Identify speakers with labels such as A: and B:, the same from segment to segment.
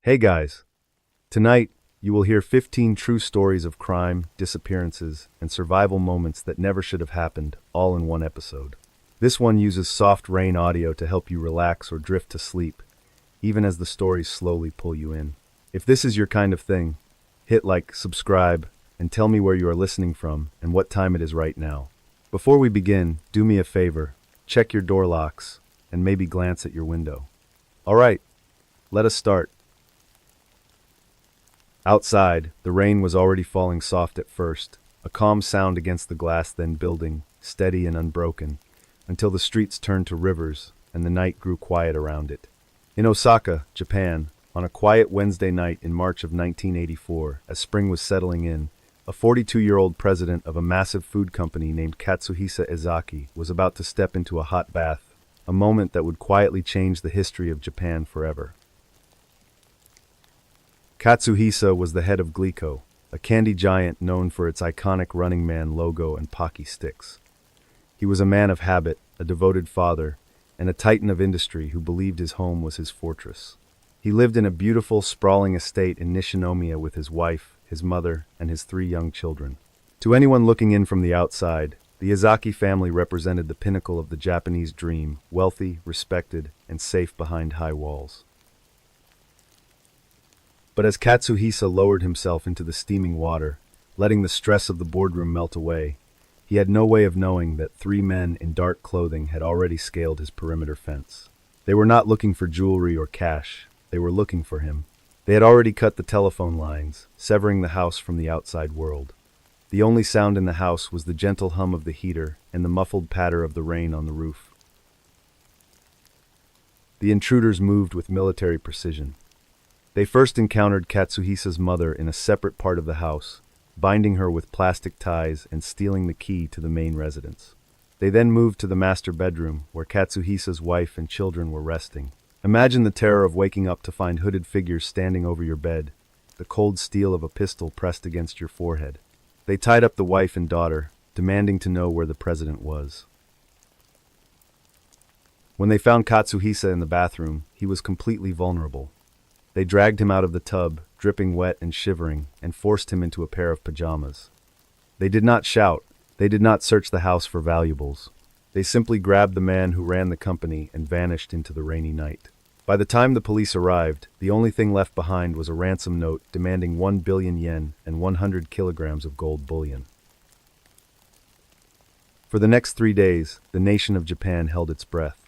A: Hey guys, tonight you will hear 15 true stories of crime, disappearances, and survival moments that never should have happened, all in one episode. This one uses soft rain audio to help you relax or drift to sleep, even as the stories slowly pull you in. If this is your kind of thing, hit like, subscribe, and tell me where you are listening from and what time it is right now. Before we begin, do me a favor, check your door locks, and maybe glance at your window. Alright, let us start. Outside, the rain was already falling soft at first, a calm sound against the glass then building, steady and unbroken, until the streets turned to rivers and the night grew quiet around it. In Osaka, Japan, on a quiet Wednesday night in March of 1984, as spring was settling in, a 42-year-old president of a massive food company named Katsuhisa Ezaki was about to step into a hot bath, a moment that would quietly change the history of Japan forever. Katsuhisa was the head of Glico, a candy giant known for its iconic Running Man logo and Pocky sticks. He was a man of habit, a devoted father, and a titan of industry who believed his home was his fortress. He lived in a beautiful, sprawling estate in Nishinomiya with his wife, his mother, and his 3 young children. To anyone looking in from the outside, the Ezaki family represented the pinnacle of the Japanese dream, wealthy, respected, and safe behind high walls. But as Katsuhisa lowered himself into the steaming water, letting the stress of the boardroom melt away, he had no way of knowing that 3 men in dark clothing had already scaled his perimeter fence. They were not looking for jewelry or cash, they were looking for him. They had already cut the telephone lines, severing the house from the outside world. The only sound in the house was the gentle hum of the heater and the muffled patter of the rain on the roof. The intruders moved with military precision. They first encountered Katsuhisa's mother in a separate part of the house, binding her with plastic ties and stealing the key to the main residence. They then moved to the master bedroom, where Katsuhisa's wife and children were resting. Imagine the terror of waking up to find hooded figures standing over your bed, the cold steel of a pistol pressed against your forehead. They tied up the wife and daughter, demanding to know where the president was. When they found Katsuhisa in the bathroom, he was completely vulnerable. They dragged him out of the tub, dripping wet and shivering, and forced him into a pair of pajamas. They did not shout. They did not search the house for valuables. They simply grabbed the man who ran the company and vanished into the rainy night. By the time the police arrived, the only thing left behind was a ransom note demanding 1 billion yen and 100 kilograms of gold bullion. For the next 3 days, the nation of Japan held its breath.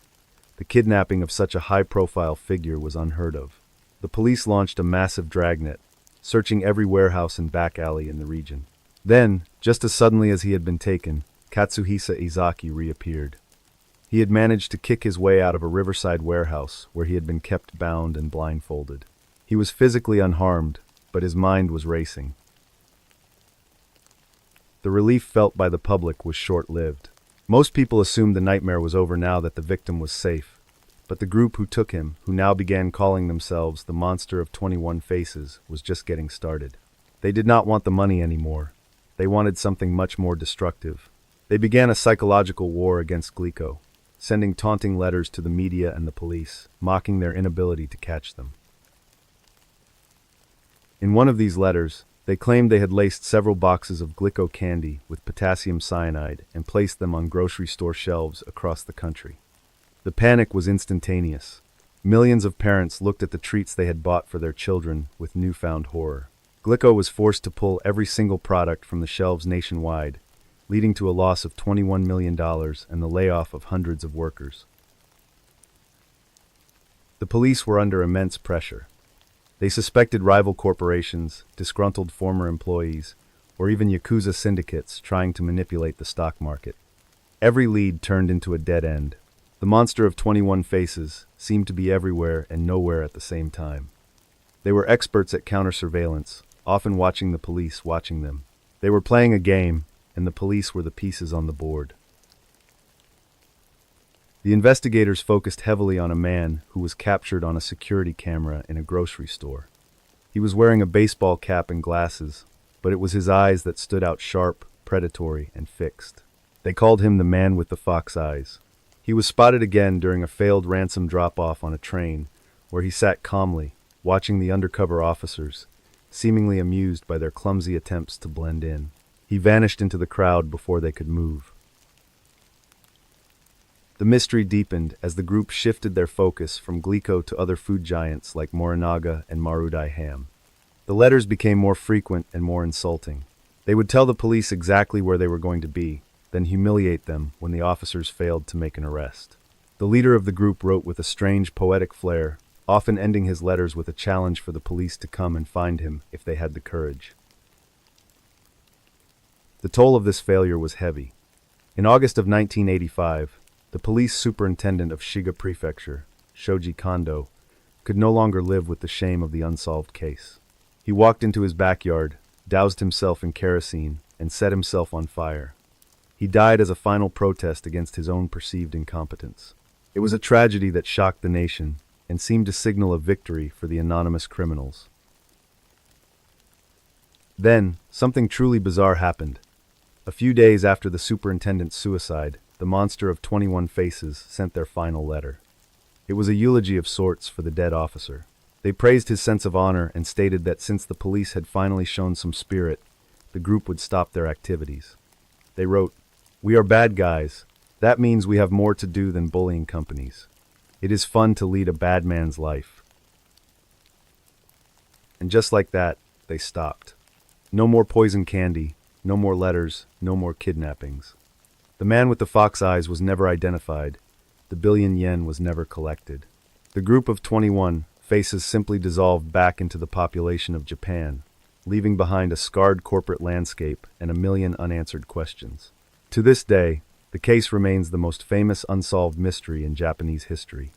A: The kidnapping of such a high-profile figure was unheard of. The police launched a massive dragnet, searching every warehouse and back alley in the region. Then, just as suddenly as he had been taken, Katsuhisa Ezaki reappeared. He had managed to kick his way out of a riverside warehouse where he had been kept bound and blindfolded. He was physically unharmed, but his mind was racing. The relief felt by the public was short-lived. Most people assumed the nightmare was over now that the victim was safe. But the group who took him, who now began calling themselves the Monster of 21 Faces, was just getting started. They did not want the money anymore. They wanted something much more destructive. They began a psychological war against Glico, sending taunting letters to the media and the police, mocking their inability to catch them. In one of these letters, they claimed they had laced several boxes of Glico candy with potassium cyanide and placed them on grocery store shelves across the country. The panic was instantaneous. Millions of parents looked at the treats they had bought for their children with newfound horror. Glico was forced to pull every single product from the shelves nationwide, leading to a loss of $21 million and the layoff of hundreds of workers. The police were under immense pressure. They suspected rival corporations, disgruntled former employees, or even Yakuza syndicates trying to manipulate the stock market. Every lead turned into a dead end. The Monster of 21 Faces seemed to be everywhere and nowhere at the same time. They were experts at counter-surveillance, often watching the police watching them. They were playing a game, and the police were the pieces on the board. The investigators focused heavily on a man who was captured on a security camera in a grocery store. He was wearing a baseball cap and glasses, but it was his eyes that stood out sharp, predatory, and fixed. They called him the man with the fox eyes. He was spotted again during a failed ransom drop-off on a train, where he sat calmly, watching the undercover officers, seemingly amused by their clumsy attempts to blend in. He vanished into the crowd before they could move. The mystery deepened as the group shifted their focus from Glico to other food giants like Morinaga and Marudai ham. The letters became more frequent and more insulting. They would tell the police exactly where they were going to be, then humiliate them when the officers failed to make an arrest. The leader of the group wrote with a strange poetic flair, often ending his letters with a challenge for the police to come and find him if they had the courage. The toll of this failure was heavy. In August of 1985, the police superintendent of Shiga Prefecture, Shoji Kondo, could no longer live with the shame of the unsolved case. He walked into his backyard, doused himself in kerosene, and set himself on fire. He died as a final protest against his own perceived incompetence. It was a tragedy that shocked the nation and seemed to signal a victory for the anonymous criminals. Then, something truly bizarre happened. A few days after the superintendent's suicide, the monster of 21 faces sent their final letter. It was a eulogy of sorts for the dead officer. They praised his sense of honor and stated that since the police had finally shown some spirit, the group would stop their activities. They wrote, "We are bad guys. That means we have more to do than bullying companies. It is fun to lead a bad man's life." And just like that, they stopped. No more poison candy, no more letters, no more kidnappings. The man with the fox eyes was never identified. The billion yen was never collected. The group of 21 faces simply dissolved back into the population of Japan, leaving behind a scarred corporate landscape and a million unanswered questions. To this day, the case remains the most famous unsolved mystery in Japanese history.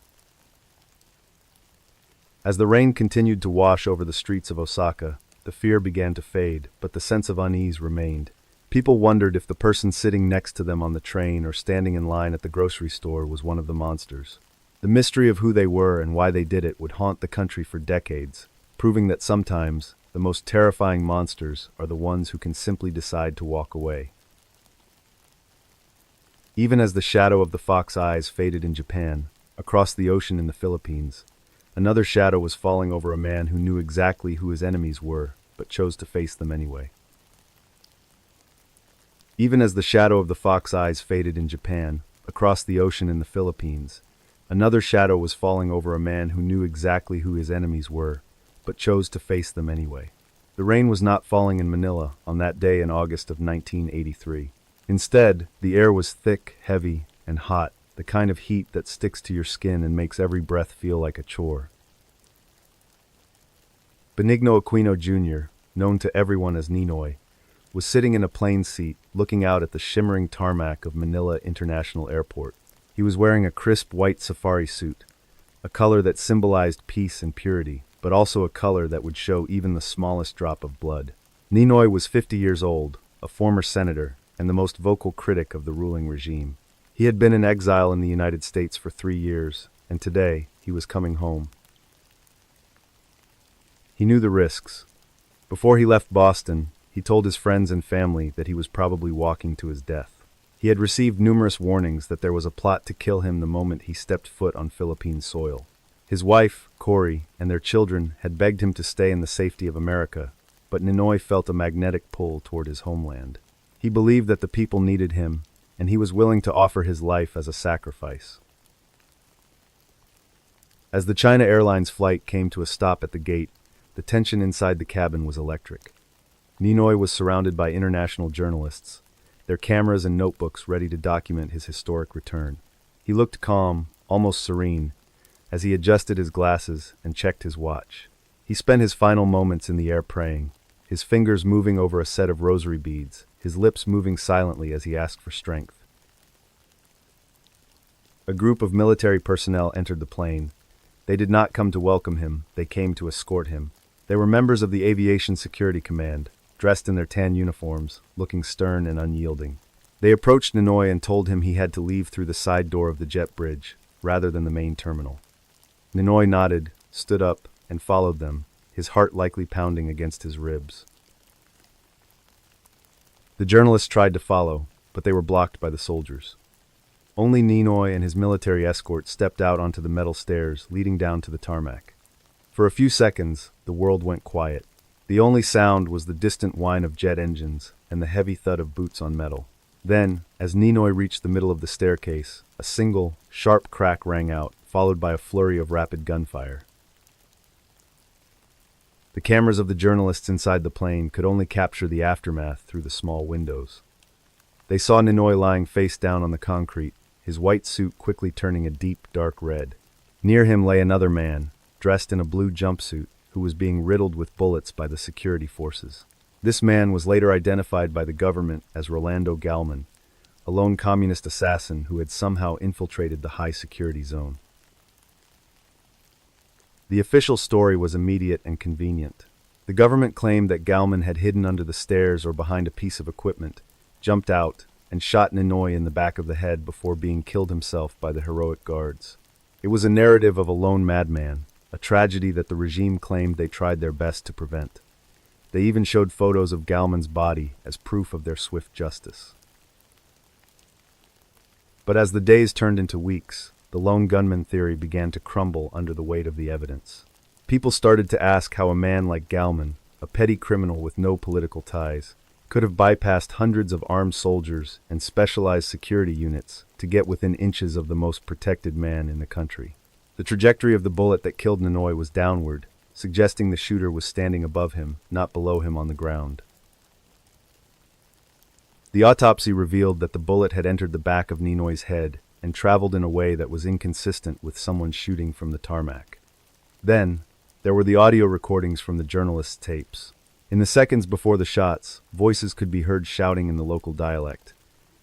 A: As the rain continued to wash over the streets of Osaka, the fear began to fade, but the sense of unease remained. People wondered if the person sitting next to them on the train or standing in line at the grocery store was one of the monsters. The mystery of who they were and why they did it would haunt the country for decades, proving that sometimes the most terrifying monsters are the ones who can simply decide to walk away. Even as the shadow of the fox eyes faded in Japan, across the ocean in the Philippines, another shadow was falling over a man who knew exactly who his enemies were, but chose to face them anyway. Even as the shadow of the fox eyes faded in Japan, across the ocean in the Philippines, another shadow was falling over a man who knew exactly who his enemies were, but chose to face them anyway. The rain was not falling in Manila on that day in August of 1983. Instead, the air was thick, heavy, and hot, the kind of heat that sticks to your skin and makes every breath feel like a chore. Benigno Aquino Jr., known to everyone as Ninoy, was sitting in a plane seat, looking out at the shimmering tarmac of Manila International Airport. He was wearing a crisp white safari suit, a color that symbolized peace and purity, but also a color that would show even the smallest drop of blood. Ninoy was 50 years old, a former senator, and the most vocal critic of the ruling regime. He had been in exile in the United States for 3 years, and today he was coming home. He knew the risks. Before he left Boston, he told his friends and family that he was probably walking to his death. He had received numerous warnings that there was a plot to kill him the moment he stepped foot on Philippine soil. His wife, Cory, and their children had begged him to stay in the safety of America, but Ninoy felt a magnetic pull toward his homeland. He believed that the people needed him, and he was willing to offer his life as a sacrifice. As the China Airlines flight came to a stop at the gate, the tension inside the cabin was electric. Ninoy was surrounded by international journalists, their cameras and notebooks ready to document his historic return. He looked calm, almost serene, as he adjusted his glasses and checked his watch. He spent his final moments in the air praying, his fingers moving over a set of rosary beads, his lips moving silently as he asked for strength. A group of military personnel entered the plane. They did not come to welcome him, they came to escort him. They were members of the Aviation Security Command, dressed in their tan uniforms, looking stern and unyielding. They approached Ninoy and told him he had to leave through the side door of the jet bridge, rather than the main terminal. Ninoy nodded, stood up, and followed them, his heart likely pounding against his ribs. The journalists tried to follow, but they were blocked by the soldiers. Only Ninoy and his military escort stepped out onto the metal stairs leading down to the tarmac. For a few seconds, the world went quiet. The only sound was the distant whine of jet engines and the heavy thud of boots on metal. Then, as Ninoy reached the middle of the staircase, a single, sharp crack rang out, followed by a flurry of rapid gunfire. The cameras of the journalists inside the plane could only capture the aftermath through the small windows. They saw Ninoy lying face down on the concrete, his white suit quickly turning a deep, dark red. Near him lay another man, dressed in a blue jumpsuit, who was being riddled with bullets by the security forces. This man was later identified by the government as Rolando Galman, a lone communist assassin who had somehow infiltrated the high-security zone. The official story was immediate and convenient. The government claimed that Galman had hidden under the stairs or behind a piece of equipment, jumped out, and shot Ninoy in the back of the head before being killed himself by the heroic guards. It was a narrative of a lone madman, a tragedy that the regime claimed they tried their best to prevent. They even showed photos of Galman's body as proof of their swift justice. But as the days turned into weeks, the lone gunman theory began to crumble under the weight of the evidence. People started to ask how a man like Galman, a petty criminal with no political ties, could have bypassed hundreds of armed soldiers and specialized security units to get within inches of the most protected man in the country. The trajectory of the bullet that killed Ninoy was downward, suggesting the shooter was standing above him, not below him on the ground. The autopsy revealed that the bullet had entered the back of Ninoy's head and traveled in a way that was inconsistent with someone shooting from the tarmac. Then, there were the audio recordings from the journalists' tapes. In the seconds before the shots, voices could be heard shouting in the local dialect.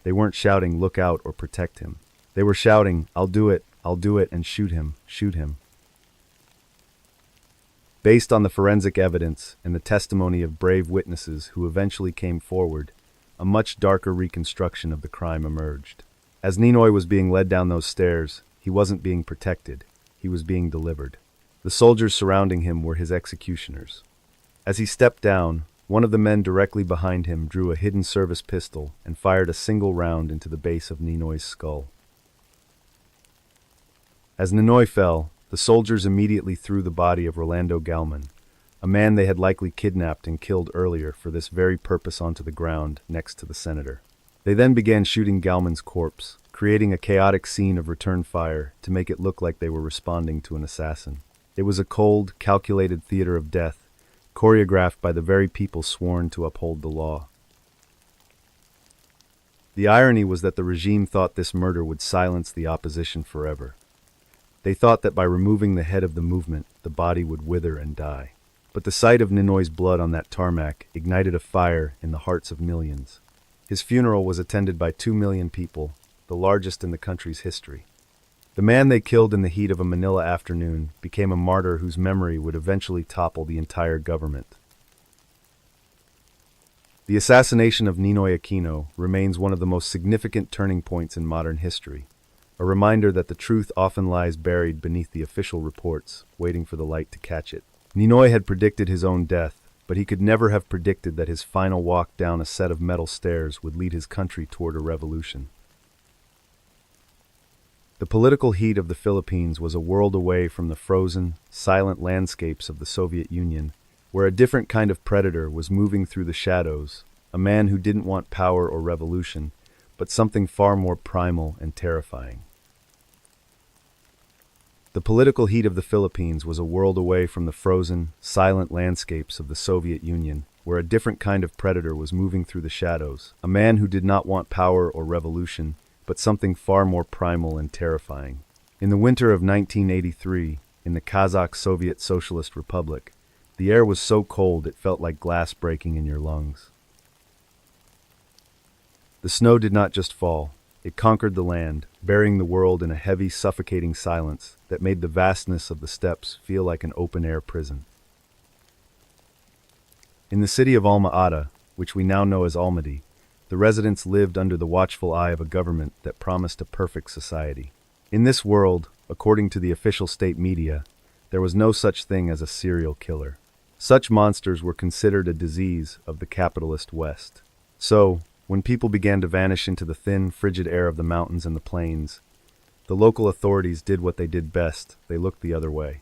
A: They weren't shouting, "Look out," or "Protect him." They were shouting, I'll do it, and shoot him, shoot him." Based on the forensic evidence and the testimony of brave witnesses who eventually came forward, a much darker reconstruction of the crime emerged. As Ninoy was being led down those stairs, he wasn't being protected, he was being delivered. The soldiers surrounding him were his executioners. As he stepped down, one of the men directly behind him drew a hidden service pistol and fired a single round into the base of Ninoy's skull. As Ninoy fell, the soldiers immediately threw the body of Rolando Galman, a man they had likely kidnapped and killed earlier for this very purpose, onto the ground next to the senator. They then began shooting Galman's corpse, creating a chaotic scene of return fire to make it look like they were responding to an assassin. It was a cold, calculated theater of death, choreographed by the very people sworn to uphold the law. The irony was that the regime thought this murder would silence the opposition forever. They thought that by removing the head of the movement, the body would wither and die. But the sight of Ninoy's blood on that tarmac ignited a fire in the hearts of millions. His funeral was attended by 2 million people, the largest in the country's history. The man they killed in the heat of a Manila afternoon became a martyr whose memory would eventually topple the entire government. The assassination of Ninoy Aquino remains one of the most significant turning points in modern history, a reminder that the truth often lies buried beneath the official reports, waiting for the light to catch it. Ninoy had predicted his own death, but he could never have predicted that his final walk down a set of metal stairs would lead his country toward a revolution. The political heat of the Philippines was a world away from the frozen, silent landscapes of the Soviet Union, where a different kind of predator was moving through the shadows, a man who didn't want power or revolution, but something far more primal and terrifying. The political heat of the Philippines was a world away from the frozen, silent landscapes of the Soviet Union, where a different kind of predator was moving through the shadows, a man who did not want power or revolution, but something far more primal and terrifying. In the winter of 1983, in the Kazakh Soviet Socialist Republic, the air was so cold it felt like glass breaking in your lungs. The snow did not just fall, it conquered the land, burying the world in a heavy, suffocating silence that made the vastness of the steppes feel like an open-air prison. In the city of Alma-Ata, which we now know as Almaty, the residents lived under the watchful eye of a government that promised a perfect society. In this world, according to the official state media, there was no such thing as a serial killer. Such monsters were considered a disease of the capitalist West. So, when people began to vanish into the thin, frigid air of the mountains and the plains, the local authorities did what they did best: they looked the other way.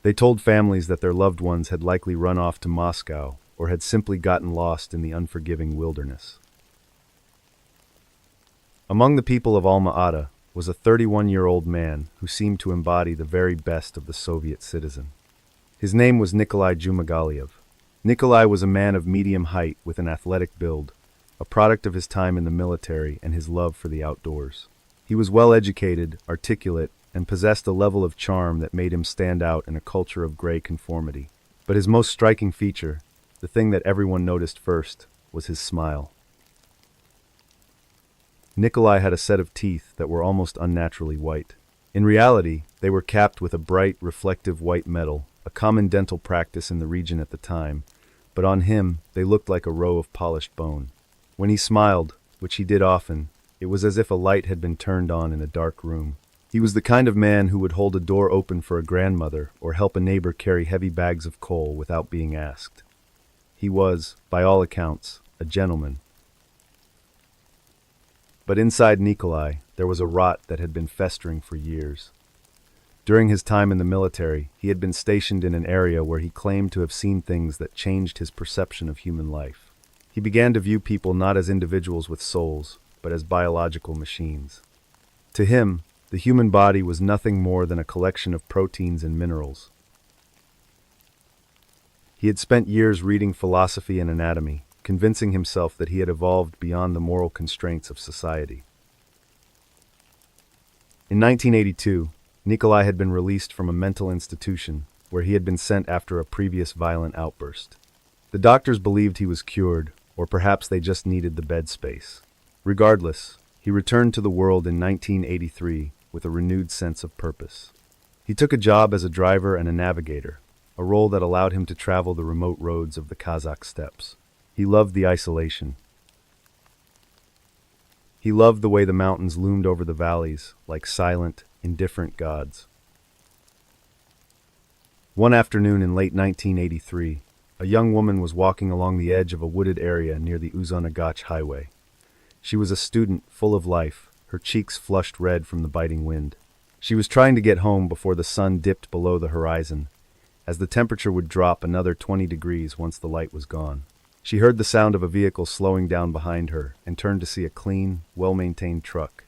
A: They told families that their loved ones had likely run off to Moscow or had simply gotten lost in the unforgiving wilderness. Among the people of Alma-Ata was a 31-year-old man who seemed to embody the very best of the Soviet citizen. His name was Nikolai Jumagaliev. Nikolai was a man of medium height with an athletic build, a product of his time in the military and his love for the outdoors. He was well-educated, articulate, and possessed a level of charm that made him stand out in a culture of gray conformity. But his most striking feature, the thing that everyone noticed first, was his smile. Nikolai had a set of teeth that were almost unnaturally white. In reality, they were capped with a bright, reflective white metal, a common dental practice in the region at the time, but on him they looked like a row of polished bone. When he smiled, which he did often, it was as if a light had been turned on in a dark room. He was the kind of man who would hold a door open for a grandmother or help a neighbor carry heavy bags of coal without being asked. He was, by all accounts, a gentleman. But inside Nikolai, there was a rot that had been festering for years. During his time in the military, he had been stationed in an area where he claimed to have seen things that changed his perception of human life. He began to view people not as individuals with souls, but as biological machines. To him, the human body was nothing more than a collection of proteins and minerals. He had spent years reading philosophy and anatomy, convincing himself that he had evolved beyond the moral constraints of society. In 1982, Nikolai had been released from a mental institution where he had been sent after a previous violent outburst. The doctors believed he was cured, or perhaps they just needed the bed space. Regardless, he returned to the world in 1983 with a renewed sense of purpose. He took a job as a driver and a navigator, a role that allowed him to travel the remote roads of the Kazakh steppes. He loved the isolation. He loved the way the mountains loomed over the valleys like silent, indifferent gods. One afternoon in late 1983, a young woman was walking along the edge of a wooded area near the Uzunagach highway. She was a student full of life, her cheeks flushed red from the biting wind. She was trying to get home before the sun dipped below the horizon, as the temperature would drop another 20 degrees once the light was gone. She heard the sound of a vehicle slowing down behind her and turned to see a clean, well-maintained truck.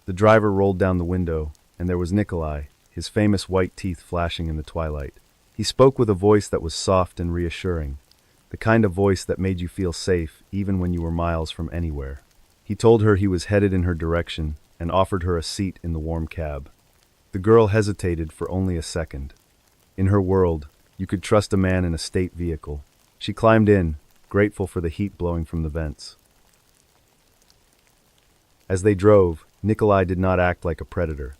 A: The driver rolled down the window, and there was Nikolai, his famous white teeth flashing in the twilight. He spoke with a voice that was soft and reassuring, the kind of voice that made you feel safe even when you were miles from anywhere. He told her he was headed in her direction and offered her a seat in the warm cab. The girl hesitated for only a second. In her world, you could trust a man in a state vehicle. She climbed in, grateful for the heat blowing from the vents. As they drove, Nikolai did not act like a predator.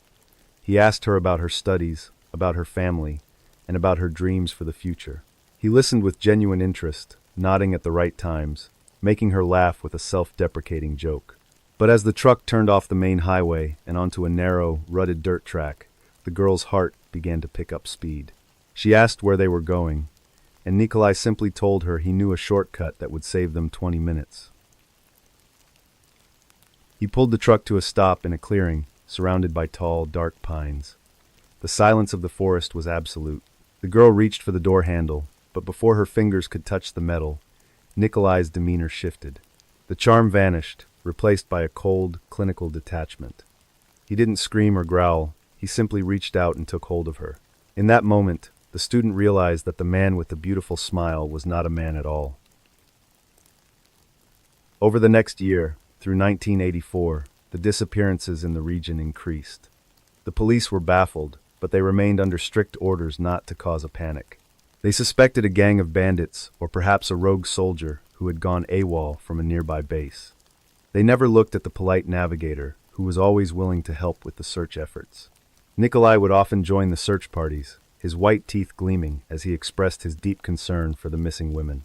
A: He asked her about her studies, about her family, and about her dreams for the future. He listened with genuine interest, nodding at the right times, making her laugh with a self-deprecating joke. But as the truck turned off the main highway and onto a narrow, rutted dirt track, the girl's heart began to pick up speed. She asked where they were going, and Nikolai simply told her he knew a shortcut that would save them 20 minutes. He pulled the truck to a stop in a clearing, surrounded by tall, dark pines. The silence of the forest was absolute. The girl reached for the door handle, but before her fingers could touch the metal, Nikolai's demeanor shifted. The charm vanished, replaced by a cold, clinical detachment. He didn't scream or growl, he simply reached out and took hold of her. In that moment, the student realized that the man with the beautiful smile was not a man at all. Over the next year, through 1984, the disappearances in the region increased. The police were baffled, but they remained under strict orders not to cause a panic. They suspected a gang of bandits, or perhaps a rogue soldier who had gone AWOL from a nearby base. They never looked at the polite navigator, who was always willing to help with the search efforts. Nikolai would often join the search parties, his white teeth gleaming as he expressed his deep concern for the missing women.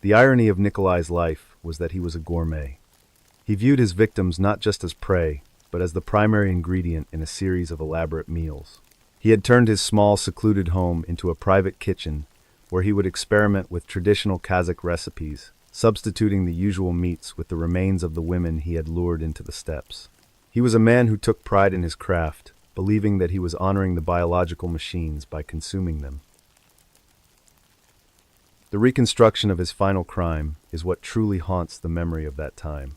A: The irony of Nikolai's life was that he was a gourmet. He viewed his victims not just as prey, but as the primary ingredient in a series of elaborate meals. He had turned his small, secluded home into a private kitchen where he would experiment with traditional Kazakh recipes, substituting the usual meats with the remains of the women he had lured into the steppes. He was a man who took pride in his craft, believing that he was honoring the biological machines by consuming them. The reconstruction of his final crime is what truly haunts the memory of that time.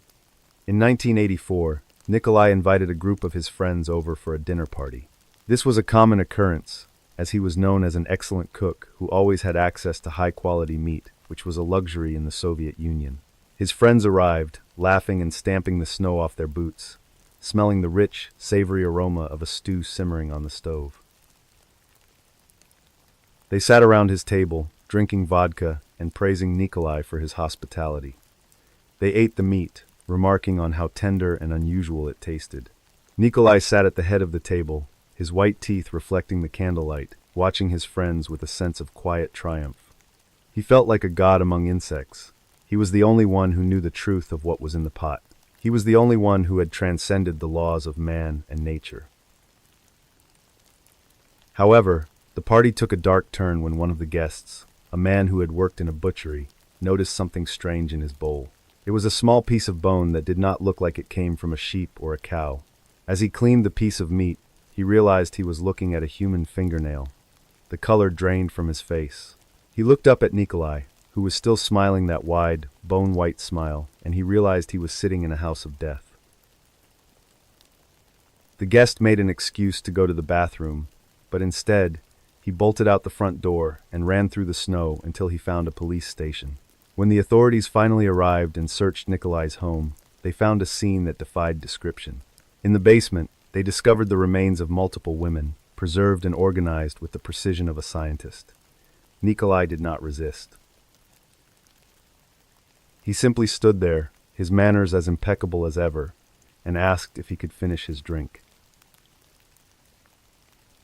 A: In 1984, Nikolai invited a group of his friends over for a dinner party. This was a common occurrence, as he was known as an excellent cook who always had access to high-quality meat, which was a luxury in the Soviet Union. His friends arrived, laughing and stamping the snow off their boots, smelling the rich, savory aroma of a stew simmering on the stove. They sat around his table, drinking vodka and praising Nikolai for his hospitality. They ate the meat, remarking on how tender and unusual it tasted. Nikolai sat at the head of the table, his white teeth reflecting the candlelight, watching his friends with a sense of quiet triumph. He felt like a god among insects. He was the only one who knew the truth of what was in the pot. He was the only one who had transcended the laws of man and nature. However, the party took a dark turn when one of the guests, a man who had worked in a butchery, noticed something strange in his bowl. It was a small piece of bone that did not look like it came from a sheep or a cow. As he cleaned the piece of meat, he realized he was looking at a human fingernail. The color drained from his face. He looked up at Nikolai, who was still smiling that wide, bone-white smile, and he realized he was sitting in a house of death. The guest made an excuse to go to the bathroom, but instead, he bolted out the front door and ran through the snow until he found a police station. When the authorities finally arrived and searched Nikolai's home, they found a scene that defied description. In the basement, they discovered the remains of multiple women, preserved and organized with the precision of a scientist. Nikolai did not resist. He simply stood there, his manners as impeccable as ever, and asked if he could finish his drink.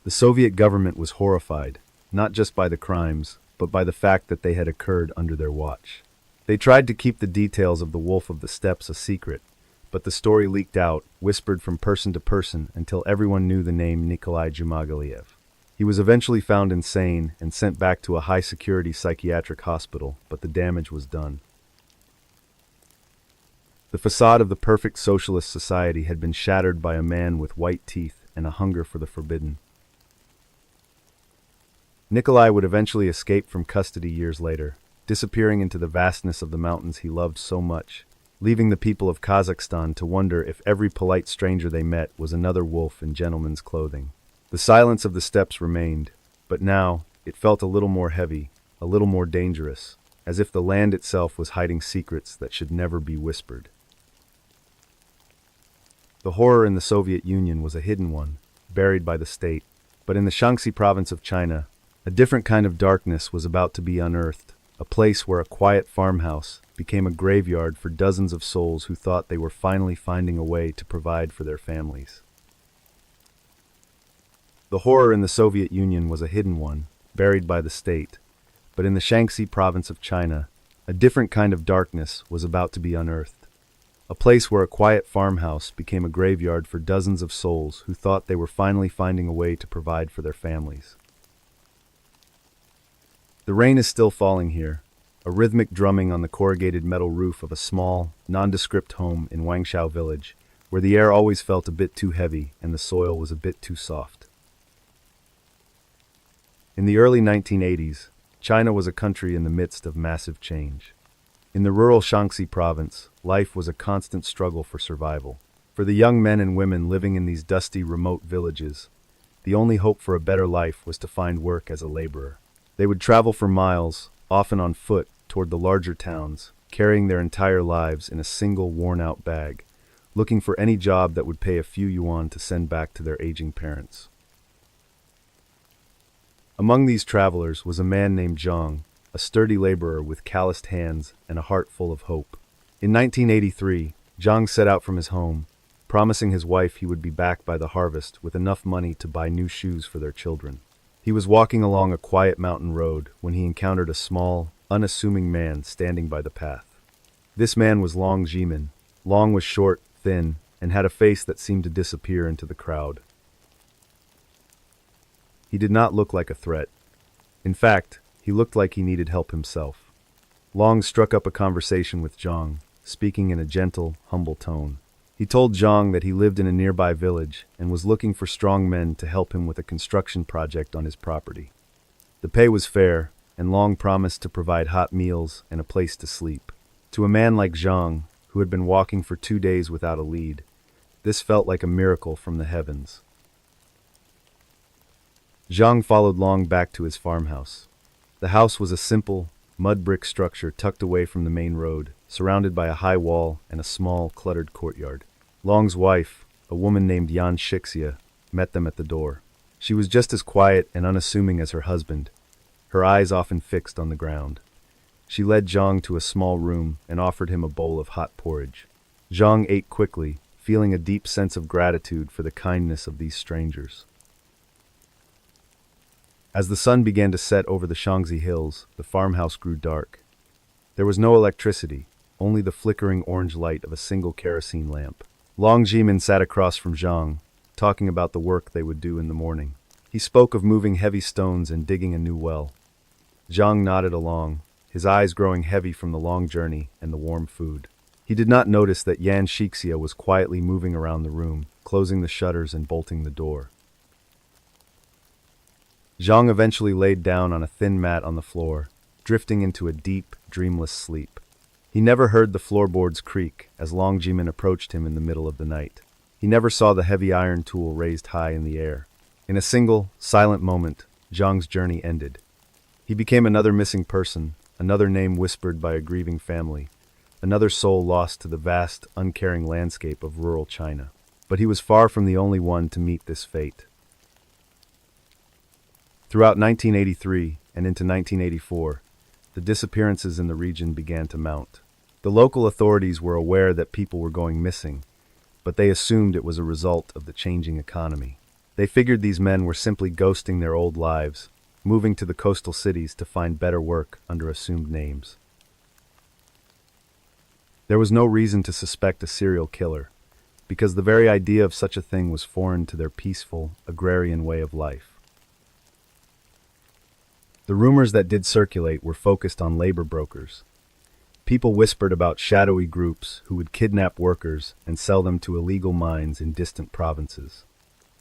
A: The Soviet government was horrified, not just by the crimes, but by the fact that they had occurred under their watch. They tried to keep the details of the Wolf of the Steppes a secret, but the story leaked out, whispered from person to person until everyone knew the name Nikolai Jumagaliev. He was eventually found insane and sent back to a high-security psychiatric hospital, but the damage was done. The facade of the perfect socialist society had been shattered by a man with white teeth and a hunger for the forbidden. Nikolai would eventually escape from custody years later, disappearing into the vastness of the mountains he loved so much, leaving the people of Kazakhstan to wonder if every polite stranger they met was another wolf in gentleman's clothing. The silence of the steppes remained, but now it felt a little more heavy, a little more dangerous, as if the land itself was hiding secrets that should never be whispered. The horror in the Soviet Union was a hidden one, buried by the state, but in the Shaanxi province of China, a different kind of darkness was about to be unearthed, a place where a quiet farmhouse became a graveyard for dozens of souls who thought they were finally finding a way to provide for their families. The horror in the Soviet Union was a hidden one, buried by the state, but in the Shaanxi province of China, a different kind of darkness was about to be unearthed, a place where a quiet farmhouse became a graveyard for dozens of souls who thought they were finally finding a way to provide for their families. The rain is still falling here, a rhythmic drumming on the corrugated metal roof of a small, nondescript home in Wangshao village, where the air always felt a bit too heavy and the soil was a bit too soft. In the early 1980s, China was a country in the midst of massive change. In the rural Shaanxi province, life was a constant struggle for survival. For the young men and women living in these dusty, remote villages, the only hope for a better life was to find work as a laborer. They would travel for miles, often on foot, toward the larger towns, carrying their entire lives in a single worn-out bag, looking for any job that would pay a few yuan to send back to their aging parents. Among these travelers was a man named Zhang, a sturdy laborer with calloused hands and a heart full of hope. In 1983, Zhang set out from his home, promising his wife he would be back by the harvest with enough money to buy new shoes for their children. He was walking along a quiet mountain road when he encountered a small, unassuming man standing by the path. This man was Long Jimin. Long was short, thin, and had a face that seemed to disappear into the crowd. He did not look like a threat. In fact, he looked like he needed help himself. Long struck up a conversation with Zhang, speaking in a gentle, humble tone. He told Zhang that he lived in a nearby village and was looking for strong men to help him with a construction project on his property. The pay was fair, and Long promised to provide hot meals and a place to sleep. To a man like Zhang, who had been walking for 2 days without a lead, this felt like a miracle from the heavens. Zhang followed Long back to his farmhouse. The house was a simple, mud brick structure tucked away from the main road, surrounded by a high wall and a small, cluttered courtyard. Long's wife, a woman named Yan Shixia, met them at the door. She was just as quiet and unassuming as her husband, her eyes often fixed on the ground. She led Zhang to a small room and offered him a bowl of hot porridge. Zhang ate quickly, feeling a deep sense of gratitude for the kindness of these strangers. As the sun began to set over the Shaanxi hills, the farmhouse grew dark. There was no electricity, only the flickering orange light of a single kerosene lamp. Long Jimin sat across from Zhang, talking about the work they would do in the morning. He spoke of moving heavy stones and digging a new well. Zhang nodded along, his eyes growing heavy from the long journey and the warm food. He did not notice that Yan Shixia was quietly moving around the room, closing the shutters and bolting the door. Zhang eventually laid down on a thin mat on the floor, drifting into a deep, dreamless sleep. He never heard the floorboards creak as Long Jimin approached him in the middle of the night. He never saw the heavy iron tool raised high in the air. In a single, silent moment, Zhang's journey ended. He became another missing person, another name whispered by a grieving family, another soul lost to the vast, uncaring landscape of rural China. But he was far from the only one to meet this fate. Throughout 1983 and into 1984, the disappearances in the region began to mount. The local authorities were aware that people were going missing, but they assumed it was a result of the changing economy. They figured these men were simply ghosting their old lives, moving to the coastal cities to find better work under assumed names. There was no reason to suspect a serial killer, because the very idea of such a thing was foreign to their peaceful, agrarian way of life. The rumors that did circulate were focused on labor brokers. People whispered about shadowy groups who would kidnap workers and sell them to illegal mines in distant provinces.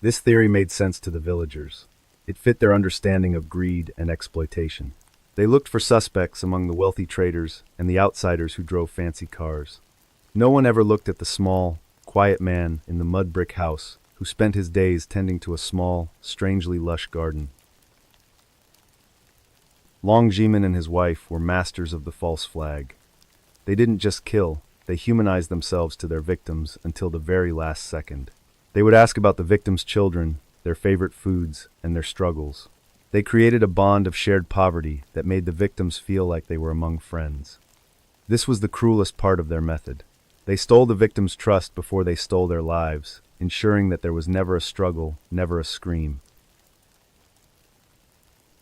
A: This theory made sense to the villagers. It fit their understanding of greed and exploitation. They looked for suspects among the wealthy traders and the outsiders who drove fancy cars. No one ever looked at the small, quiet man in the mud brick house who spent his days tending to a small, strangely lush garden. Long Jimin and his wife were masters of the false flag. They didn't just kill, they humanized themselves to their victims until the very last second. They would ask about the victims' children, their favorite foods, and their struggles. They created a bond of shared poverty that made the victims feel like they were among friends. This was the cruelest part of their method. They stole the victims' trust before they stole their lives, ensuring that there was never a struggle, never a scream.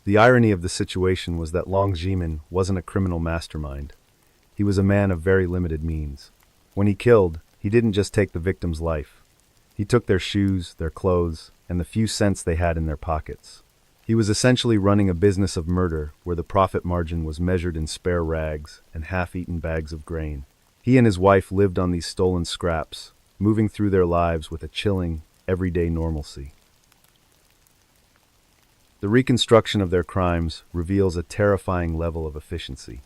A: The irony of the situation was that Long Jimin wasn't a criminal mastermind. He was a man of very limited means. When he killed, he didn't just take the victim's life. He took their shoes, their clothes, and the few cents they had in their pockets. He was essentially running a business of murder where the profit margin was measured in spare rags and half-eaten bags of grain. He and his wife lived on these stolen scraps, moving through their lives with a chilling, everyday normalcy. The reconstruction of their crimes reveals a terrifying level of efficiency.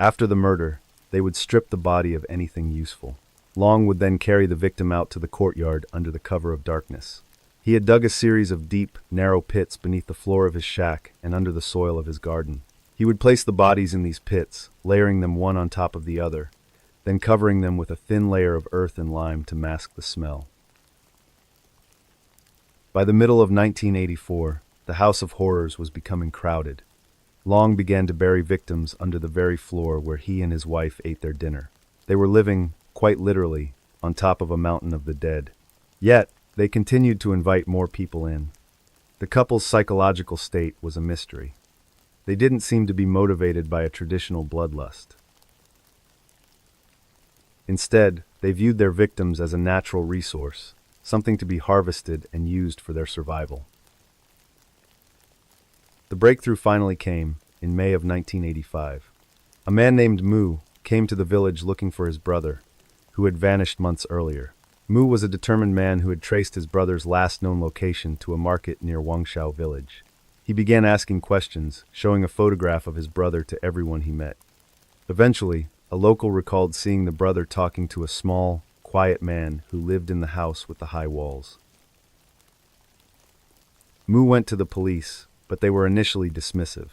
A: After the murder, they would strip the body of anything useful. Long would then carry the victim out to the courtyard under the cover of darkness. He had dug a series of deep, narrow pits beneath the floor of his shack and under the soil of his garden. He would place the bodies in these pits, layering them one on top of the other, then covering them with a thin layer of earth and lime to mask the smell. By the middle of 1984, the House of Horrors was becoming crowded. Long began to bury victims under the very floor where he and his wife ate their dinner. They were living, quite literally, on top of a mountain of the dead. Yet, they continued to invite more people in. The couple's psychological state was a mystery. They didn't seem to be motivated by a traditional bloodlust. Instead, they viewed their victims as a natural resource, something to be harvested and used for their survival. The breakthrough finally came, in May of 1985. A man named Mu came to the village looking for his brother, who had vanished months earlier. Mu was a determined man who had traced his brother's last known location to a market near Wangshao village. He began asking questions, showing a photograph of his brother to everyone he met. Eventually, a local recalled seeing the brother talking to a small, quiet man who lived in the house with the high walls. Mu went to the police, but they were initially dismissive.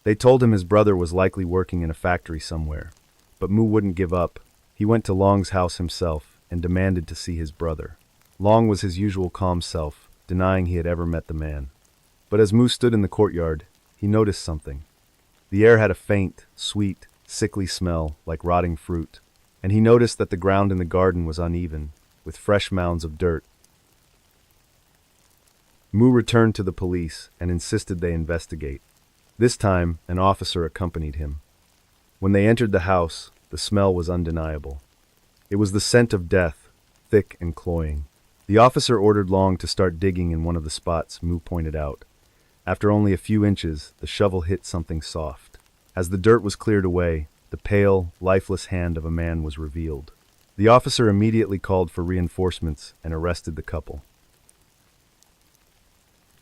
A: They told him his brother was likely working in a factory somewhere, but Mu wouldn't give up. He went to Long's house himself and demanded to see his brother. Long was his usual calm self, denying he had ever met the man. But as Mu stood in the courtyard, he noticed something. The air had a faint, sweet, sickly smell like rotting fruit, and he noticed that the ground in the garden was uneven, with fresh mounds of dirt. Mu returned to the police and insisted they investigate. This time, an officer accompanied him. When they entered the house, the smell was undeniable. It was the scent of death, thick and cloying. The officer ordered Long to start digging in one of the spots Mu pointed out. After only a few inches, the shovel hit something soft. As the dirt was cleared away, the pale, lifeless hand of a man was revealed. The officer immediately called for reinforcements and arrested the couple.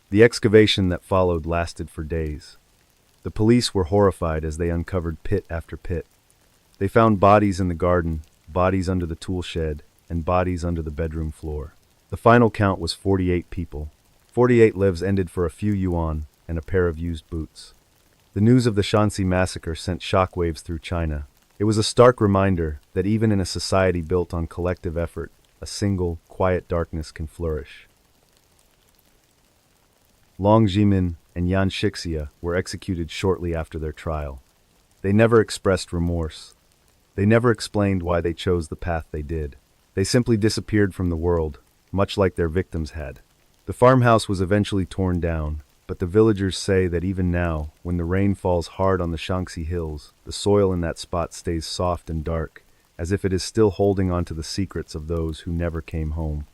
A: The excavation that followed lasted for days. The police were horrified as they uncovered pit after pit. They found bodies in the garden, bodies under the tool shed, and bodies under the bedroom floor. The final count was 48 people. 48 lives ended for a few yuan and a pair of used boots. The news of the Shanxi massacre sent shockwaves through China. It was a stark reminder that even in a society built on collective effort, a single, quiet darkness can flourish. Long Jimin and Yan Shixia were executed shortly after their trial. They never expressed remorse. They never explained why they chose the path they did. They simply disappeared from the world, much like their victims had. The farmhouse was eventually torn down, but the villagers say that even now, when the rain falls hard on the Shanxi hills, the soil in that spot stays soft and dark, as if it is still holding on to the secrets of those who never came home.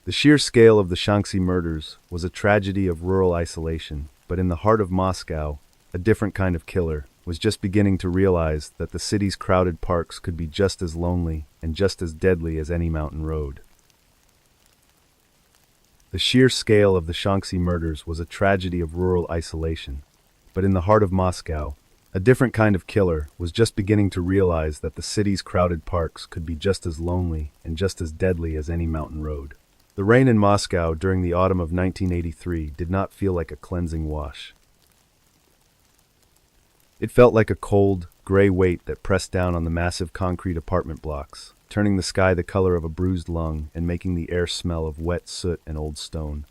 A: The sheer scale of the Shanxi murders was a tragedy of rural isolation, but in the heart of Moscow, a different kind of killer was just beginning to realize that the city's crowded parks could be just as lonely and just as deadly as any mountain road. The sheer scale of the Shanxi murders was a tragedy of rural isolation, but in the heart of Moscow, a different kind of killer was just beginning to realize that the city's crowded parks could be just as lonely and just as deadly as any mountain road. The rain in Moscow during the autumn of 1983 did not feel like a cleansing wash. It felt like a cold, gray weight that pressed down on the massive concrete apartment blocks, turning the sky the color of a bruised lung and making the air smell of wet soot and old stone.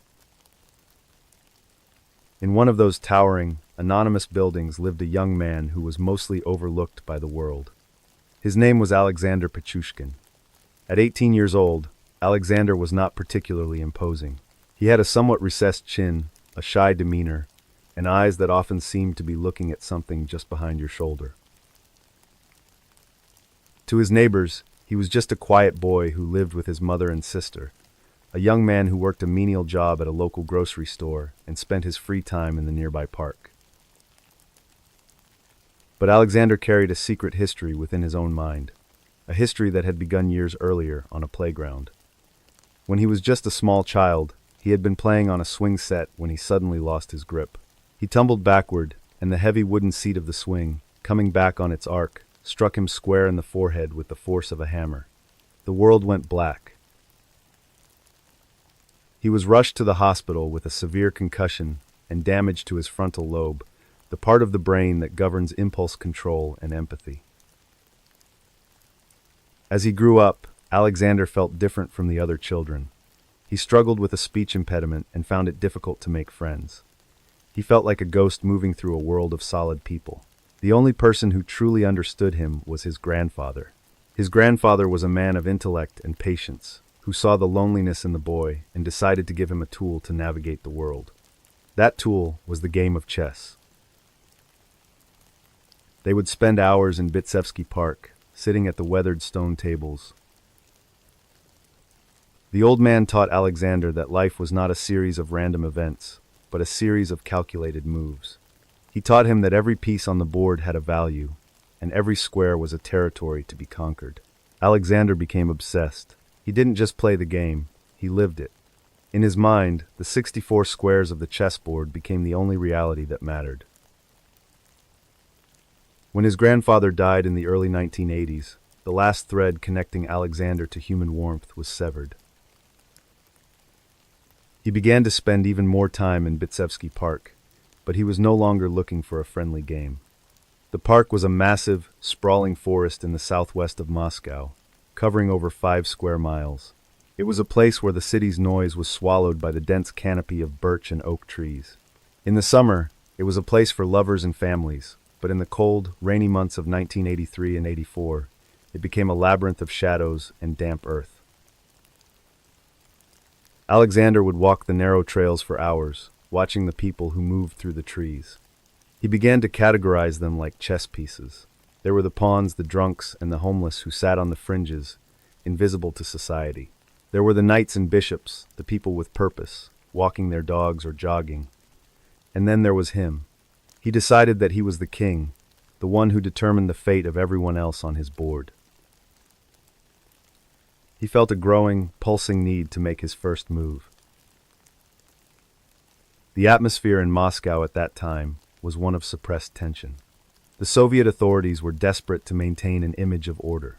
A: In one of those towering, anonymous buildings lived a young man who was mostly overlooked by the world. His name was Alexander Pichushkin. At 18 years old, Alexander was not particularly imposing. He had a somewhat recessed chin, a shy demeanor, and eyes that often seemed to be looking at something just behind your shoulder. To his neighbors, he was just a quiet boy who lived with his mother and sister, a young man who worked a menial job at a local grocery store and spent his free time in the nearby park. But Alexander carried a secret history within his own mind, a history that had begun years earlier on a playground. When he was just a small child, he had been playing on a swing set when he suddenly lost his grip. He tumbled backward, and the heavy wooden seat of the swing, coming back on its arc, struck him square in the forehead with the force of a hammer. The world went black. He was rushed to the hospital with a severe concussion and damage to his frontal lobe, the part of the brain that governs impulse control and empathy. As he grew up, Alexander felt different from the other children. He struggled with a speech impediment and found it difficult to make friends. He felt like a ghost moving through a world of solid people. The only person who truly understood him was his grandfather. His grandfather was a man of intellect and patience, who saw the loneliness in the boy and decided to give him a tool to navigate the world. That tool was the game of chess. They would spend hours in Bitsevsky Park, sitting at the weathered stone tables. The old man taught Alexander that life was not a series of random events, but a series of calculated moves. He taught him that every piece on the board had a value, and every square was a territory to be conquered. Alexander became obsessed. He didn't just play the game, he lived it. In his mind, the 64 squares of the chessboard became the only reality that mattered. When his grandfather died in the early 1980s, the last thread connecting Alexander to human warmth was severed. He began to spend even more time in Bitsevsky Park, but he was no longer looking for a friendly game. The park was a massive, sprawling forest in the southwest of Moscow, covering over 5 square miles. It was a place where the city's noise was swallowed by the dense canopy of birch and oak trees. In the summer, it was a place for lovers and families, but in the cold, rainy months of 1983 and 84, it became a labyrinth of shadows and damp earth. Alexander would walk the narrow trails for hours, watching the people who moved through the trees. He began to categorize them like chess pieces. There were the pawns, the drunks, and the homeless who sat on the fringes, invisible to society. There were the knights and bishops, the people with purpose, walking their dogs or jogging. And then there was him. He decided that he was the king, the one who determined the fate of everyone else on his board. He felt a growing, pulsing need to make his first move. The atmosphere in Moscow at that time was one of suppressed tension. The Soviet authorities were desperate to maintain an image of order.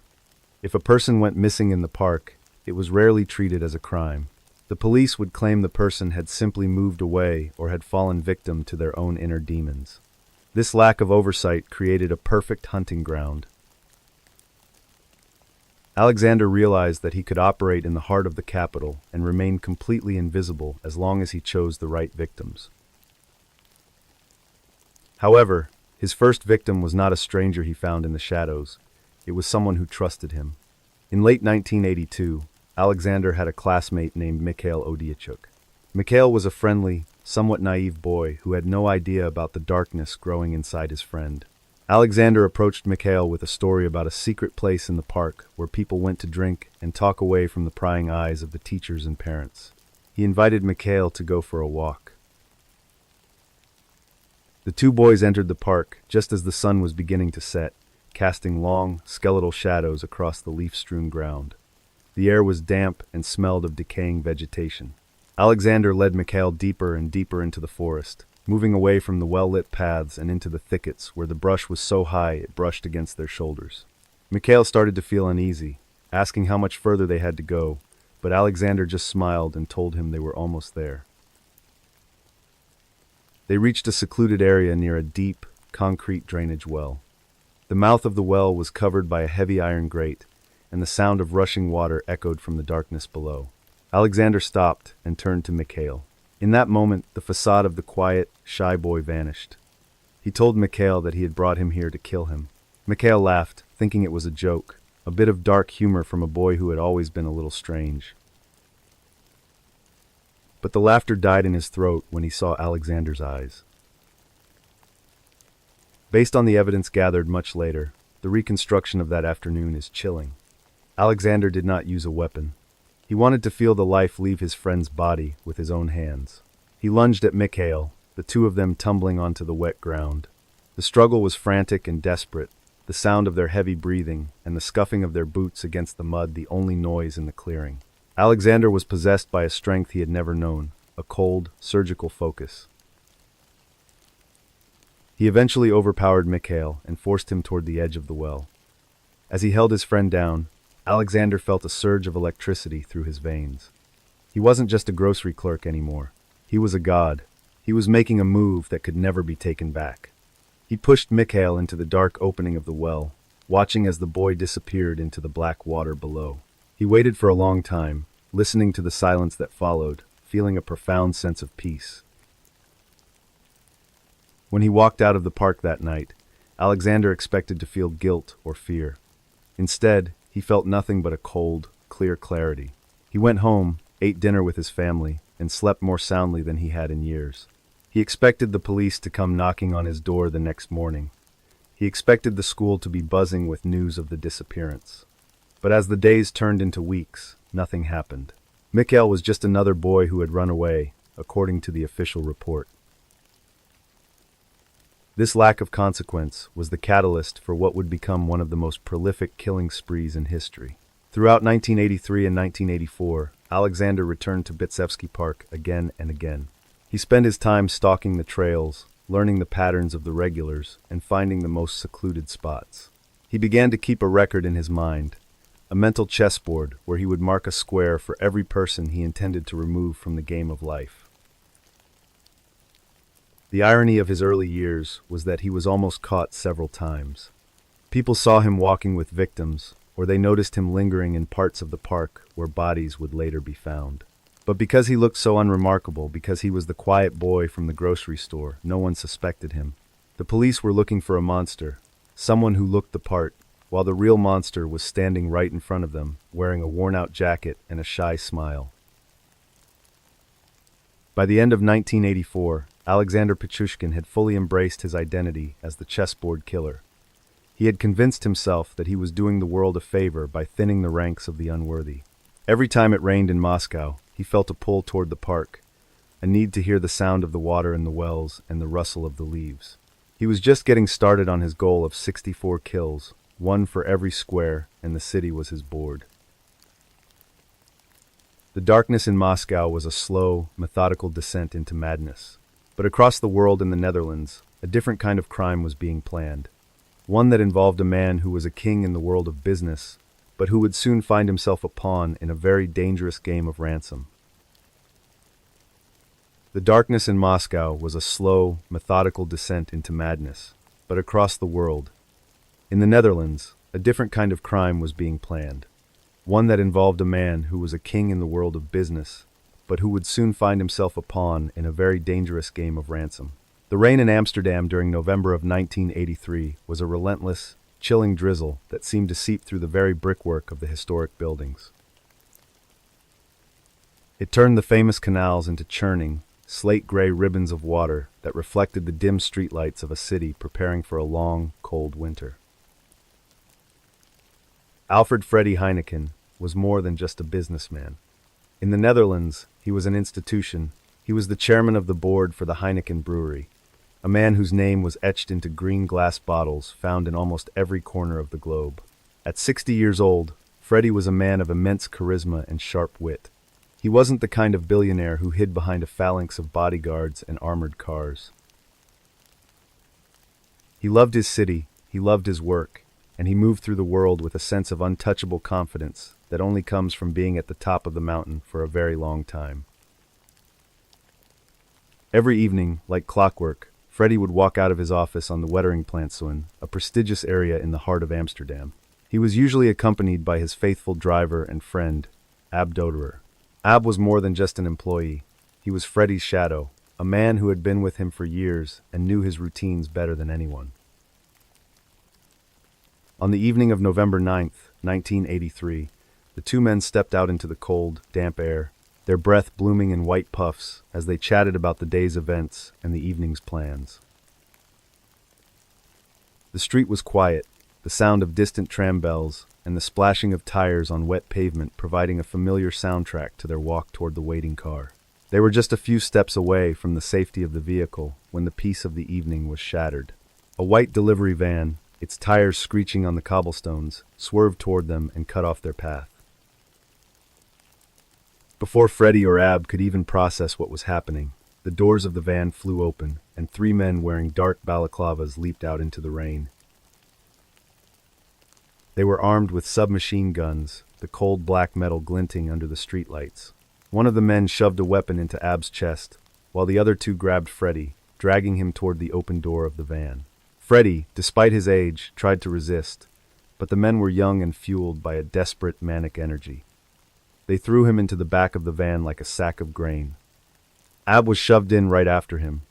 A: If a person went missing in the park, it was rarely treated as a crime. The police would claim the person had simply moved away or had fallen victim to their own inner demons. This lack of oversight created a perfect hunting ground. Alexander realized that he could operate in the heart of the capital and remain completely invisible as long as he chose the right victims. However, his first victim was not a stranger he found in the shadows. It was someone who trusted him. In late 1982, Alexander had a classmate named Mikhail Odiachuk. Mikhail was a friendly, somewhat naive boy who had no idea about the darkness growing inside his friend. Alexander approached Mikhail with a story about a secret place in the park where people went to drink and talk away from the prying eyes of the teachers and parents. He invited Mikhail to go for a walk. The two boys entered the park just as the sun was beginning to set, casting long, skeletal shadows across the leaf-strewn ground. The air was damp and smelled of decaying vegetation. Alexander led Mikhail deeper and deeper into the forest, moving away from the well-lit paths and into the thickets where the brush was so high it brushed against their shoulders. Mikhail started to feel uneasy, asking how much further they had to go, but Alexander just smiled and told him they were almost there. They reached a secluded area near a deep, concrete drainage well. The mouth of the well was covered by a heavy iron grate, and the sound of rushing water echoed from the darkness below. Alexander stopped and turned to Mikhail. In that moment, the facade of the quiet, shy boy vanished. He told Mikhail that he had brought him here to kill him. Mikhail laughed, thinking it was a joke, a bit of dark humor from a boy who had always been a little strange. But the laughter died in his throat when he saw Alexander's eyes. Based on the evidence gathered much later, the reconstruction of that afternoon is chilling. Alexander did not use a weapon. He wanted to feel the life leave his friend's body with his own hands. He lunged at Mikhail, the two of them tumbling onto the wet ground. The struggle was frantic and desperate, the sound of their heavy breathing and the scuffing of their boots against the mud the only noise in the clearing. Alexander was possessed by a strength he had never known, a cold, surgical focus. He eventually overpowered Mikhail and forced him toward the edge of the well. As he held his friend down, Alexander felt a surge of electricity through his veins. He wasn't just a grocery clerk anymore. He was a god. He was making a move that could never be taken back. He pushed Mikhail into the dark opening of the well, watching as the boy disappeared into the black water below. He waited for a long time, listening to the silence that followed, feeling a profound sense of peace. When he walked out of the park that night, Alexander expected to feel guilt or fear. Instead, he felt nothing but a cold, clear clarity. He went home, ate dinner with his family, and slept more soundly than he had in years. He expected the police to come knocking on his door the next morning. He expected the school to be buzzing with news of the disappearance. But as the days turned into weeks, nothing happened. Mikhail was just another boy who had run away, according to the official report. This lack of consequence was the catalyst for what would become one of the most prolific killing sprees in history. Throughout 1983 and 1984, Alexander returned to Bitsevsky Park again and again. He spent his time stalking the trails, learning the patterns of the regulars, and finding the most secluded spots. He began to keep a record in his mind, a mental chessboard where he would mark a square for every person he intended to remove from the game of life. The irony of his early years was that he was almost caught several times. People saw him walking with victims, or they noticed him lingering in parts of the park where bodies would later be found. But because he looked so unremarkable, because he was the quiet boy from the grocery store, no one suspected him. The police were looking for a monster, someone who looked the part, while the real monster was standing right in front of them, wearing a worn-out jacket and a shy smile. By the end of 1984, Alexander Pichushkin had fully embraced his identity as the chessboard killer. He had convinced himself that he was doing the world a favor by thinning the ranks of the unworthy. Every time it rained in Moscow, he felt a pull toward the park, a need to hear the sound of the water in the wells and the rustle of the leaves. He was just getting started on his goal of 64 kills, one for every square, and the city was his board. The darkness in Moscow was a slow, methodical descent into madness. But across the world in the Netherlands, a different kind of crime was being planned. One that involved a man who was a king in the world of business, but who would soon find himself a pawn in a very dangerous game of ransom. The darkness in Moscow was a slow, methodical descent into madness. But across the world, in the Netherlands, a different kind of crime was being planned. One that involved a man who was a king in the world of business, but who would soon find himself a pawn in a very dangerous game of ransom. The rain in Amsterdam during November of 1983 was a relentless, chilling drizzle that seemed to seep through the very brickwork of the historic buildings. It turned the famous canals into churning, slate-gray ribbons of water that reflected the dim streetlights of a city preparing for a long, cold winter. Alfred Freddy Heineken was more than just a businessman. In the Netherlands, he was an institution. He was the chairman of the board for the Heineken brewery, a man whose name was etched into green glass bottles found in almost every corner of the globe. At 60 years old, Freddy was a man of immense charisma and sharp wit. He wasn't the kind of billionaire who hid behind a phalanx of bodyguards and armored cars. He loved his city, he loved his work, and he moved through the world with a sense of untouchable confidence that only comes from being at the top of the mountain for a very long time. Every evening, like clockwork, Freddy would walk out of his office on the Wetteringplantsoen, a prestigious area in the heart of Amsterdam. He was usually accompanied by his faithful driver and friend, Ab Doderer. Ab was more than just an employee. He was Freddy's shadow, a man who had been with him for years and knew his routines better than anyone. On the evening of November 9th, 1983, the two men stepped out into the cold, damp air, their breath blooming in white puffs as they chatted about the day's events and the evening's plans. The street was quiet, the sound of distant tram bells and the splashing of tires on wet pavement providing a familiar soundtrack to their walk toward the waiting car. They were just a few steps away from the safety of the vehicle when the peace of the evening was shattered. A white delivery van, its tires screeching on the cobblestones, swerved toward them and cut off their path. Before Freddy or Ab could even process what was happening, the doors of the van flew open, and three men wearing dark balaclavas leaped out into the rain. They were armed with submachine guns, the cold black metal glinting under the streetlights. One of the men shoved a weapon into Ab's chest, while the other two grabbed Freddy, dragging him toward the open door of the van. Freddy, despite his age, tried to resist, but the men were young and fueled by a desperate, manic energy. They threw him into the back of the van like a sack of grain. Ab was shoved in right after him.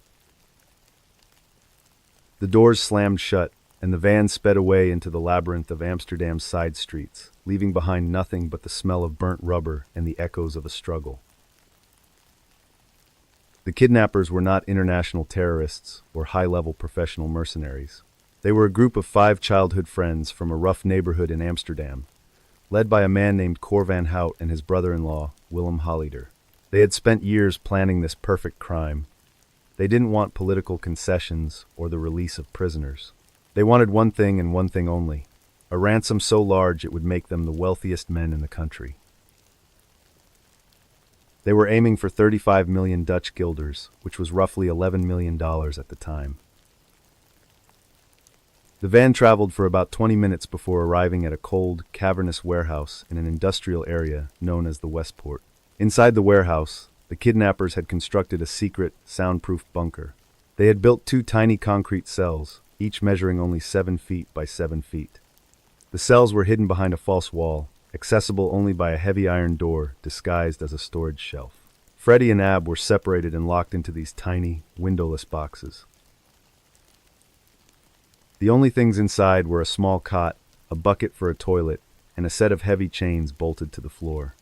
A: The doors slammed shut, and the van sped away into the labyrinth of Amsterdam's side streets, leaving behind nothing but the smell of burnt rubber and the echoes of a struggle. The kidnappers were not international terrorists or high-level professional mercenaries. They were a group of 5 childhood friends from a rough neighborhood in Amsterdam, led by a man named Cor van Hout and his brother-in-law, Willem Holleder. They had spent years planning this perfect crime. They didn't want political concessions or the release of prisoners. They wanted one thing and one thing only: a ransom so large it would make them the wealthiest men in the country. They were aiming for 35 million Dutch guilders, which was roughly $11 million at the time. The van traveled for about 20 minutes before arriving at a cold, cavernous warehouse in an industrial area known as the Westport. Inside the warehouse, the kidnappers had constructed a secret, soundproof bunker. They had built 2 tiny concrete cells, each measuring only 7 feet by 7 feet. The cells were hidden behind a false wall, accessible only by a heavy iron door disguised as a storage shelf. Freddy and Ab were separated and locked into these tiny, windowless boxes. The only things inside were a small cot, a bucket for a toilet, and a set of heavy chains bolted to the floor.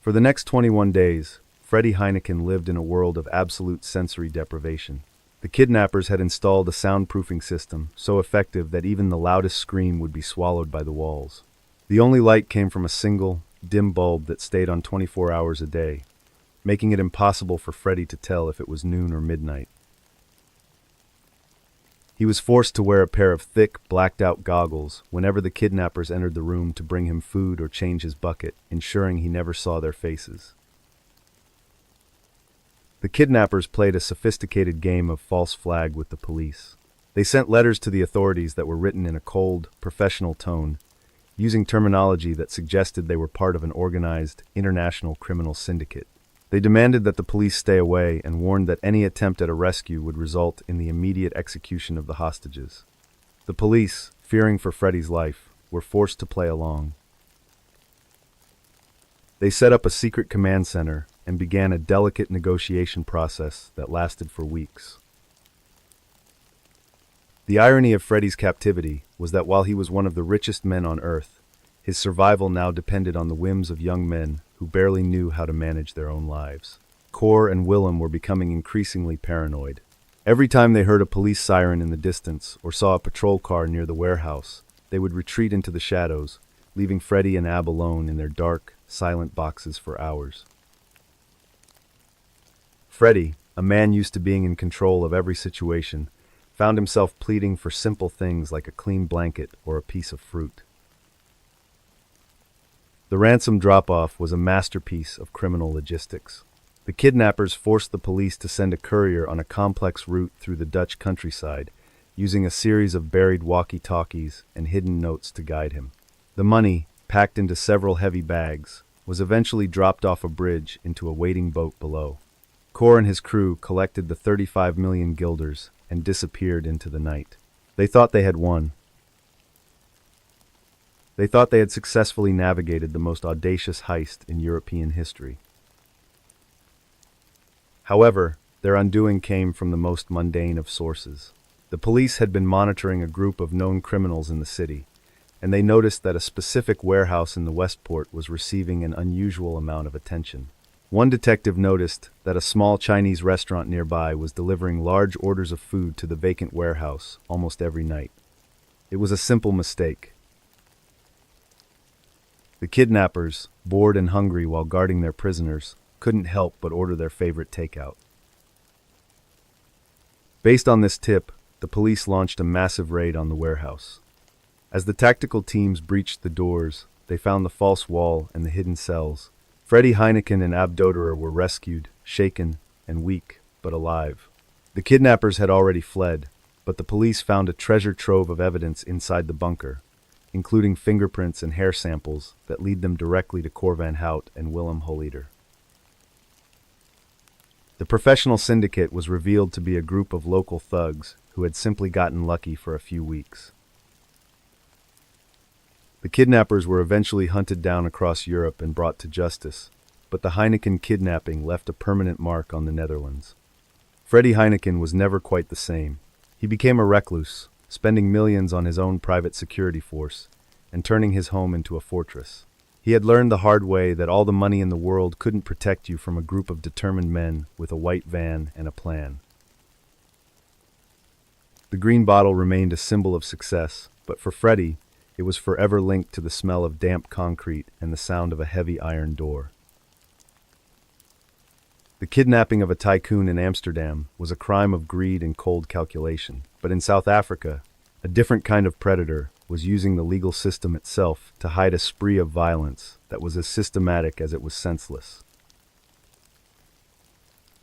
A: For the next 21 days, Freddy Heineken lived in a world of absolute sensory deprivation. The kidnappers had installed a soundproofing system so effective that even the loudest scream would be swallowed by the walls. The only light came from a single, dim bulb that stayed on 24 hours a day, making it impossible for Freddy to tell if it was noon or midnight. He was forced to wear a pair of thick, blacked-out goggles whenever the kidnappers entered the room to bring him food or change his bucket, ensuring he never saw their faces. The kidnappers played a sophisticated game of false flag with the police. They sent letters to the authorities that were written in a cold, professional tone, using terminology that suggested they were part of an organized, international criminal syndicate. They demanded that the police stay away and warned that any attempt at a rescue would result in the immediate execution of the hostages. The police, fearing for Freddy's life, were forced to play along. They set up a secret command center and began a delicate negotiation process that lasted for weeks. The irony of Freddy's captivity was that while he was one of the richest men on Earth, his survival now depended on the whims of young men who barely knew how to manage their own lives. Cor and Willem were becoming increasingly paranoid. Every time they heard a police siren in the distance or saw a patrol car near the warehouse, they would retreat into the shadows, leaving Freddy and Ab alone in their dark, silent boxes for hours. Freddy, a man used to being in control of every situation, found himself pleading for simple things like a clean blanket or a piece of fruit. The ransom drop-off was a masterpiece of criminal logistics. The kidnappers forced the police to send a courier on a complex route through the Dutch countryside, using a series of buried walkie-talkies and hidden notes to guide him. The money, packed into several heavy bags, was eventually dropped off a bridge into a waiting boat below. Cor and his crew collected the 35 million guilders and disappeared into the night. They thought they had won. They thought they had successfully navigated the most audacious heist in European history. However, their undoing came from the most mundane of sources. The police had been monitoring a group of known criminals in the city, and they noticed that a specific warehouse in the Westport was receiving an unusual amount of attention. One detective noticed that a small Chinese restaurant nearby was delivering large orders of food to the vacant warehouse almost every night. It was a simple mistake. The kidnappers, bored and hungry while guarding their prisoners, couldn't help but order their favorite takeout. Based on this tip, the police launched a massive raid on the warehouse. As the tactical teams breached the doors, they found the false wall and the hidden cells. Freddy Heineken and Ab Doderer were rescued, shaken and weak, but alive. The kidnappers had already fled, but the police found a treasure trove of evidence inside the bunker, including fingerprints and hair samples that lead them directly to Cor van Hout and Willem Holleder. The professional syndicate was revealed to be a group of local thugs who had simply gotten lucky for a few weeks. The kidnappers were eventually hunted down across Europe and brought to justice, but the Heineken kidnapping left a permanent mark on the Netherlands. Freddy Heineken was never quite the same. He became a recluse, spending millions on his own private security force, and turning his home into a fortress. He had learned the hard way that all the money in the world couldn't protect you from a group of determined men with a white van and a plan. The green bottle remained a symbol of success, but for Freddy, it was forever linked to the smell of damp concrete and the sound of a heavy iron door. The The kidnapping of a tycoon in Amsterdam was a crime of greed and cold calculation. But in South Africa, a different kind of predator was using the legal system itself to hide a spree of violence that was as systematic as it was senseless.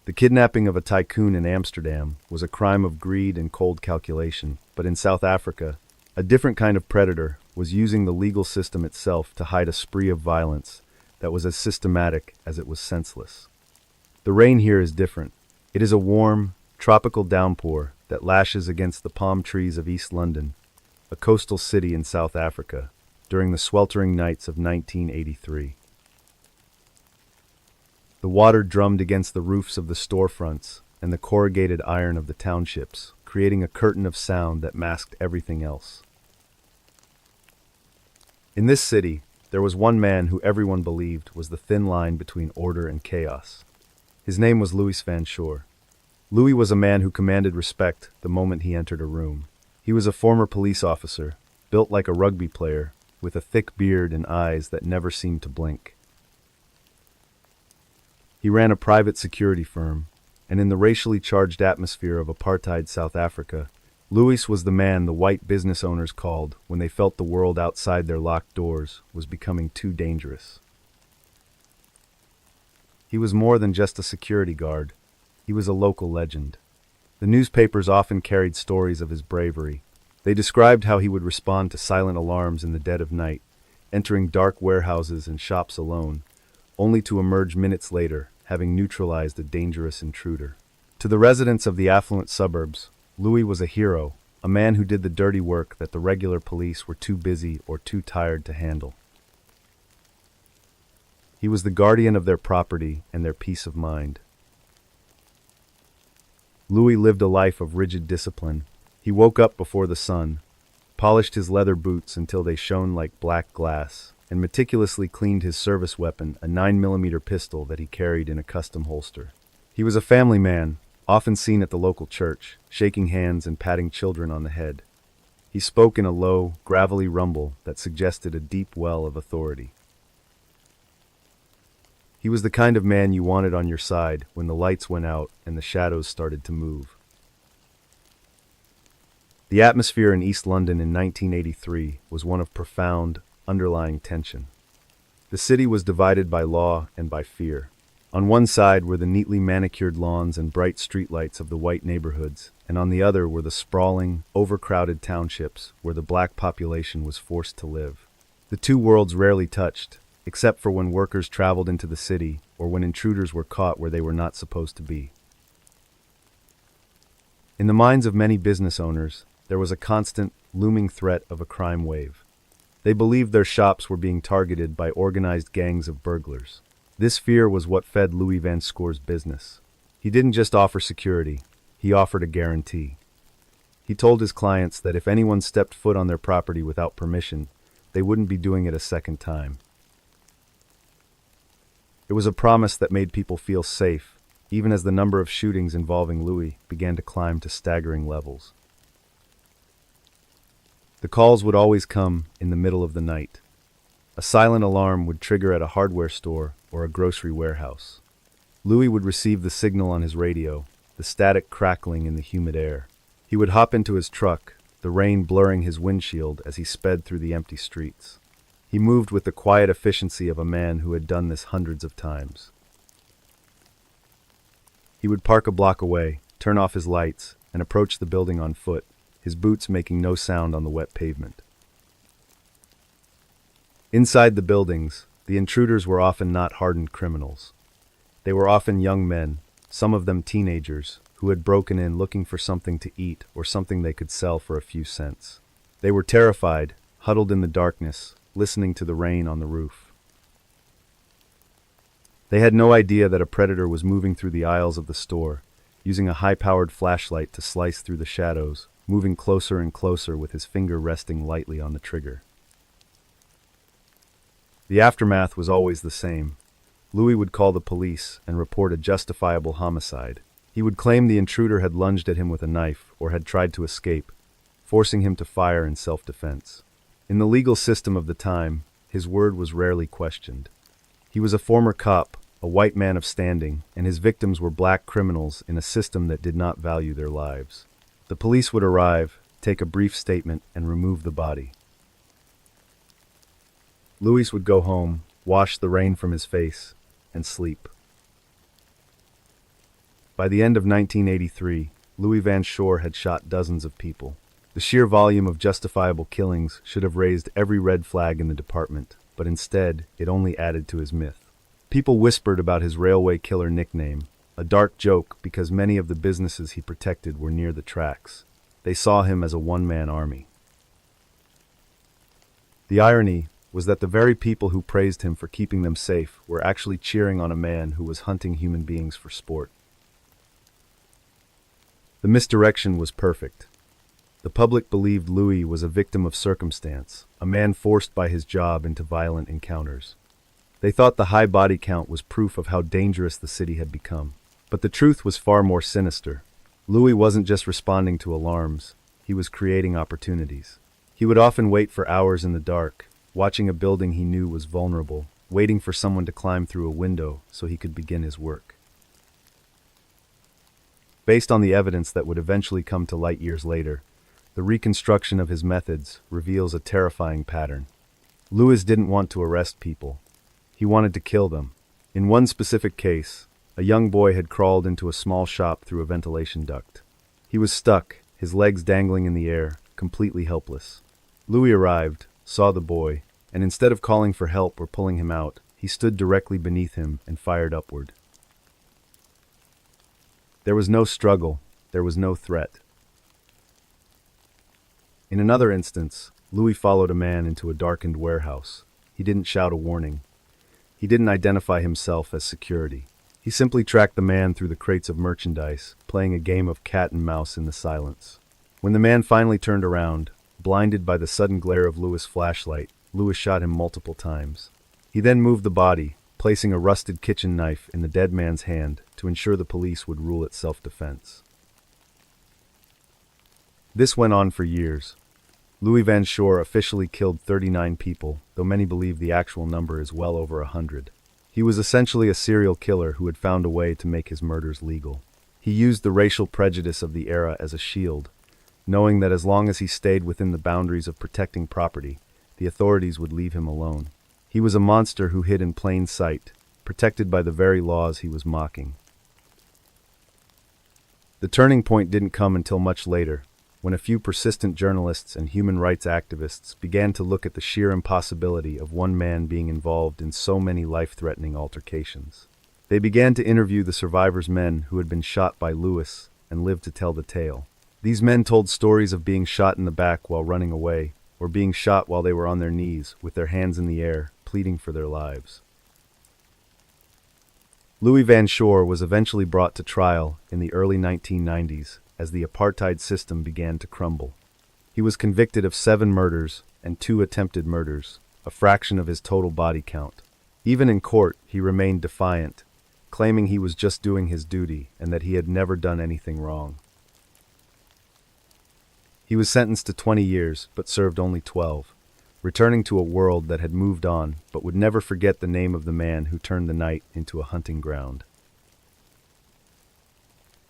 A: The kidnapping of a tycoon in Amsterdam was a crime of greed and cold calculation. But in South Africa, a different kind of predator was using the legal system itself to hide a spree of violence that was as systematic as it was senseless. The rain here is different. It is a warm, tropical downpour that lashes against the palm trees of East London, a coastal city in South Africa, during the sweltering nights of 1983. The water drummed against the roofs of the storefronts and the corrugated iron of the townships, creating a curtain of sound that masked everything else. In this city, there was one man who everyone believed was the thin line between order and chaos. His name was Louis van Shore. Louis was a man who commanded respect the moment he entered a room. He was a former police officer, built like a rugby player, with a thick beard and eyes that never seemed to blink. He ran a private security firm, and in the racially charged atmosphere of apartheid South Africa, Louis was the man the white business owners called when they felt the world outside their locked doors was becoming too dangerous. He was more than just a security guard. He was a local legend. The newspapers often carried stories of his bravery. They described how he would respond to silent alarms in the dead of night, entering dark warehouses and shops alone, only to emerge minutes later, having neutralized a dangerous intruder. To the residents of the affluent suburbs, Louis was a hero, a man who did the dirty work that the regular police were too busy or too tired to handle. He was the guardian of their property and their peace of mind. Louis lived a life of rigid discipline. He woke up before the sun, polished his leather boots until they shone like black glass, and meticulously cleaned his service weapon, a 9mm pistol that he carried in a custom holster. He was a family man, often seen at the local church, shaking hands and patting children on the head. He spoke in a low, gravelly rumble that suggested a deep well of authority. He was the kind of man you wanted on your side when the lights went out and the shadows started to move. The atmosphere in East London in 1983 was one of profound, underlying tension. The city was divided by law and by fear. On one side were the neatly manicured lawns and bright streetlights of the white neighborhoods, and on the other were the sprawling, overcrowded townships where the black population was forced to live. The two worlds rarely touched, except for when workers traveled into the city or when intruders were caught where they were not supposed to be. In the minds of many business owners, there was a constant, looming threat of a crime wave. They believed their shops were being targeted by organized gangs of burglars. This fear was what fed Louis van Shore's business. He didn't just offer security, he offered a guarantee. He told his clients that if anyone stepped foot on their property without permission, they wouldn't be doing it a second time. It was a promise that made people feel safe, even as the number of shootings involving Louis began to climb to staggering levels. The calls would always come in the middle of the night. A silent alarm would trigger at a hardware store or a grocery warehouse. Louis would receive the signal on his radio, the static crackling in the humid air. He would hop into his truck, the rain blurring his windshield as he sped through the empty streets. He moved with the quiet efficiency of a man who had done this hundreds of times. He would park a block away, turn off his lights, and approach the building on foot, his boots making no sound on the wet pavement. Inside the buildings, the intruders were often not hardened criminals. They were often young men, some of them teenagers, who had broken in looking for something to eat or something they could sell for a few cents. They were terrified, huddled in the darkness, listening to the rain on the roof. They had no idea that a predator was moving through the aisles of the store, using a high-powered flashlight to slice through the shadows, moving closer and closer with his finger resting lightly on the trigger. The aftermath was always the same. Louis would call the police and report a justifiable homicide. He would claim the intruder had lunged at him with a knife or had tried to escape, forcing him to fire in self-defense. In the legal system of the time, his word was rarely questioned. He was a former cop, a white man of standing, and his victims were black criminals in a system that did not value their lives. The police would arrive, take a brief statement, and remove the body. Louis would go home, wash the rain from his face, and sleep. By the end of 1983, Louis Van Shore had shot dozens of people. The sheer volume of justifiable killings should have raised every red flag in the department, but instead, it only added to his myth. People whispered about his railway killer nickname, a dark joke because many of the businesses he protected were near the tracks. They saw him as a one-man army. The irony was that the very people who praised him for keeping them safe were actually cheering on a man who was hunting human beings for sport. The misdirection was perfect. The public believed Louis was a victim of circumstance, a man forced by his job into violent encounters. They thought the high body count was proof of how dangerous the city had become. But the truth was far more sinister. Louis wasn't just responding to alarms, he was creating opportunities. He would often wait for hours in the dark, watching a building he knew was vulnerable, waiting for someone to climb through a window so he could begin his work. Based on the evidence that would eventually come to light years later, the reconstruction of his methods reveals a terrifying pattern. Louis didn't want to arrest people. He wanted to kill them. In one specific case, a young boy had crawled into a small shop through a ventilation duct. He was stuck, his legs dangling in the air, completely helpless. Louis arrived, saw the boy, and instead of calling for help or pulling him out, he stood directly beneath him and fired upward. There was no struggle, there was no threat. In another instance, Louis followed a man into a darkened warehouse. He didn't shout a warning. He didn't identify himself as security. He simply tracked the man through the crates of merchandise, playing a game of cat and mouse in the silence. When the man finally turned around, blinded by the sudden glare of Louis' flashlight, Louis shot him multiple times. He then moved the body, placing a rusted kitchen knife in the dead man's hand to ensure the police would rule it self-defense. This went on for years. Louis Van Shore officially killed 39 people, though many believe the actual number is well over 100. He was essentially a serial killer who had found a way to make his murders legal. He used the racial prejudice of the era as a shield, knowing that as long as he stayed within the boundaries of protecting property, the authorities would leave him alone. He was a monster who hid in plain sight, protected by the very laws he was mocking. The turning point didn't come until much later, when a few persistent journalists and human rights activists began to look at the sheer impossibility of one man being involved in so many life-threatening altercations. They began to interview the survivors' men who had been shot by Louis and lived to tell the tale. These men told stories of being shot in the back while running away, or being shot while they were on their knees, with their hands in the air, pleading for their lives. Louis Van Shore was eventually brought to trial in the early 1990s as the apartheid system began to crumble. He was convicted of 7 murders and 2 attempted murders, a fraction of his total body count. Even in court, he remained defiant, claiming he was just doing his duty and that he had never done anything wrong. He was sentenced to 20 years, but served only 12, returning to a world that had moved on but would never forget the name of the man who turned the night into a hunting ground.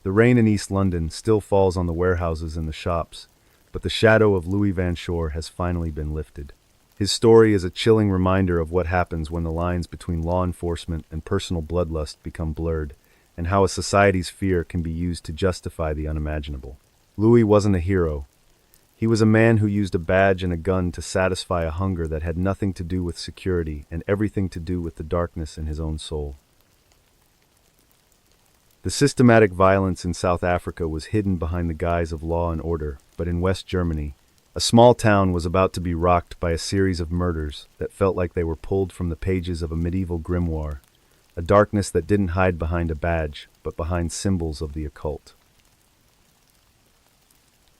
A: The rain in East London still falls on the warehouses and the shops, but the shadow of Louis Van Shore has finally been lifted. His story is a chilling reminder of what happens when the lines between law enforcement and personal bloodlust become blurred, and how a society's fear can be used to justify the unimaginable. Louis wasn't a hero. He was a man who used a badge and a gun to satisfy a hunger that had nothing to do with security and everything to do with the darkness in his own soul. The systematic violence in South Africa was hidden behind the guise of law and order, but in West Germany, a small town was about to be rocked by a series of murders that felt like they were pulled from the pages of a medieval grimoire, a darkness that didn't hide behind a badge, but behind symbols of the occult.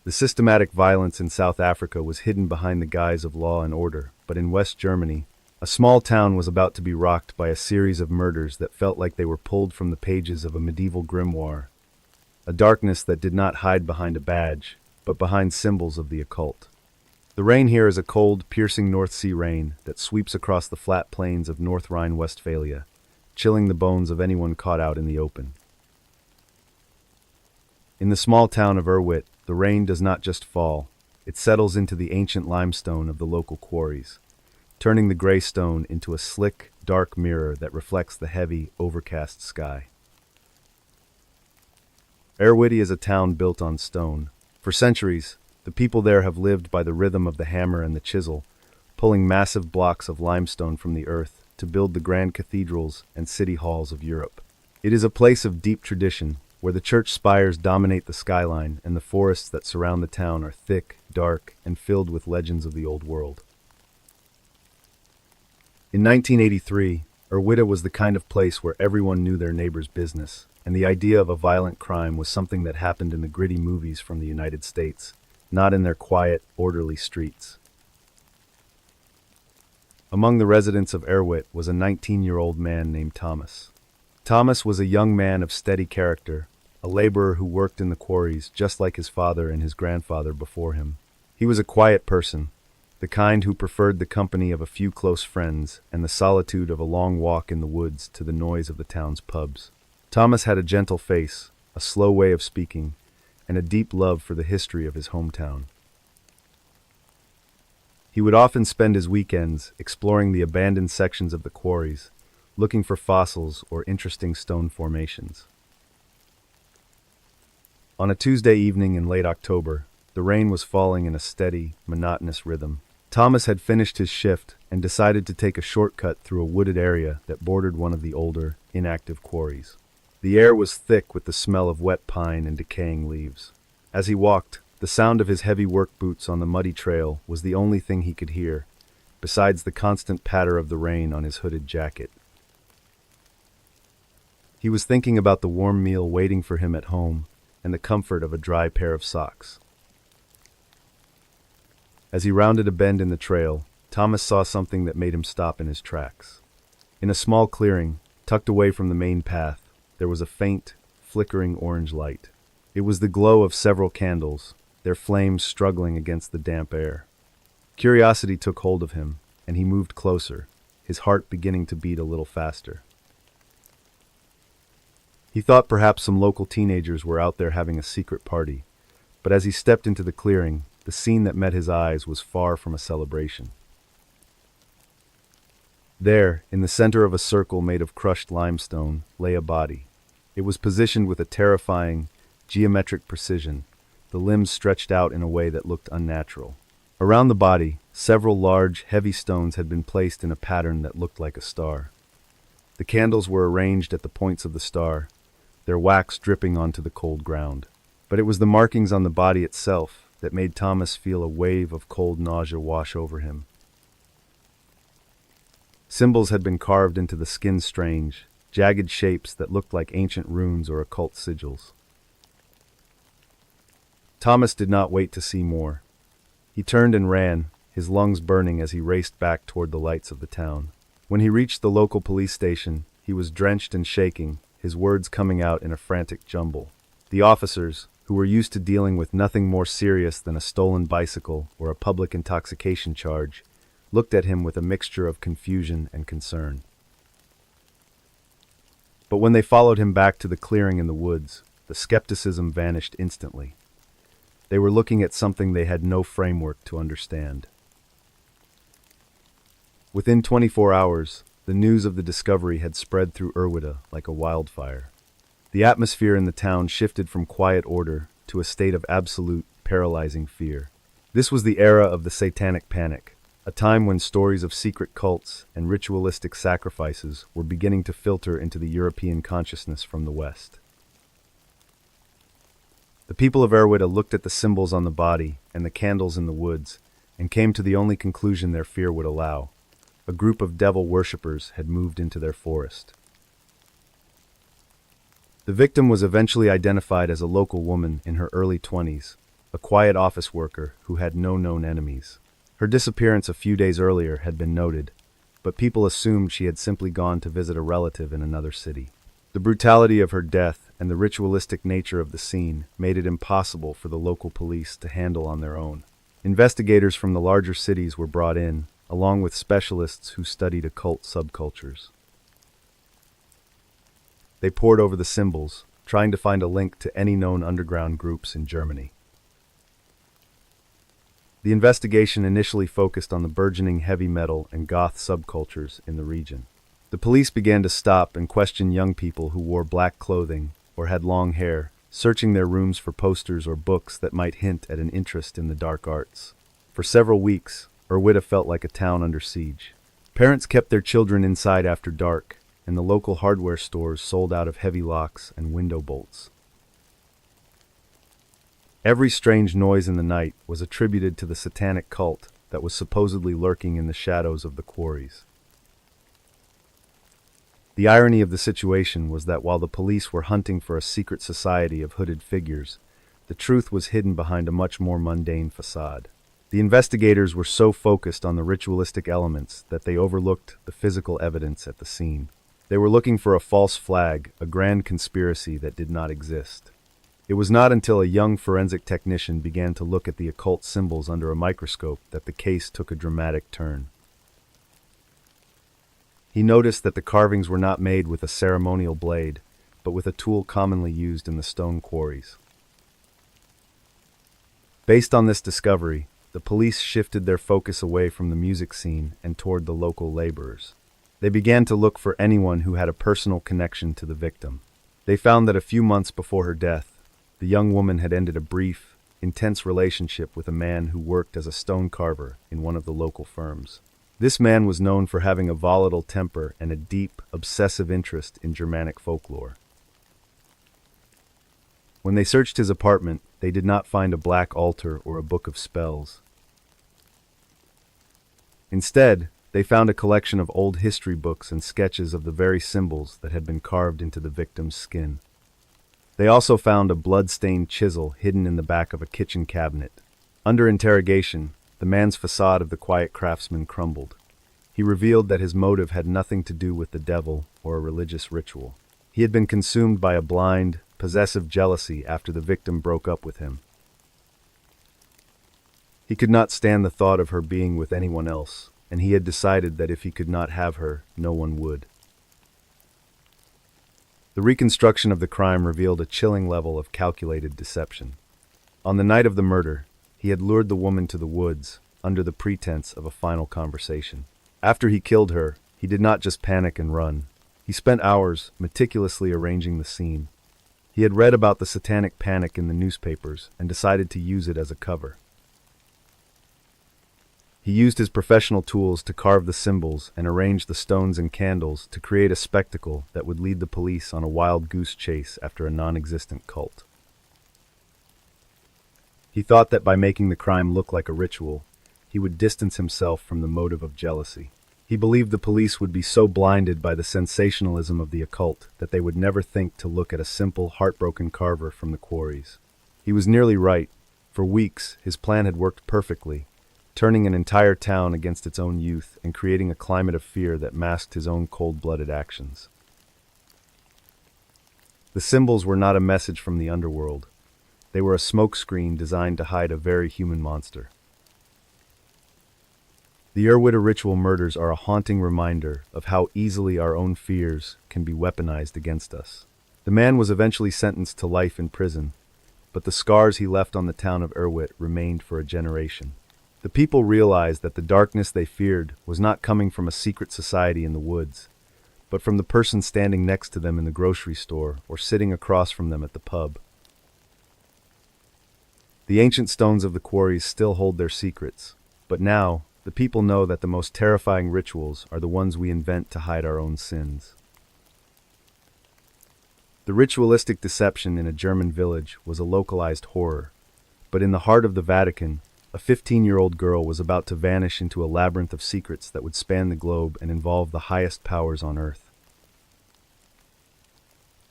A: The systematic violence in South Africa was hidden behind the guise of law and order, but in West Germany, a small town was about to be rocked by a series of murders that felt like they were pulled from the pages of a medieval grimoire, a darkness that did not hide behind a badge, but behind symbols of the occult. The rain here is a cold, piercing North Sea rain that sweeps across the flat plains of North Rhine-Westphalia, chilling the bones of anyone caught out in the open. In the small town of Erwit, the rain does not just fall, it settles into the ancient limestone of the local quarries, turning the gray stone into a slick, dark mirror that reflects the heavy, overcast sky. Erwit is a town built on stone. For centuries, the people there have lived by the rhythm of the hammer and the chisel, pulling massive blocks of limestone from the earth to build the grand cathedrals and city halls of Europe. It is a place of deep tradition, where the church spires dominate the skyline and the forests that surround the town are thick, dark, and filled with legends of the old world. In 1983, Erwitta was the kind of place where everyone knew their neighbor's business, and the idea of a violent crime was something that happened in the gritty movies from the United States, not in their quiet, orderly streets. Among the residents of Erwit was a 19-year-old man named Thomas. Thomas was a young man of steady character, a laborer who worked in the quarries just like his father and his grandfather before him. He was a quiet person, the kind who preferred the company of a few close friends and the solitude of a long walk in the woods to the noise of the town's pubs. Thomas had a gentle face, a slow way of speaking, and a deep love for the history of his hometown. He would often spend his weekends exploring the abandoned sections of the quarries, looking for fossils or interesting stone formations. On a Tuesday evening in late October, the rain was falling in a steady, monotonous rhythm. Thomas had finished his shift and decided to take a shortcut through a wooded area that bordered one of the older, inactive quarries. The air was thick with the smell of wet pine and decaying leaves. As he walked, the sound of his heavy work boots on the muddy trail was the only thing he could hear, besides the constant patter of the rain on his hooded jacket. He was thinking about the warm meal waiting for him at home and the comfort of a dry pair of socks. As he rounded a bend in the trail, Thomas saw something that made him stop in his tracks. In a small clearing, tucked away from the main path, there was a faint, flickering orange light. It was the glow of several candles, their flames struggling against the damp air. Curiosity took hold of him, and he moved closer, his heart beginning to beat a little faster. He thought perhaps some local teenagers were out there having a secret party, but as he stepped into the clearing, the scene that met his eyes was far from a celebration. There, in the center of a circle made of crushed limestone, lay a body. It was positioned with a terrifying, geometric precision, the limbs stretched out in a way that looked unnatural. Around the body, several large, heavy stones had been placed in a pattern that looked like a star. The candles were arranged at the points of the star, their wax dripping onto the cold ground. But it was the markings on the body itself that made Thomas feel a wave of cold nausea wash over him. Symbols had been carved into the skin's strange, jagged shapes that looked like ancient runes or occult sigils. Thomas did not wait to see more. He turned and ran, his lungs burning as he raced back toward the lights of the town. When he reached the local police station, he was drenched and shaking, his words coming out in a frantic jumble. The officers, who were used to dealing with nothing more serious than a stolen bicycle or a public intoxication charge, looked at him with a mixture of confusion and concern. But when they followed him back to the clearing in the woods, the skepticism vanished instantly. They were looking at something they had no framework to understand. Within 24 hours, the news of the discovery had spread through Erwitta like a wildfire. The atmosphere in the town shifted from quiet order to a state of absolute, paralyzing fear. This was the era of the Satanic Panic, a time when stories of secret cults and ritualistic sacrifices were beginning to filter into the European consciousness from the West. The people of Erwitta looked at the symbols on the body and the candles in the woods and came to the only conclusion their fear would allow. A group of devil worshippers had moved into their forest. The victim was eventually identified as a local woman in her early 20s, a quiet office worker who had no known enemies. Her disappearance a few days earlier had been noted, but people assumed she had simply gone to visit a relative in another city. The brutality of her death and the ritualistic nature of the scene made it impossible for the local police to handle on their own. Investigators from the larger cities were brought in, along with specialists who studied occult subcultures. They pored over the symbols, trying to find a link to any known underground groups in Germany. The investigation initially focused on the burgeoning heavy metal and goth subcultures in the region. The police began to stop and question young people who wore black clothing or had long hair, searching their rooms for posters or books that might hint at an interest in the dark arts. For several weeks, Erwitta felt like a town under siege. Parents kept their children inside after dark, and the local hardware stores sold out of heavy locks and window bolts. Every strange noise in the night was attributed to the satanic cult that was supposedly lurking in the shadows of the quarries. The irony of the situation was that while the police were hunting for a secret society of hooded figures, the truth was hidden behind a much more mundane facade. The investigators were so focused on the ritualistic elements that they overlooked the physical evidence at the scene. They were looking for a false flag, a grand conspiracy that did not exist. It was not until a young forensic technician began to look at the occult symbols under a microscope that the case took a dramatic turn. He noticed that the carvings were not made with a ceremonial blade, but with a tool commonly used in the stone quarries. Based on this discovery, the police shifted their focus away from the music scene and toward the local laborers. They began to look for anyone who had a personal connection to the victim. They found that a few months before her death, the young woman had ended a brief, intense relationship with a man who worked as a stone carver in one of the local firms. This man was known for having a volatile temper and a deep, obsessive interest in Germanic folklore. When they searched his apartment, they did not find a black altar or a book of spells. Instead, they found a collection of old history books and sketches of the very symbols that had been carved into the victim's skin. They also found a blood-stained chisel hidden in the back of a kitchen cabinet. Under interrogation, the man's facade of the quiet craftsman crumbled. He revealed that his motive had nothing to do with the devil or a religious ritual. He had been consumed by a blind, possessive jealousy after the victim broke up with him. He could not stand the thought of her being with anyone else, and he had decided that if he could not have her, no one would. The reconstruction of the crime revealed a chilling level of calculated deception. On the night of the murder, he had lured the woman to the woods under the pretense of a final conversation. After he killed her, he did not just panic and run. He spent hours meticulously arranging the scene. He had read about the satanic panic in the newspapers and decided to use it as a cover. He used his professional tools to carve the symbols and arrange the stones and candles to create a spectacle that would lead the police on a wild goose chase after a non-existent cult. He thought that by making the crime look like a ritual, he would distance himself from the motive of jealousy. He believed the police would be so blinded by the sensationalism of the occult that they would never think to look at a simple, heartbroken carver from the quarries. He was nearly right. For weeks, his plan had worked perfectly, turning an entire town against its own youth and creating a climate of fear that masked his own cold-blooded actions. The symbols were not a message from the underworld. They were a smokescreen designed to hide a very human monster. The Erwitta ritual murders are a haunting reminder of how easily our own fears can be weaponized against us. The man was eventually sentenced to life in prison, but the scars he left on the town of Erwitt remained for a generation. The people realized that the darkness they feared was not coming from a secret society in the woods, but from the person standing next to them in the grocery store or sitting across from them at the pub. The ancient stones of the quarries still hold their secrets, but now, the people know that the most terrifying rituals are the ones we invent to hide our own sins. The ritualistic deception in a German village was a localized horror, but in the heart of the Vatican, a 15-year-old girl was about to vanish into a labyrinth of secrets that would span the globe and involve the highest powers on earth.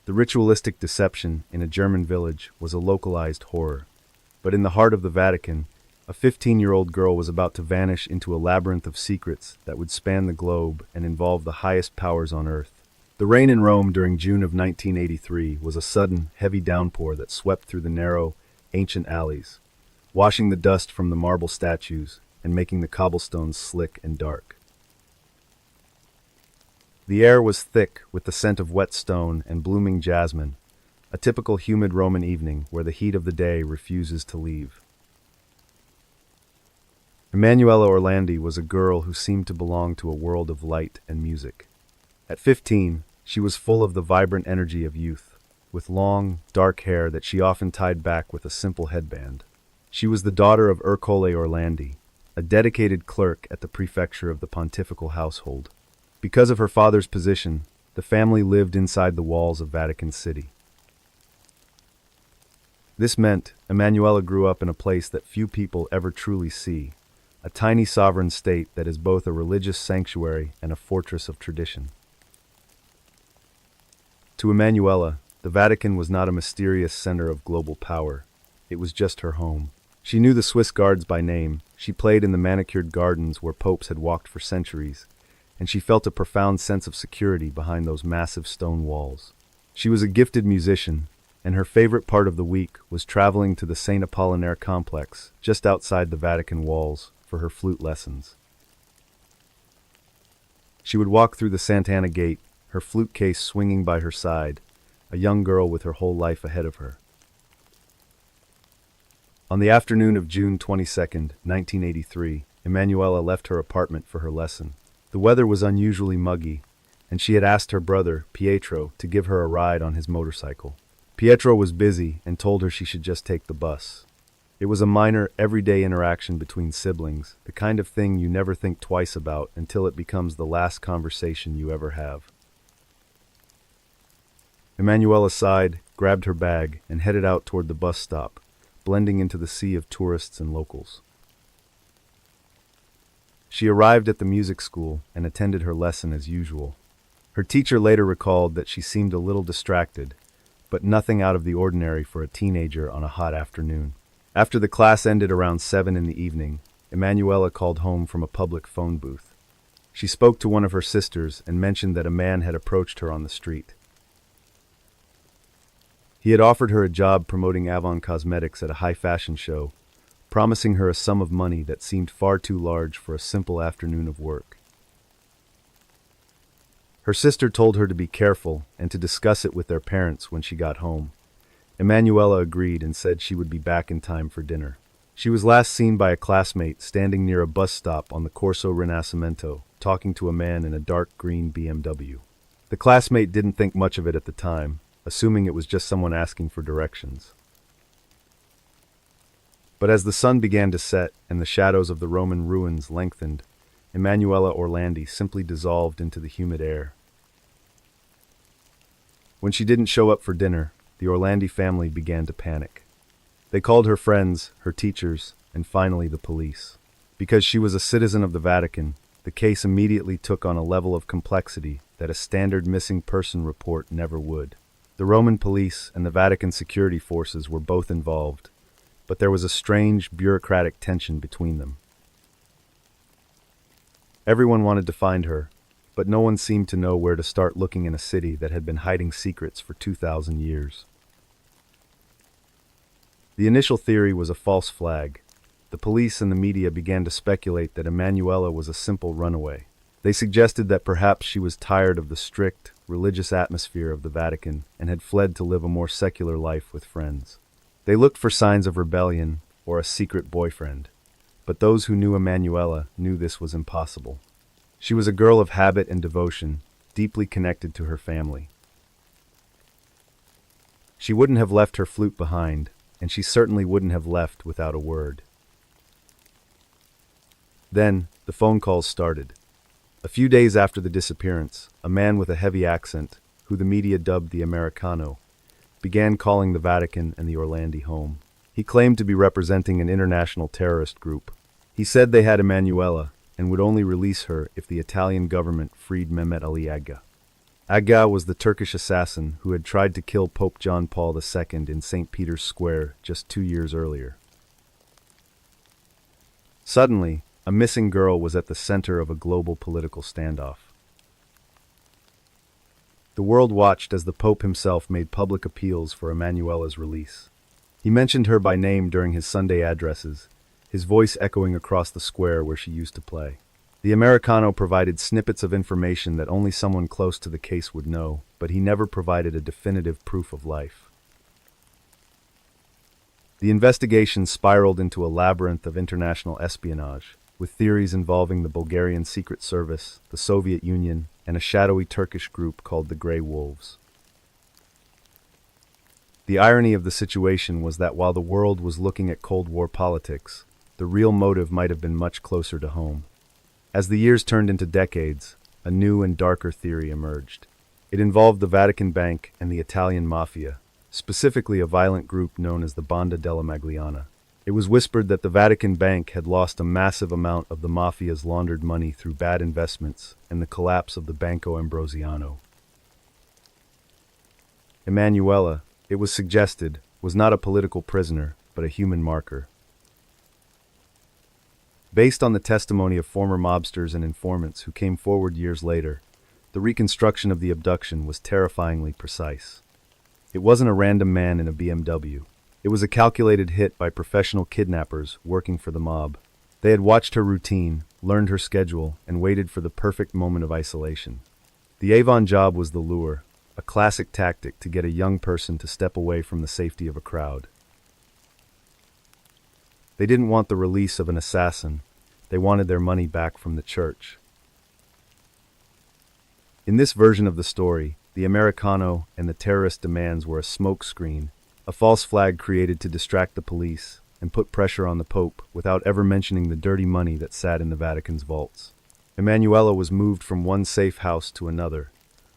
A: The ritualistic deception in a German village was a localized horror, but in the heart of the Vatican, a 15-year-old girl was about to vanish into a labyrinth of secrets that would span the globe and involve the highest powers on earth. The rain in Rome during June of 1983 was a sudden, heavy downpour that swept through the narrow, ancient alleys, washing the dust from the marble statues and making the cobblestones slick and dark. The air was thick with the scent of wet stone and blooming jasmine, a typical humid Roman evening where the heat of the day refuses to leave. Emanuela Orlandi was a girl who seemed to belong to a world of light and music. At 15, she was full of the vibrant energy of youth, with long, dark hair that she often tied back with a simple headband. She was the daughter of Ercole Orlandi, a dedicated clerk at the prefecture of the pontifical household. Because of her father's position, the family lived inside the walls of Vatican City. This meant Emanuela grew up in a place that few people ever truly see, a tiny sovereign state that is both a religious sanctuary and a fortress of tradition. To Emanuela, the Vatican was not a mysterious center of global power. It was just her home. She knew the Swiss guards by name, she played in the manicured gardens where popes had walked for centuries, and she felt a profound sense of security behind those massive stone walls. She was a gifted musician, and her favorite part of the week was traveling to the St. Apollinaire complex, just outside the Vatican walls, for her flute lessons. She would walk through the Sant'Anna gate, her flute case swinging by her side, a young girl with her whole life ahead of her. On the afternoon of June 22, 1983, Emanuela left her apartment for her lesson. The weather was unusually muggy, and she had asked her brother, Pietro, to give her a ride on his motorcycle. Pietro was busy and told her she should just take the bus. It was a minor, everyday interaction between siblings, the kind of thing you never think twice about until it becomes the last conversation you ever have. Emanuela sighed, grabbed her bag, and headed out toward the bus stop, blending into the sea of tourists and locals. She arrived at the music school and attended her lesson as usual. Her teacher later recalled that she seemed a little distracted, but nothing out of the ordinary for a teenager on a hot afternoon. After the class ended around 7 in the evening, Emanuela called home from a public phone booth. She spoke to one of her sisters and mentioned that a man had approached her on the street. He had offered her a job promoting Avon Cosmetics at a high fashion show, promising her a sum of money that seemed far too large for a simple afternoon of work. Her sister told her to be careful and to discuss it with their parents when she got home. Emanuela agreed and said she would be back in time for dinner. She was last seen by a classmate standing near a bus stop on the Corso Rinascimento, talking to a man in a dark green BMW. The classmate didn't think much of it at the time, assuming it was just someone asking for directions. But as the sun began to set and the shadows of the Roman ruins lengthened, Emanuela Orlandi simply dissolved into the humid air. When she didn't show up for dinner, the Orlandi family began to panic. They called her friends, her teachers, and finally the police. Because she was a citizen of the Vatican, the case immediately took on a level of complexity that a standard missing person report never would. The Roman police and the Vatican security forces were both involved, but there was a strange bureaucratic tension between them. Everyone wanted to find her, but no one seemed to know where to start looking in a city that had been hiding secrets for 2,000 years. The initial theory was a false flag. The police and the media began to speculate that Emanuela was a simple runaway. They suggested that perhaps she was tired of the strict, religious atmosphere of the Vatican and had fled to live a more secular life with friends. They looked for signs of rebellion or a secret boyfriend, but those who knew Emanuela knew this was impossible. She was a girl of habit and devotion, deeply connected to her family. She wouldn't have left her flute behind, and she certainly wouldn't have left without a word. Then, the phone calls started. A few days after the disappearance, a man with a heavy accent, who the media dubbed the Americano, began calling the Vatican and the Orlandi home. He claimed to be representing an international terrorist group. He said they had Emanuela and would only release her if the Italian government freed Mehmet Ali Agha. Agha was the Turkish assassin who had tried to kill Pope John Paul II in St. Peter's Square just 2 years earlier. Suddenly, a missing girl was at the center of a global political standoff. The world watched as the Pope himself made public appeals for Emanuela's release. He mentioned her by name during his Sunday addresses, his voice echoing across the square where she used to play. The Americano provided snippets of information that only someone close to the case would know, but he never provided a definitive proof of life. The investigation spiraled into a labyrinth of international espionage, with theories involving the Bulgarian Secret Service, the Soviet Union, and a shadowy Turkish group called the Grey Wolves. The irony of the situation was that while the world was looking at Cold War politics, the real motive might have been much closer to home. As the years turned into decades, a new and darker theory emerged. It involved the Vatican Bank and the Italian Mafia, specifically a violent group known as the Banda della Magliana. It was whispered that the Vatican Bank had lost a massive amount of the Mafia's laundered money through bad investments and the collapse of the Banco Ambrosiano. Emanuela, it was suggested, was not a political prisoner, but a human marker. Based on the testimony of former mobsters and informants who came forward years later, the reconstruction of the abduction was terrifyingly precise. It wasn't a random man in a BMW. It was a calculated hit by professional kidnappers working for the mob. They had watched her routine, learned her schedule, and waited for the perfect moment of isolation. The Avon job was the lure, a classic tactic to get a young person to step away from the safety of a crowd. They didn't want the release of an assassin. They wanted their money back from the church. In this version of the story, the Americano and the terrorist demands were a smokescreen, a false flag created to distract the police and put pressure on the Pope without ever mentioning the dirty money that sat in the Vatican's vaults. Emanuela was moved from one safe house to another,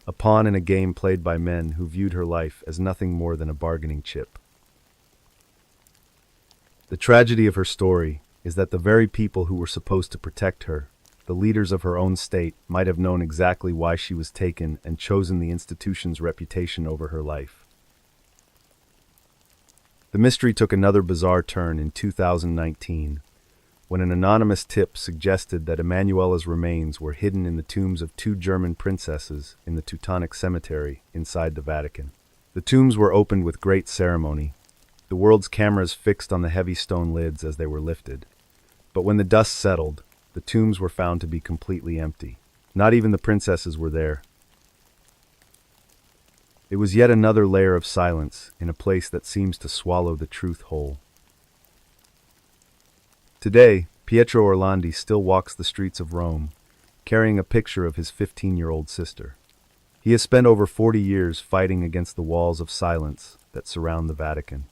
A: a pawn in a game played by men who viewed her life as nothing more than a bargaining chip. The tragedy of her story is that the very people who were supposed to protect her, the leaders of her own state, might have known exactly why she was taken and chosen the institution's reputation over her life. The mystery took another bizarre turn in 2019, when an anonymous tip suggested that Emanuela's remains were hidden in the tombs of two German princesses in the Teutonic Cemetery inside the Vatican. The tombs were opened with great ceremony, the world's cameras fixed on the heavy stone lids as they were lifted. But when the dust settled, the tombs were found to be completely empty. Not even the princesses were there. It was yet another layer of silence in a place that seems to swallow the truth whole. Today, Pietro Orlandi still walks the streets of Rome, carrying a picture of his 15-year-old sister. He has spent over 40 years fighting against the walls of silence that surround the Vatican.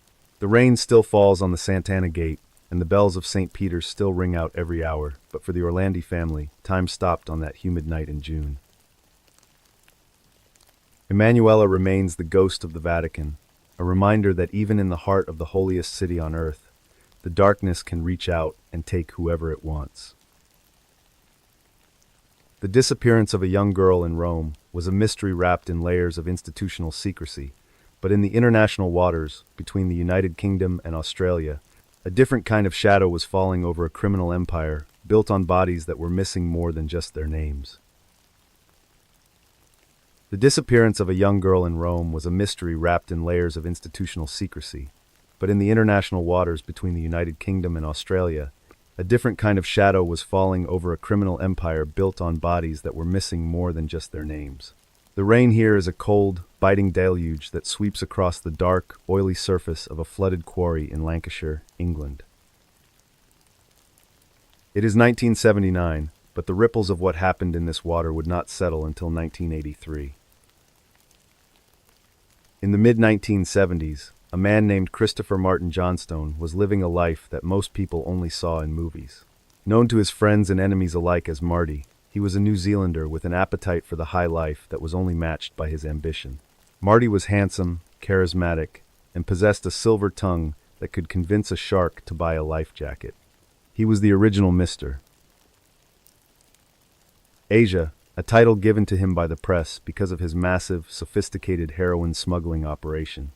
A: The rain still falls on the Sant'Anna Gate, and the bells of St. Peter's still ring out every hour, but for the Orlandi family, time stopped on that humid night in June. Emanuela remains the ghost of the Vatican, a reminder that even in the heart of the holiest city on earth, the darkness can reach out and take whoever it wants. The disappearance of a young girl in Rome was a mystery wrapped in layers of institutional secrecy, but in the international waters between the United Kingdom and Australia, a different kind of shadow was falling over a criminal empire built on bodies that were missing more than just their names. The disappearance of a young girl in Rome was a mystery wrapped in layers of institutional secrecy, but in the international waters between the United Kingdom and Australia, a different kind of shadow was falling over a criminal empire built on bodies that were missing more than just their names. The rain here is a cold, biting deluge that sweeps across the dark, oily surface of a flooded quarry in Lancashire, England. It is 1979, but the ripples of what happened in this water would not settle until 1983. In the mid-1970s, a man named Christopher Martin Johnstone was living a life that most people only saw in movies. Known to his friends and enemies alike as Marty, he was a New Zealander with an appetite for the high life that was only matched by his ambition. Marty was handsome, charismatic, and possessed a silver tongue that could convince a shark to buy a life jacket. He was the original Mr. Asia, a title given to him by the press because of his massive, sophisticated heroin smuggling operation.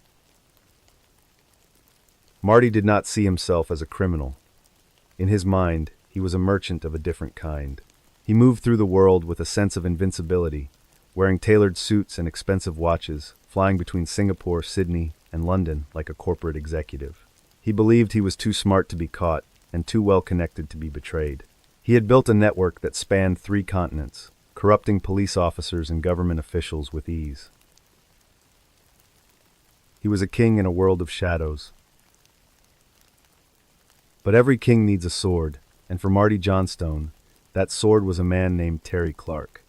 A: Marty did not see himself as a criminal. In his mind, he was a merchant of a different kind. He moved through the world with a sense of invincibility, wearing tailored suits and expensive watches, flying between Singapore, Sydney, and London like a corporate executive. He believed he was too smart to be caught and too well connected to be betrayed. He had built a network that spanned 3 continents, corrupting police officers and government officials with ease. He was a king in a world of shadows. But every king needs a sword, and for Marty Johnstone, that sword was a man named Terry Clark.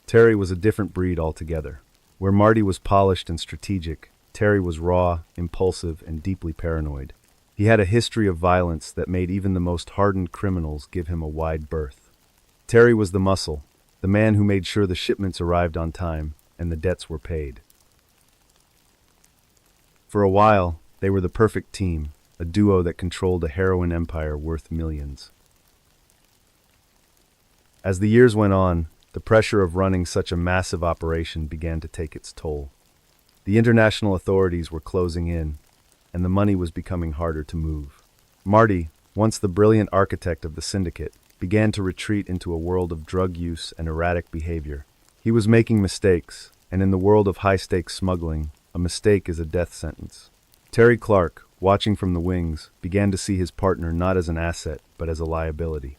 A: Terry was a different breed altogether. Where Marty was polished and strategic, Terry was raw, impulsive, and deeply paranoid. He had a history of violence that made even the most hardened criminals give him a wide berth. Terry was the muscle, the man who made sure the shipments arrived on time and the debts were paid. For a while, they were the perfect team, a duo that controlled a heroin empire worth millions. As the years went on, the pressure of running such a massive operation began to take its toll. The international authorities were closing in, and the money was becoming harder to move. Marty, once the brilliant architect of the syndicate, began to retreat into a world of drug use and erratic behavior. He was making mistakes, and in the world of high-stakes smuggling, a mistake is a death sentence. Terry Clark, watching from the wings, began to see his partner not as an asset, but as a liability.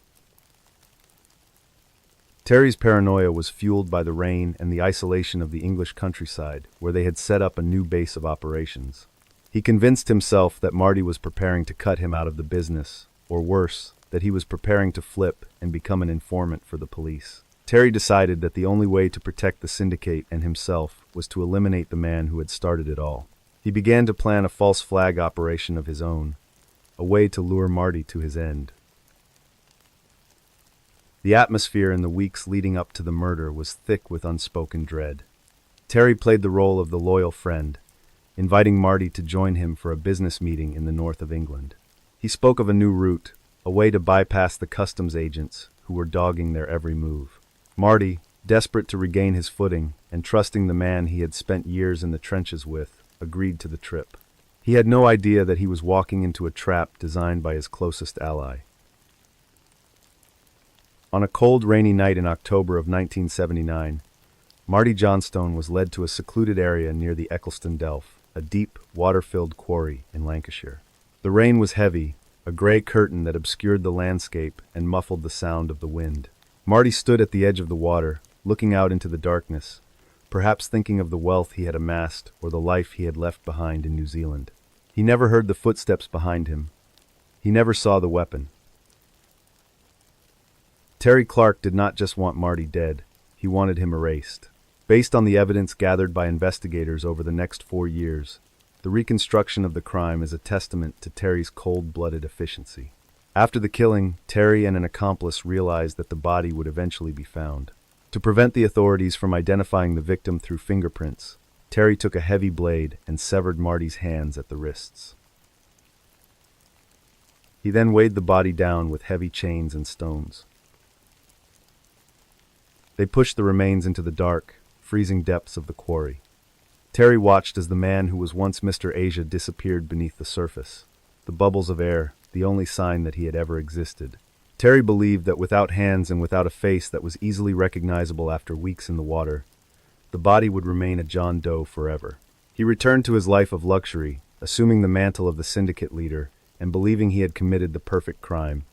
A: Terry's paranoia was fueled by the rain and the isolation of the English countryside, where they had set up a new base of operations. He convinced himself that Marty was preparing to cut him out of the business, or worse, that he was preparing to flip and become an informant for the police. Terry decided that the only way to protect the syndicate and himself was to eliminate the man who had started it all. He began to plan a false flag operation of his own, a way to lure Marty to his end. The atmosphere in the weeks leading up to the murder was thick with unspoken dread. Terry played the role of the loyal friend, inviting Marty to join him for a business meeting in the north of England. He spoke of a new route, a way to bypass the customs agents who were dogging their every move. Marty, desperate to regain his footing and trusting the man he had spent years in the trenches with, agreed to the trip. He had no idea that he was walking into a trap designed by his closest ally. On a cold, rainy night in October of 1979, Marty Johnstone was led to a secluded area near the Eccleston Delph, a deep, water-filled quarry in Lancashire. The rain was heavy, a gray curtain that obscured the landscape and muffled the sound of the wind. Marty stood at the edge of the water, looking out into the darkness, perhaps thinking of the wealth he had amassed or the life he had left behind in New Zealand. He never heard the footsteps behind him. He never saw the weapon. Terry Clark did not just want Marty dead, he wanted him erased. Based on the evidence gathered by investigators over the next 4 years, the reconstruction of the crime is a testament to Terry's cold-blooded efficiency. After the killing, Terry and an accomplice realized that the body would eventually be found. To prevent the authorities from identifying the victim through fingerprints, Terry took a heavy blade and severed Marty's hands at the wrists. He then weighed the body down with heavy chains and stones. They pushed the remains into the dark, freezing depths of the quarry. Terry watched as the man who was once Mr. Asia disappeared beneath the surface, the bubbles of air, the only sign that he had ever existed. Terry believed that without hands and without a face that was easily recognizable after weeks in the water, the body would remain a John Doe forever. He returned to his life of luxury, assuming the mantle of the syndicate leader and believing he had committed the perfect crime.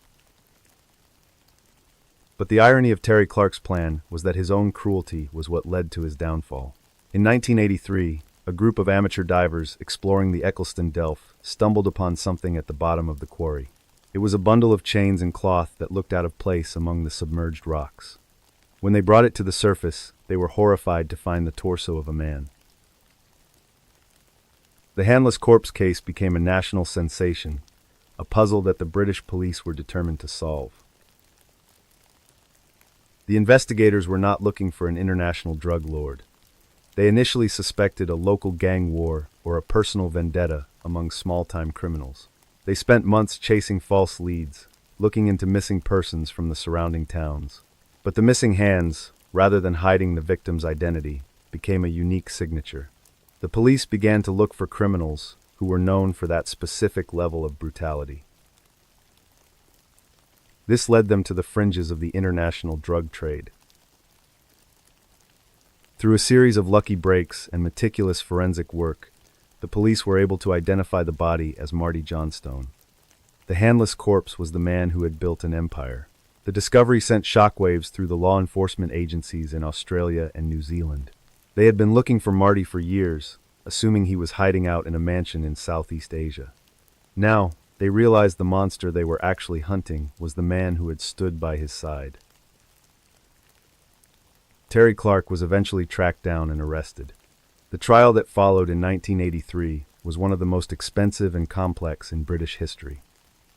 A: But the irony of Terry Clark's plan was that his own cruelty was what led to his downfall. In 1983, a group of amateur divers exploring the Eccleston Delph stumbled upon something at the bottom of the quarry. It was a bundle of chains and cloth that looked out of place among the submerged rocks. When they brought it to the surface, they were horrified to find the torso of a man. The handless corpse case became a national sensation, a puzzle that the British police were determined to solve. The investigators were not looking for an international drug lord. They initially suspected a local gang war or a personal vendetta among small-time criminals. They spent months chasing false leads, looking into missing persons from the surrounding towns. But the missing hands, rather than hiding the victim's identity, became a unique signature. The police began to look for criminals who were known for that specific level of brutality. This led them to the fringes of the international drug trade. Through a series of lucky breaks and meticulous forensic work, the police were able to identify the body as Marty Johnstone. The handless corpse was the man who had built an empire. The discovery sent shockwaves through the law enforcement agencies in Australia and New Zealand. They had been looking for Marty for years, assuming he was hiding out in a mansion in Southeast Asia. Now, they realized the monster they were actually hunting was the man who had stood by his side. Terry Clark was eventually tracked down and arrested. The trial that followed in 1983 was one of the most expensive and complex in British history.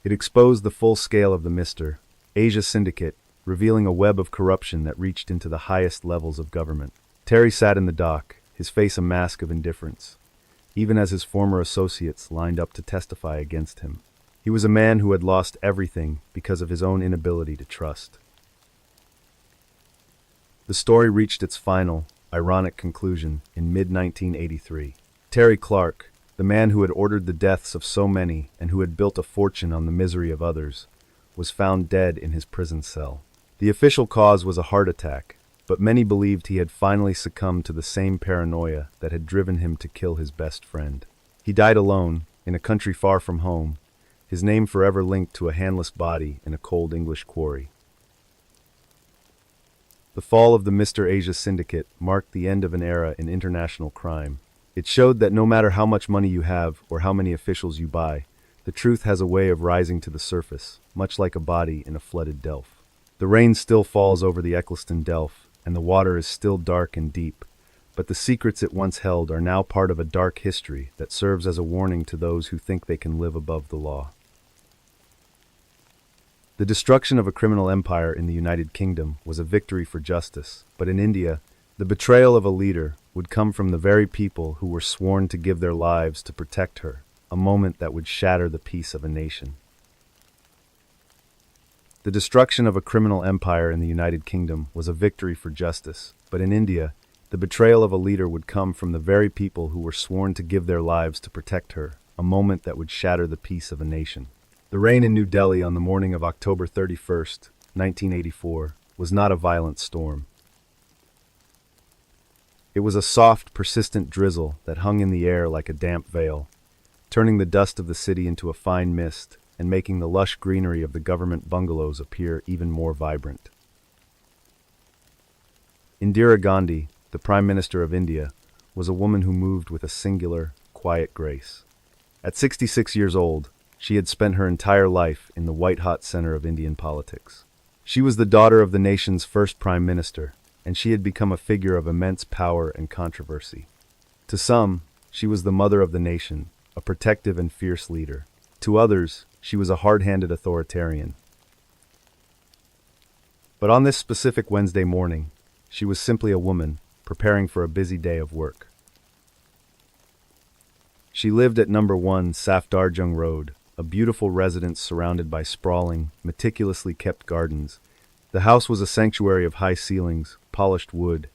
A: It exposed the full scale of the Mr. Asia syndicate, revealing a web of corruption that reached into the highest levels of government. Terry sat in the dock, his face a mask of indifference, even as his former associates lined up to testify against him. He was a man who had lost everything because of his own inability to trust. The story reached its final, ironic conclusion in mid-1983. Terry Clark, the man who had ordered the deaths of so many and who had built a fortune on the misery of others, was found dead in his prison cell. The official cause was a heart attack, but many believed he had finally succumbed to the same paranoia that had driven him to kill his best friend. He died alone, in a country far from home, his name forever linked to a handless body in a cold English quarry. The fall of the Mr. Asia Syndicate marked the end of an era in international crime. It showed that no matter how much money you have or how many officials you buy, the truth has a way of rising to the surface, much like a body in a flooded delph. The rain still falls over the Eccleston Delph, and the water is still dark and deep, but the secrets it once held are now part of a dark history that serves as a warning to those who think they can live above the law. The destruction of a criminal empire in the United Kingdom was a victory for justice, but in India, the betrayal of a leader would come from the very people who were sworn to give their lives to protect her, a moment that would shatter the peace of a nation. The destruction of a criminal empire in the United Kingdom was a victory for justice, but in India, the betrayal of a leader would come from the very people who were sworn to give their lives to protect her, a moment that would shatter the peace of a nation. The rain in New Delhi on the morning of October 31st, 1984, was not a violent storm. It was a soft, persistent drizzle that hung in the air like a damp veil, turning the dust of the city into a fine mist and making the lush greenery of the government bungalows appear even more vibrant. Indira Gandhi, the Prime Minister of India, was a woman who moved with a singular, quiet grace. At 66 years old, she had spent her entire life in the white-hot center of Indian politics. She was the daughter of the nation's first prime minister, and she had become a figure of immense power and controversy. To some, she was the mother of the nation, a protective and fierce leader. To others, she was a hard-handed authoritarian. But on this specific Wednesday morning, she was simply a woman, preparing for a busy day of work. She lived at number 1 Safdarjung Road, a beautiful residence surrounded by sprawling, meticulously kept gardens. The house was a sanctuary of high ceilings, polished wood,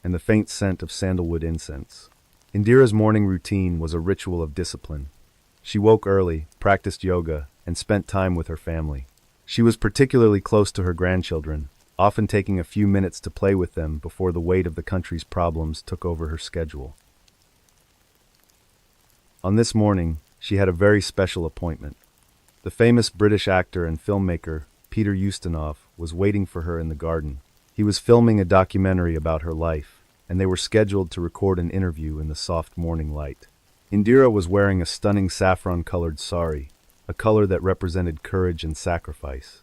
A: and the faint scent of sandalwood incense. Indira's morning routine was a ritual of discipline. She woke early, practiced yoga, and spent time with her family. She was particularly close to her grandchildren, often taking a few minutes to play with them before the weight of the country's problems took over her schedule. On this morning, she had a very special appointment. The famous British actor and filmmaker Peter Ustinov was waiting for her in the garden. He was filming a documentary about her life, and they were scheduled to record an interview in the soft morning light. Indira was wearing a stunning saffron-colored sari, a color that represented courage and sacrifice.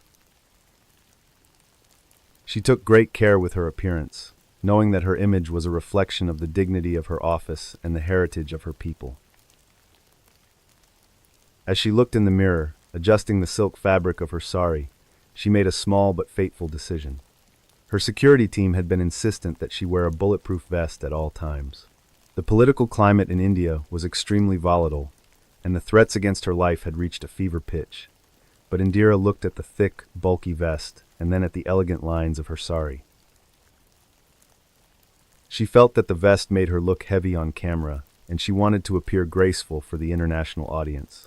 A: She took great care with her appearance, knowing that her image was a reflection of the dignity of her office and the heritage of her people. As she looked in the mirror, adjusting the silk fabric of her sari, she made a small but fateful decision. Her security team had been insistent that she wear a bulletproof vest at all times. The political climate in India was extremely volatile, and the threats against her life had reached a fever pitch. But Indira looked at the thick, bulky vest and then at the elegant lines of her sari. She felt that the vest made her look heavy on camera, and she wanted to appear graceful for the international audience.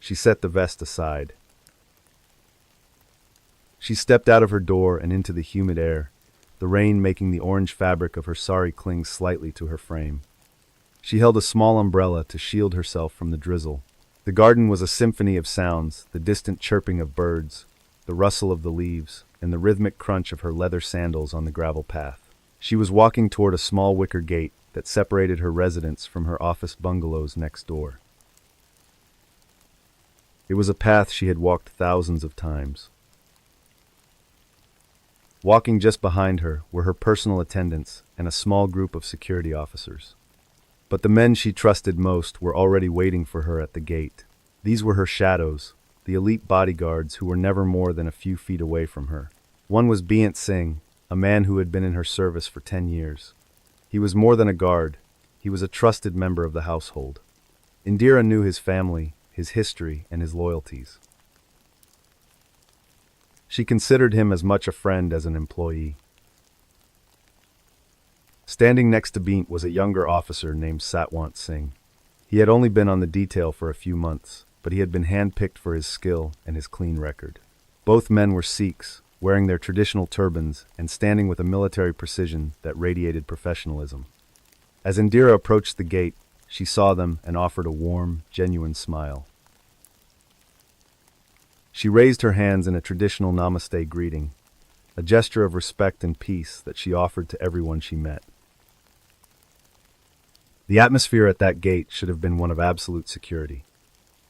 A: She set the vest aside. She stepped out of her door and into the humid air, the rain making the orange fabric of her sari cling slightly to her frame. She held a small umbrella to shield herself from the drizzle. The garden was a symphony of sounds, the distant chirping of birds, the rustle of the leaves, and the rhythmic crunch of her leather sandals on the gravel path. She was walking toward a small wicker gate that separated her residence from her office bungalows next door. It was a path she had walked thousands of times. Walking just behind her were her personal attendants and a small group of security officers. But the men she trusted most were already waiting for her at the gate. These were her shadows, the elite bodyguards who were never more than a few feet away from her. One was Beant Singh, a man who had been in her service for 10 years. He was more than a guard. He was a trusted member of the household. Indira knew his family, his history, and his loyalties. She considered him as much a friend as an employee. Standing next to Beant was a younger officer named Satwant Singh. He had only been on the detail for a few months, but he had been handpicked for his skill and his clean record. Both men were Sikhs, wearing their traditional turbans and standing with a military precision that radiated professionalism. As Indira approached the gate, she saw them and offered a warm, genuine smile. She raised her hands in a traditional namaste greeting, a gesture of respect and peace that she offered to everyone she met. The atmosphere at that gate should have been one of absolute security.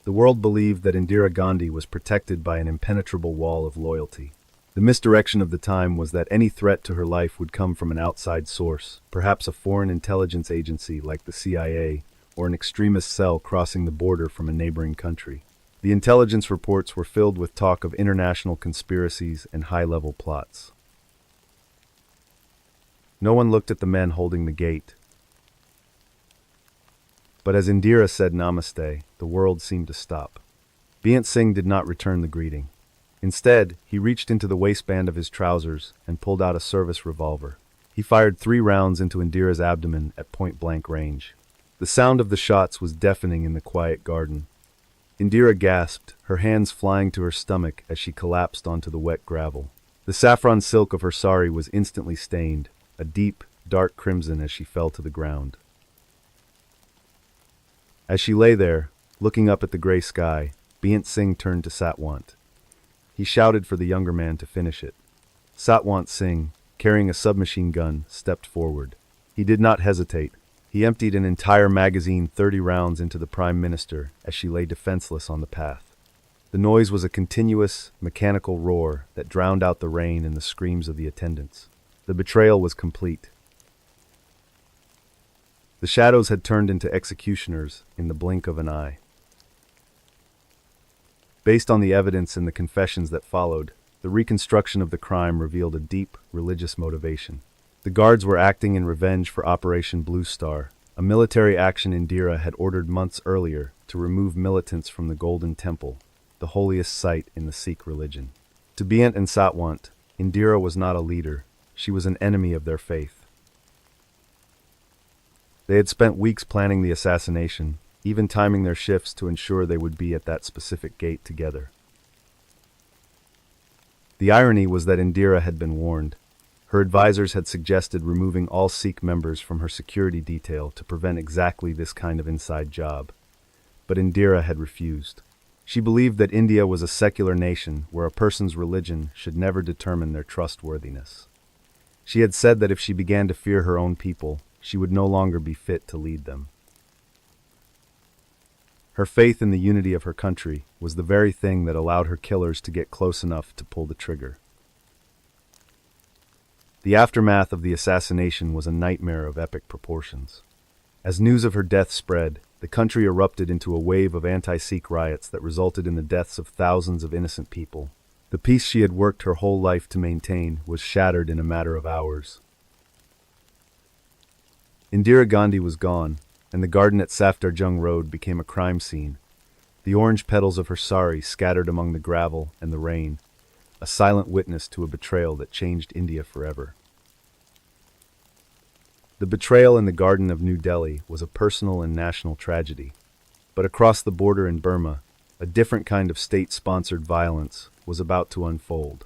A: The world believed that Indira Gandhi was protected by an impenetrable wall of loyalty. The misdirection of the time was that any threat to her life would come from an outside source, perhaps a foreign intelligence agency like the CIA, or an extremist cell crossing the border from a neighboring country. The intelligence reports were filled with talk of international conspiracies and high-level plots. No one looked at the men holding the gate. But as Indira said namaste, the world seemed to stop. Beant Singh did not return the greeting. Instead, he reached into the waistband of his trousers and pulled out a service revolver. He fired 3 rounds into Indira's abdomen at point-blank range. The sound of the shots was deafening in the quiet garden. Indira gasped, her hands flying to her stomach as she collapsed onto the wet gravel. The saffron silk of her sari was instantly stained, a deep, dark crimson as she fell to the ground. As she lay there, looking up at the gray sky, Beant Singh turned to Satwant. He shouted for the younger man to finish it. Satwant Singh, carrying a submachine gun, stepped forward. He did not hesitate. He emptied an entire magazine 30 rounds into the Prime Minister as she lay defenseless on the path. The noise was a continuous, mechanical roar that drowned out the rain and the screams of the attendants. The betrayal was complete. The shadows had turned into executioners in the blink of an eye. Based on the evidence and the confessions that followed, the reconstruction of the crime revealed a deep, religious motivation. The guards were acting in revenge for Operation Blue Star, a military action Indira had ordered months earlier to remove militants from the Golden Temple, the holiest site in the Sikh religion. To Beant and Satwant, Indira was not a leader, she was an enemy of their faith. They had spent weeks planning the assassination, even timing their shifts to ensure they would be at that specific gate together. The irony was that Indira had been warned. Her advisors had suggested removing all Sikh members from her security detail to prevent exactly this kind of inside job. But Indira had refused. She believed that India was a secular nation where a person's religion should never determine their trustworthiness. She had said that if she began to fear her own people, she would no longer be fit to lead them. Her faith in the unity of her country was the very thing that allowed her killers to get close enough to pull the trigger. The aftermath of the assassination was a nightmare of epic proportions. As news of her death spread, the country erupted into a wave of anti-Sikh riots that resulted in the deaths of thousands of innocent people. The peace she had worked her whole life to maintain was shattered in a matter of hours. Indira Gandhi was gone, and the garden at Safdarjung Road became a crime scene. The orange petals of her sari scattered among the gravel and the rain, a silent witness to a betrayal that changed India forever. The betrayal in the Garden of New Delhi was a personal and national tragedy. But across the border in Burma, a different kind of state-sponsored violence was about to unfold.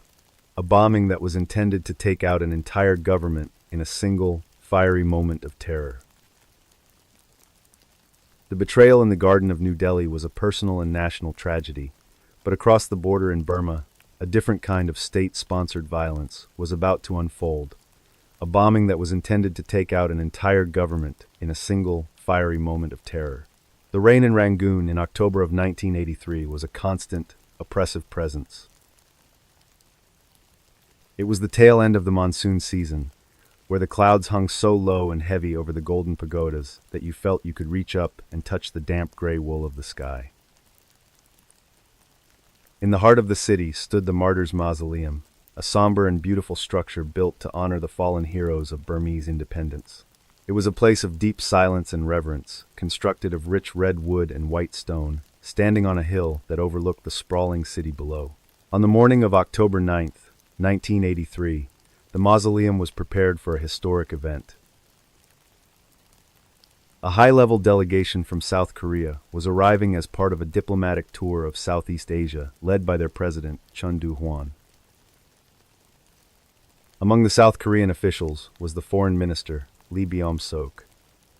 A: A bombing that was intended to take out an entire government in a single, fiery moment of terror. The betrayal in the Garden of New Delhi was a personal and national tragedy, but across the border in Burma, a different kind of state-sponsored violence, was about to unfold, a bombing that was intended to take out an entire government in a single, fiery moment of terror. The rain in Rangoon in October of 1983 was a constant, oppressive presence. It was the tail end of the monsoon season, where the clouds hung so low and heavy over the golden pagodas that you felt you could reach up and touch the damp gray wool of the sky. In the heart of the city stood the Martyrs' Mausoleum, a somber and beautiful structure built to honor the fallen heroes of Burmese independence. It was a place of deep silence and reverence, constructed of rich red wood and white stone, standing on a hill that overlooked the sprawling city below. On the morning of October 9th, 1983, the mausoleum was prepared for a historic event. A high-level delegation from South Korea was arriving as part of a diplomatic tour of Southeast Asia led by their president, Chun Doo-hwan. Among the South Korean officials was the foreign minister, Lee Byung-sok.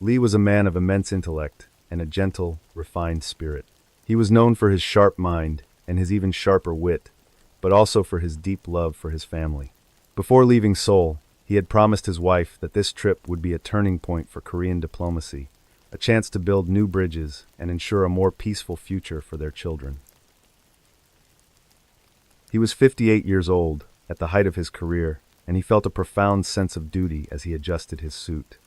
A: Lee was a man of immense intellect and a gentle, refined spirit. He was known for his sharp mind and his even sharper wit, but also for his deep love for his family. Before leaving Seoul, he had promised his wife that this trip would be a turning point for Korean diplomacy, a chance to build new bridges and ensure a more peaceful future for their children. He was 58 years old, at the height of his career, and he felt a profound sense of duty as he adjusted his suit.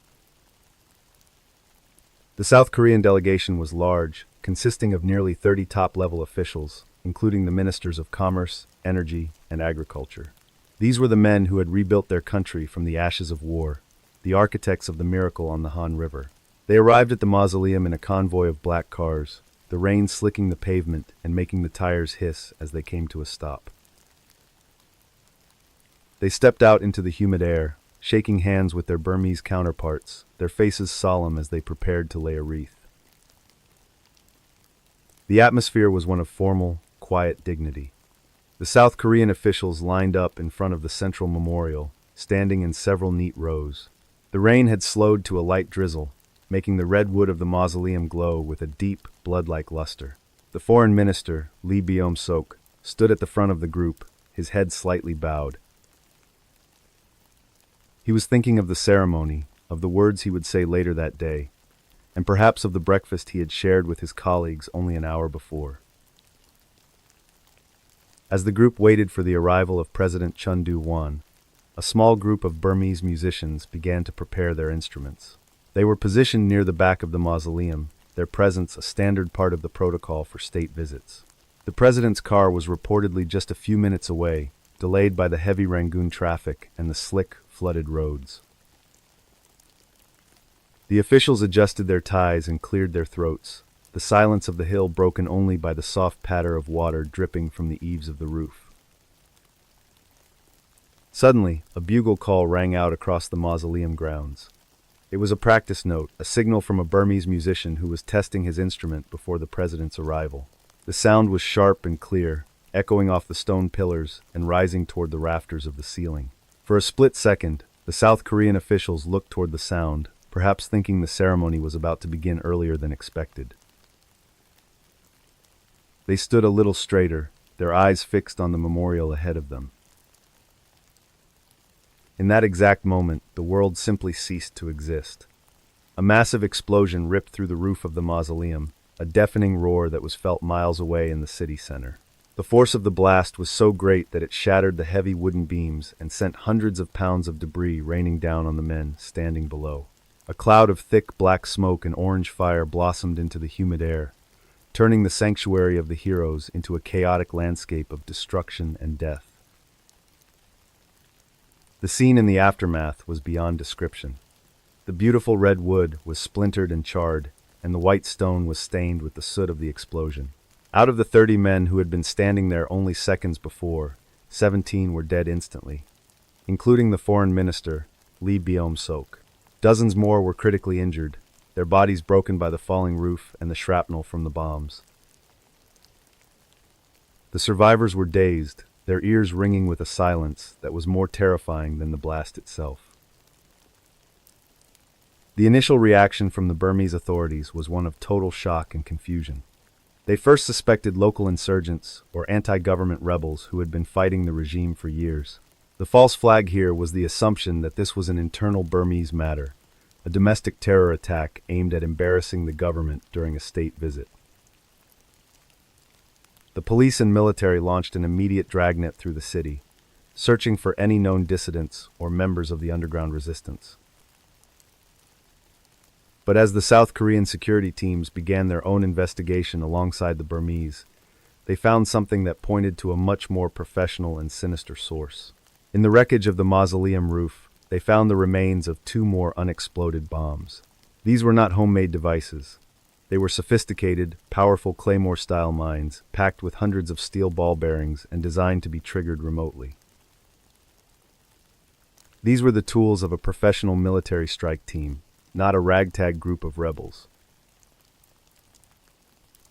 A: The South Korean delegation was large, consisting of nearly 30 top-level officials, including the ministers of commerce, energy, and agriculture. These were the men who had rebuilt their country from the ashes of war, the architects of the miracle on the Han River. They arrived at the mausoleum in a convoy of black cars, the rain slicking the pavement and making the tires hiss as they came to a stop. They stepped out into the humid air, shaking hands with their Burmese counterparts, their faces solemn as they prepared to lay a wreath. The atmosphere was one of formal, quiet dignity. The South Korean officials lined up in front of the central memorial, standing in several neat rows. The rain had slowed to a light drizzle, making the red wood of the mausoleum glow with a deep, blood-like luster. The foreign minister, Lee Byung-sok, stood at the front of the group, his head slightly bowed. He was thinking of the ceremony, of the words he would say later that day, and perhaps of the breakfast he had shared with his colleagues only an hour before. As the group waited for the arrival of President Chun Doo-hwan, a small group of Burmese musicians began to prepare their instruments. They were positioned near the back of the mausoleum, their presence a standard part of the protocol for state visits. The president's car was reportedly just a few minutes away, delayed by the heavy Rangoon traffic and the slick, flooded roads. The officials adjusted their ties and cleared their throats, the silence of the hill broken only by the soft patter of water dripping from the eaves of the roof. Suddenly, a bugle call rang out across the mausoleum grounds. It was a practice note, a signal from a Burmese musician who was testing his instrument before the president's arrival. The sound was sharp and clear, echoing off the stone pillars and rising toward the rafters of the ceiling. For a split second, the South Korean officials looked toward the sound, perhaps thinking the ceremony was about to begin earlier than expected. They stood a little straighter, their eyes fixed on the memorial ahead of them. In that exact moment, the world simply ceased to exist. A massive explosion ripped through the roof of the mausoleum, a deafening roar that was felt miles away in the city center. The force of the blast was so great that it shattered the heavy wooden beams and sent hundreds of pounds of debris raining down on the men standing below. A cloud of thick black smoke and orange fire blossomed into the humid air, turning the sanctuary of the heroes into a chaotic landscape of destruction and death. The scene in the aftermath was beyond description. The beautiful red wood was splintered and charred, and the white stone was stained with the soot of the explosion. Out of the 30 men who had been standing there only seconds before, 17 were dead instantly, including the foreign minister, Lee Byung-sok. Dozens more were critically injured, their bodies broken by the falling roof and the shrapnel from the bombs. The survivors were dazed, their ears ringing with a silence that was more terrifying than the blast itself. The initial reaction from the Burmese authorities was one of total shock and confusion. They first suspected local insurgents or anti-government rebels who had been fighting the regime for years. The false flag here was the assumption that this was an internal Burmese matter, a domestic terror attack aimed at embarrassing the government during a state visit. The police and military launched an immediate dragnet through the city, searching for any known dissidents or members of the underground resistance. But as the South Korean security teams began their own investigation alongside the Burmese, they found something that pointed to a much more professional and sinister source. In the wreckage of the mausoleum roof, they found the remains of 2 more unexploded bombs. These were not homemade devices. They were sophisticated, powerful Claymore-style mines, packed with hundreds of steel ball bearings and designed to be triggered remotely. These were the tools of a professional military strike team, not a ragtag group of rebels.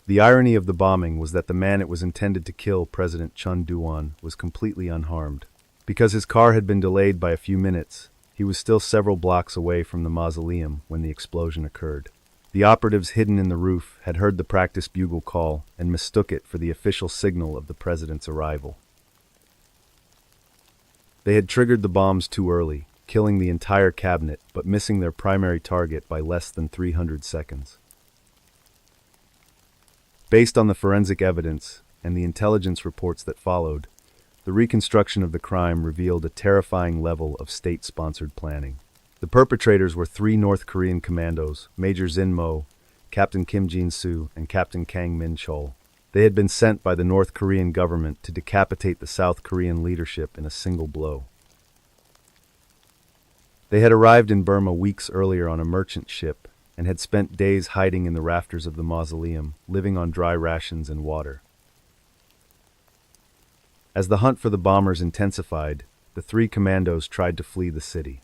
A: The irony of the bombing was that the man it was intended to kill, President Chun Doo-won, was completely unharmed. Because his car had been delayed by a few minutes, he was still several blocks away from the mausoleum when the explosion occurred. The operatives hidden in the roof had heard the practice bugle call and mistook it for the official signal of the president's arrival. They had triggered the bombs too early, killing the entire cabinet but missing their primary target by less than 300 seconds. Based on the forensic evidence and the intelligence reports that followed, the reconstruction of the crime revealed a terrifying level of state-sponsored planning. The perpetrators were 3 North Korean commandos, Major Zin Mo, Captain Kim Jin-soo, and Captain Kang Min-chol. They had been sent by the North Korean government to decapitate the South Korean leadership in a single blow. They had arrived in Burma weeks earlier on a merchant ship and had spent days hiding in the rafters of the mausoleum, living on dry rations and water. As the hunt for the bombers intensified, the 3 commandos tried to flee the city.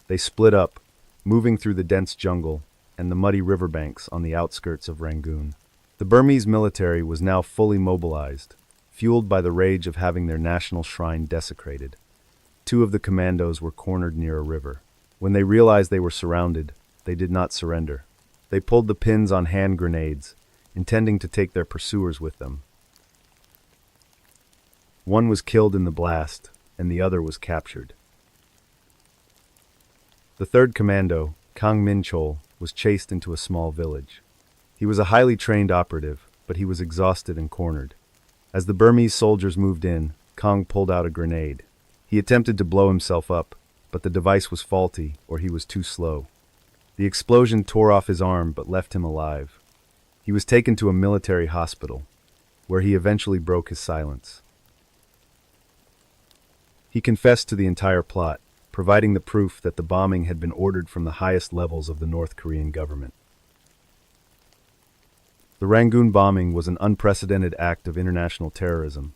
A: They split up, moving through the dense jungle and the muddy riverbanks on the outskirts of Rangoon. The Burmese military was now fully mobilized, fueled by the rage of having their national shrine desecrated. 2 of the commandos were cornered near a river. When they realized they were surrounded, they did not surrender. They pulled the pins on hand grenades, intending to take their pursuers with them. One was killed in the blast, and the other was captured. The 3rd commando, Kang Min-chol, was chased into a small village. He was a highly trained operative, but he was exhausted and cornered. As the Burmese soldiers moved in, Kang pulled out a grenade. He attempted to blow himself up, but the device was faulty or he was too slow. The explosion tore off his arm but left him alive. He was taken to a military hospital, where he eventually broke his silence. He confessed to the entire plot, providing the proof that the bombing had been ordered from the highest levels of the North Korean government. The Rangoon bombing was an unprecedented act of international terrorism,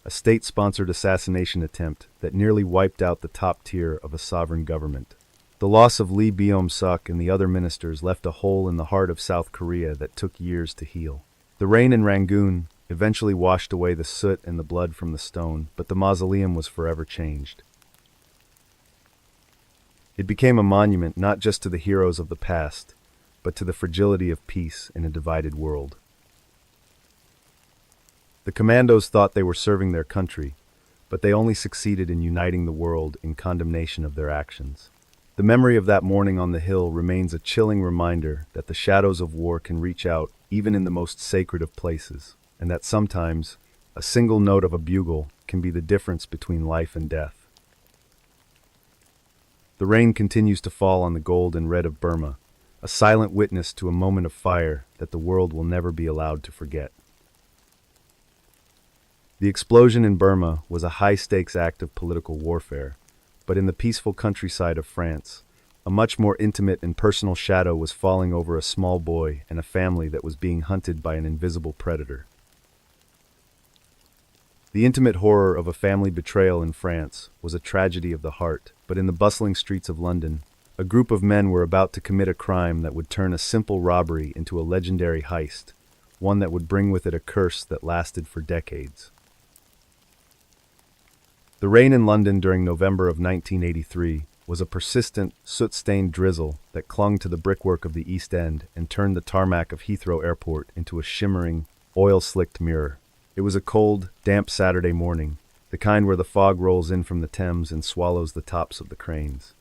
A: a state-sponsored assassination attempt that nearly wiped out the top tier of a sovereign government. The loss of Lee Byung-suk and the other ministers left a hole in the heart of South Korea that took years to heal. The rain in Rangoon eventually washed away the soot and the blood from the stone, but the mausoleum was forever changed. It became a monument not just to the heroes of the past, but to the fragility of peace in a divided world. The commandos thought they were serving their country, but they only succeeded in uniting the world in condemnation of their actions. The memory of that morning on the hill remains a chilling reminder that the shadows of war can reach out even in the most sacred of places, and that sometimes a single note of a bugle can be the difference between life and death. The rain continues to fall on the gold and red of Burma, a silent witness to a moment of fire that the world will never be allowed to forget. The explosion in Burma was a high-stakes act of political warfare, but in the peaceful countryside of France, a much more intimate and personal shadow was falling over a small boy and a family that was being hunted by an invisible predator. The intimate horror of a family betrayal in France was a tragedy of the heart, but in the bustling streets of London, a group of men were about to commit a crime that would turn a simple robbery into a legendary heist, one that would bring with it a curse that lasted for decades. The rain in London during November of 1983 was a persistent, soot-stained drizzle that clung to the brickwork of the East End and turned the tarmac of Heathrow Airport into a shimmering, oil-slicked mirror. It was a cold, damp Saturday morning, the kind where the fog rolls in from the Thames and swallows the tops of the cranes.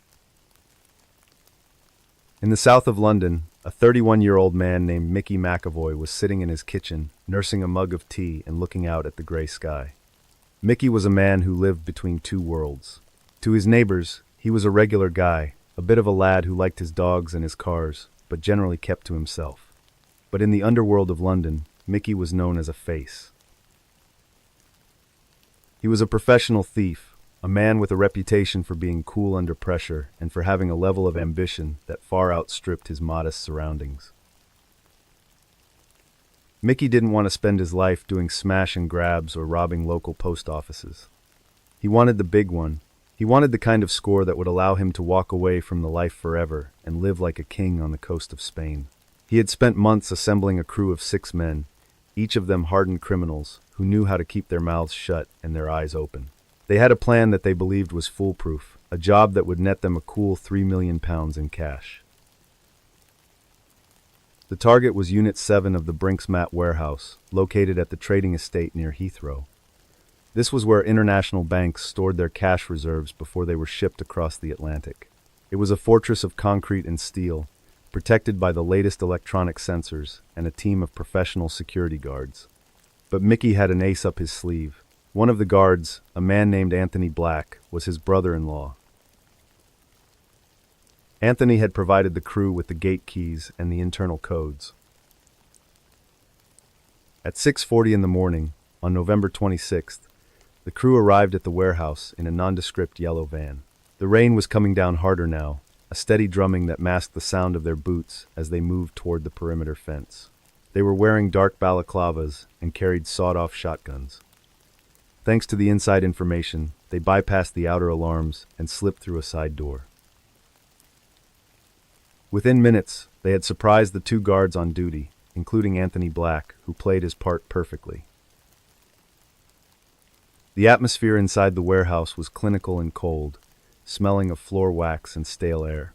A: In the south of London, a 31-year-old man named Mickey McAvoy was sitting in his kitchen, nursing a mug of tea and looking out at the gray sky. Mickey was a man who lived between two worlds. To his neighbors, he was a regular guy, a bit of a lad who liked his dogs and his cars, but generally kept to himself. But in the underworld of London, Mickey was known as a face. He was a professional thief, a man with a reputation for being cool under pressure and for having a level of ambition that far outstripped his modest surroundings. Mickey didn't want to spend his life doing smash and grabs or robbing local post offices. He wanted the big one. He wanted the kind of score that would allow him to walk away from the life forever and live like a king on the coast of Spain. He had spent months assembling a crew of 6 men, each of them hardened criminals who knew how to keep their mouths shut and their eyes open. They had a plan that they believed was foolproof, a job that would net them a cool £3 million in cash. The target was Unit 7 of the Brinks-Mat warehouse, located at the trading estate near Heathrow. This was where international banks stored their cash reserves before they were shipped across the Atlantic. It was a fortress of concrete and steel, protected by the latest electronic sensors and a team of professional security guards. But Mickey had an ace up his sleeve. One of the guards, a man named Anthony Black, was his brother-in-law. Anthony had provided the crew with the gate keys and the internal codes. At 6:40 in the morning, on November 26th, the crew arrived at the warehouse in a nondescript yellow van. The rain was coming down harder now, a steady drumming that masked the sound of their boots as they moved toward the perimeter fence. They were wearing dark balaclavas and carried sawed-off shotguns. Thanks to the inside information, they bypassed the outer alarms and slipped through a side door. Within minutes, they had surprised the 2 guards on duty, including Anthony Black, who played his part perfectly. The atmosphere inside the warehouse was clinical and cold, smelling of floor wax and stale air.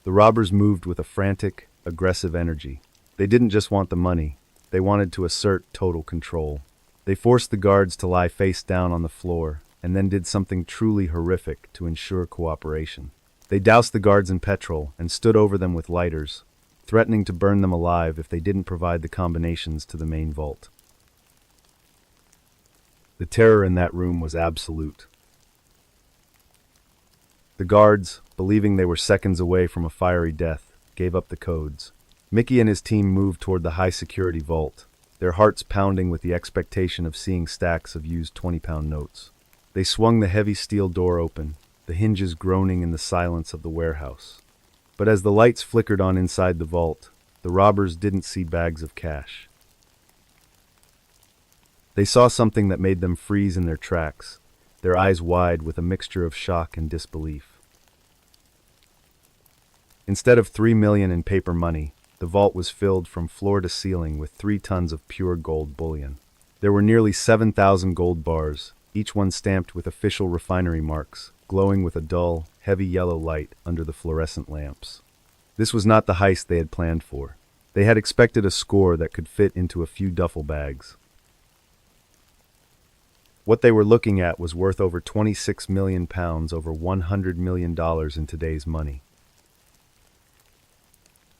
A: The robbers moved with a frantic, aggressive energy. They didn't just want the money, they wanted to assert total control. They forced the guards to lie face down on the floor, and then did something truly horrific to ensure cooperation. They doused the guards in petrol and stood over them with lighters, threatening to burn them alive if they didn't provide the combinations to the main vault. The terror in that room was absolute. The guards, believing they were seconds away from a fiery death, gave up the codes. Mickey and his team moved toward the high-security vault, their hearts pounding with the expectation of seeing stacks of used 20-pound notes. They swung the heavy steel door open, the hinges groaning in the silence of the warehouse. But as the lights flickered on inside the vault, the robbers didn't see bags of cash. They saw something that made them freeze in their tracks, their eyes wide with a mixture of shock and disbelief. Instead of $3 million in paper money, the vault was filled from floor to ceiling with 3 tons of pure gold bullion. There were nearly 7,000 gold bars, each one stamped with official refinery marks, glowing with a dull, heavy yellow light under the fluorescent lamps. This was not the heist they had planned for. They had expected a score that could fit into a few duffel bags. What they were looking at was worth over £26 million, over $100 million in today's money.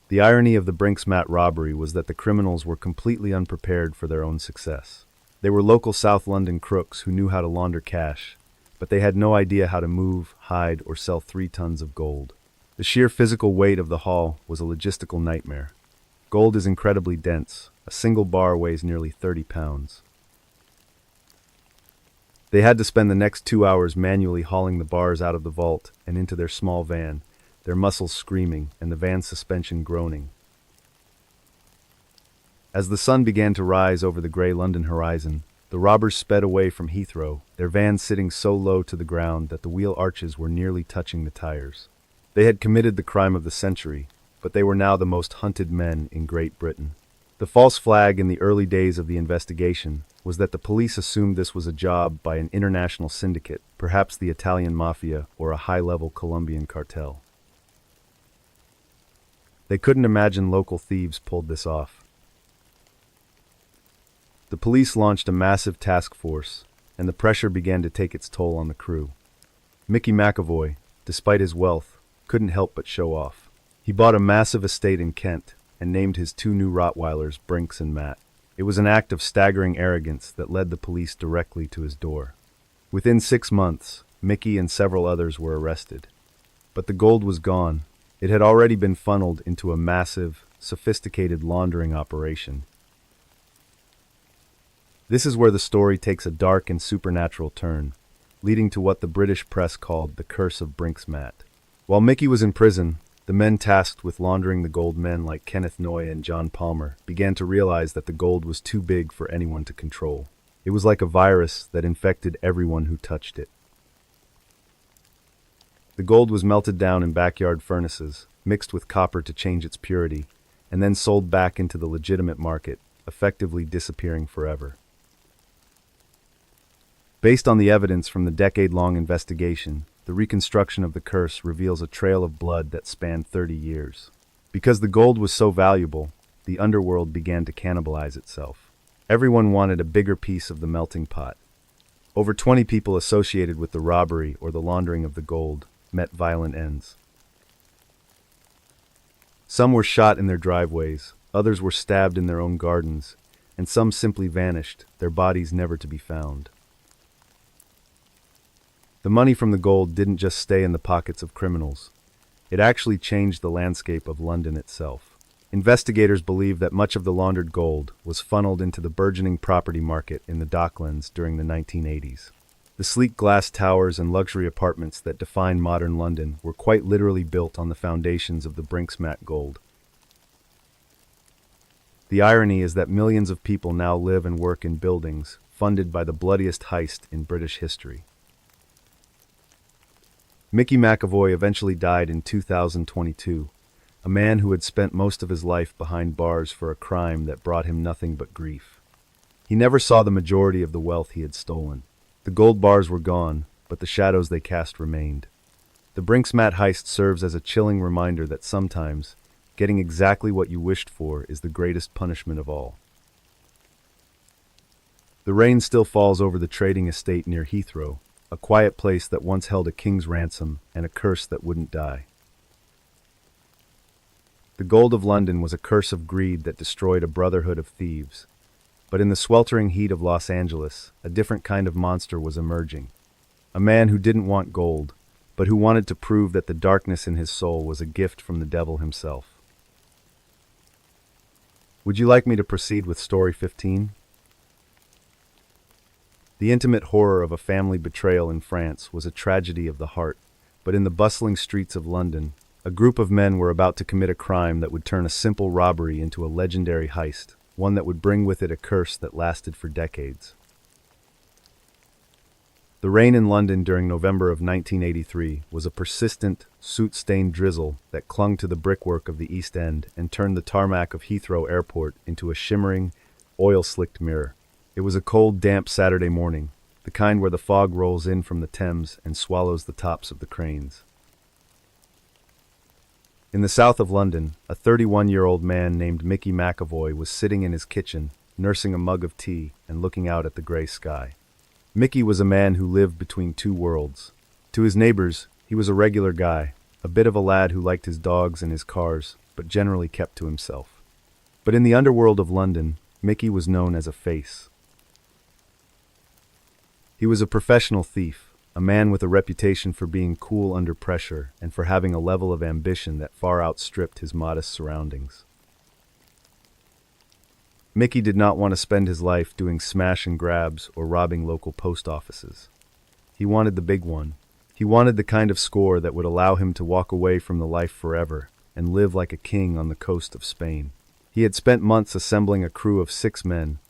A: The irony of the Brinks-Mat robbery was that the criminals were completely unprepared for their own success. They were local South London crooks who knew how to launder cash, but they had no idea how to move, hide, or sell 3 tons of gold. The sheer physical weight of the haul was a logistical nightmare. Gold is incredibly dense. A single bar weighs nearly 30 pounds. They had to spend the next 2 hours manually hauling the bars out of the vault and into their small van, their muscles screaming and the van's suspension groaning. As the sun began to rise over the gray London horizon, the robbers sped away from Heathrow, their van sitting so low to the ground that the wheel arches were nearly touching the tires. They had committed the crime of the century, but they were now the most hunted men in Great Britain. The false flag in the early days of the investigation was that the police assumed this was a job by an international syndicate, perhaps the Italian mafia or a high-level Colombian cartel. They couldn't imagine local thieves pulled this off. police launched a massive task force, and the pressure began to take its toll on the crew. Mickey McAvoy, despite his wealth, couldn't help but show off. He bought a massive estate in Kent and named his two new Rottweilers Brinks and Matt. It was an act of staggering arrogance that led the police directly to his door. Within 6 months, Mickey and several others were arrested. But the gold was gone. It had already been funneled into a massive, sophisticated laundering operation. This is where the story takes a dark and supernatural turn, leading to what the British press called the Curse of Brinks-Matt. While Mickey was in prison, the men tasked with laundering the gold, men like Kenneth Noye and John Palmer, began to realize that the gold was too big for anyone to control. It was like a virus that infected everyone who touched it. The gold was melted down in backyard furnaces, mixed with copper to change its purity, and then sold back into the legitimate market, effectively disappearing forever. Based on the evidence from the decade-long investigation, the reconstruction of the curse reveals a trail of blood that spanned 30 years. Because the gold was so valuable, the underworld began to cannibalize itself. Everyone wanted a bigger piece of the melting pot. Over 20 people associated with the robbery or the laundering of the gold met violent ends. Some were shot in their driveways, others were stabbed in their own gardens, and some simply vanished, their bodies never to be found. The money from the gold didn't just stay in the pockets of criminals. It actually changed the landscape of London itself. Investigators believe that much of the laundered gold was funneled into the burgeoning property market in the Docklands during the 1980s. The sleek glass towers and luxury apartments that define modern London were quite literally built on the foundations of the Brinks-Matt gold. The irony is that millions of people now live and work in buildings funded by the bloodiest heist in British history. Mickey McAvoy eventually died in 2022, a man who had spent most of his life behind bars for a crime that brought him nothing but grief. He never saw the majority of the wealth he had stolen. The gold bars were gone, but the shadows they cast remained. The Brinks-Matt heist serves as a chilling reminder that sometimes, getting exactly what you wished for is the greatest punishment of all. The rain still falls over the trading estate near Heathrow, a quiet place that once held a king's ransom and a curse that wouldn't die. The gold of London was a curse of greed that destroyed a brotherhood of thieves. But in the sweltering heat of Los Angeles, a different kind of monster was emerging. A man who didn't want gold, but who wanted to prove that the darkness in his soul was a gift from the devil himself. Would you like me to proceed with story 15? The intimate horror of a family betrayal in France was a tragedy of the heart, but in the bustling streets of London, a group of men were about to commit a crime that would turn a simple robbery into a legendary heist, one that would bring with it a curse that lasted for decades. The rain in London during November of 1983 was a persistent, soot-stained drizzle that clung to the brickwork of the East End and turned the tarmac of Heathrow Airport into a shimmering, oil-slicked mirror. It was a cold, damp Saturday morning, the kind where the fog rolls in from the Thames and swallows the tops of the cranes. In the south of London, a 31-year-old man named Mickey McAvoy was sitting in his kitchen, nursing a mug of tea and looking out at the gray sky. Mickey was a man who lived between two worlds. To his neighbors, he was a regular guy, a bit of a lad who liked his dogs and his cars, but generally kept to himself. But in the underworld of London, Mickey was known as a face. He was a professional thief, a man with a reputation for being cool under pressure and for having a level of ambition that far outstripped his modest surroundings. Mickey did not want to spend his life doing smash and grabs or robbing local post offices. He wanted the big one. He wanted the kind of score that would allow him to walk away from the life forever and live like a king on the coast of Spain. He had spent months assembling a crew of 6 men,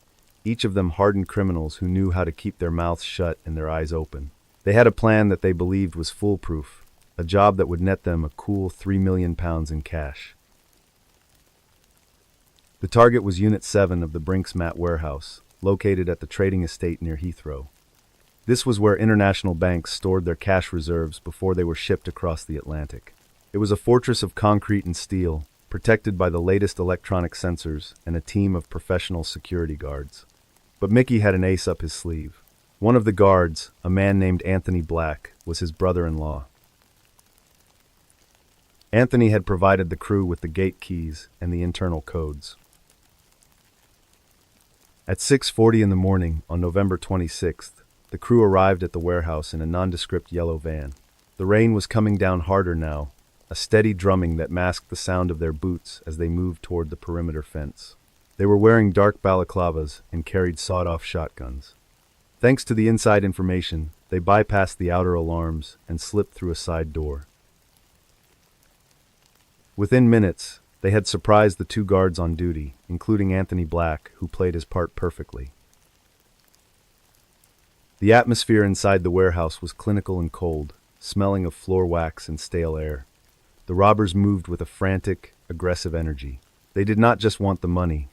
A: each of them hardened criminals who knew how to keep their mouths shut and their eyes open. They had a plan that they believed was foolproof, a job that would net them a cool £3 million in cash. The target was Unit 7 of the Brinks-Matt warehouse, located at the trading estate near Heathrow. This was where international banks stored their cash reserves before they were shipped across the Atlantic. It was a fortress of concrete and steel, protected by the latest electronic sensors and a team of professional security guards. But Mickey had an ace up his sleeve. One of the guards, a man named Anthony Black, was his brother-in-law. Anthony had provided the crew with the gate keys and the internal codes. At 6:40 in the morning on November 26th, the crew arrived at the warehouse in a nondescript yellow van. The rain was coming down harder now, a steady drumming that masked the sound of their boots as they moved toward the perimeter fence. They were wearing dark balaclavas and carried sawed-off shotguns. Thanks to the inside information, they bypassed the outer alarms and slipped through a side door. Within minutes, they had surprised the two guards on duty, including Anthony Black, who played his part perfectly. The atmosphere inside the warehouse was clinical and cold, smelling of floor wax and stale air. The robbers moved with a frantic, aggressive energy. They did not just want the money.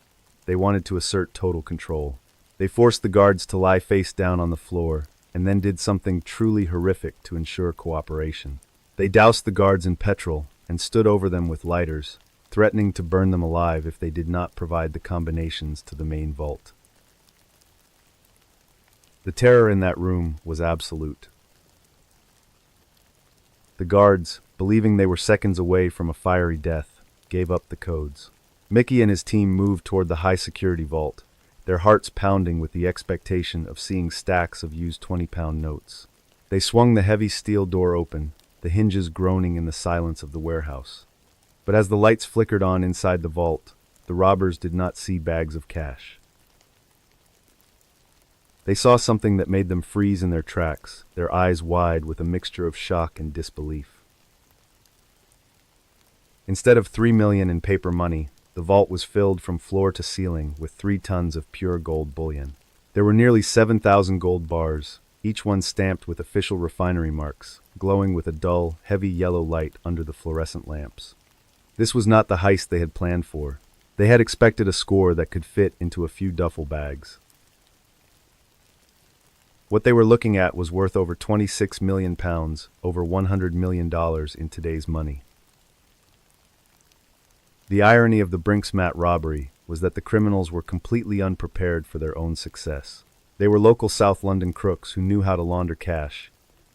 A: They wanted to assert total control. They forced the guards to lie face down on the floor, and then did something truly horrific to ensure cooperation. They doused the guards in petrol and stood over them with lighters, threatening to burn them alive if they did not provide the combinations to the main vault. The terror in that room was absolute. The guards, believing they were seconds away from a fiery death, gave up the codes. Mickey and his team moved toward the high-security vault, their hearts pounding with the expectation of seeing stacks of used 20-pound notes. They swung the heavy steel door open, the hinges groaning in the silence of the warehouse. But as the lights flickered on inside the vault, the robbers did not see bags of cash. They saw something that made them freeze in their tracks, their eyes wide with a mixture of shock and disbelief. Instead of $3 million in paper money, the vault was filled from floor to ceiling with 3 tons of pure gold bullion. There were nearly 7,000 gold bars, each one stamped with official refinery marks, glowing with a dull, heavy yellow light under the fluorescent lamps. This was not the heist they had planned for. They had expected a score that could fit into a few duffel bags. What they were looking at was worth over 26 million pounds, over $100 million in today's money. The irony of the Brinksmat robbery was that the criminals were completely unprepared for their own success. They were local South London crooks who knew how to launder cash,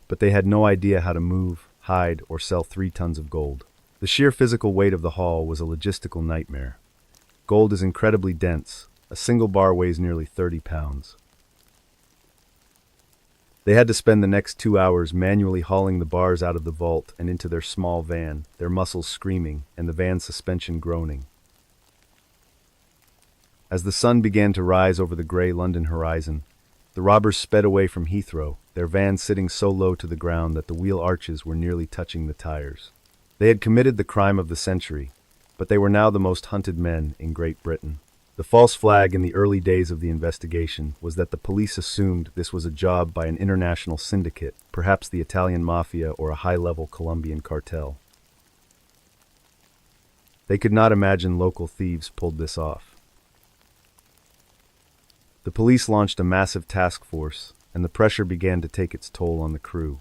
A: but they had no idea how to move, hide, or sell 3 tons of gold. The sheer physical weight of the haul was a logistical nightmare. Gold is incredibly dense. A single bar weighs nearly 30 pounds. They had to spend the next 2 hours manually hauling the bars out of the vault and into their small van, their muscles screaming and the van's suspension groaning. As the sun began to rise over the gray London horizon, the robbers sped away from Heathrow, their van sitting so low to the ground that the wheel arches were nearly touching the tires. They had committed the crime of the century, but they were now the most hunted men in Great Britain. The false flag in the early days of the investigation was that the police assumed this was a job by an international syndicate, perhaps the Italian mafia or a high-level Colombian cartel. They could not imagine local thieves pulled this off. The police launched a massive task force, and the pressure began to take its toll on the crew.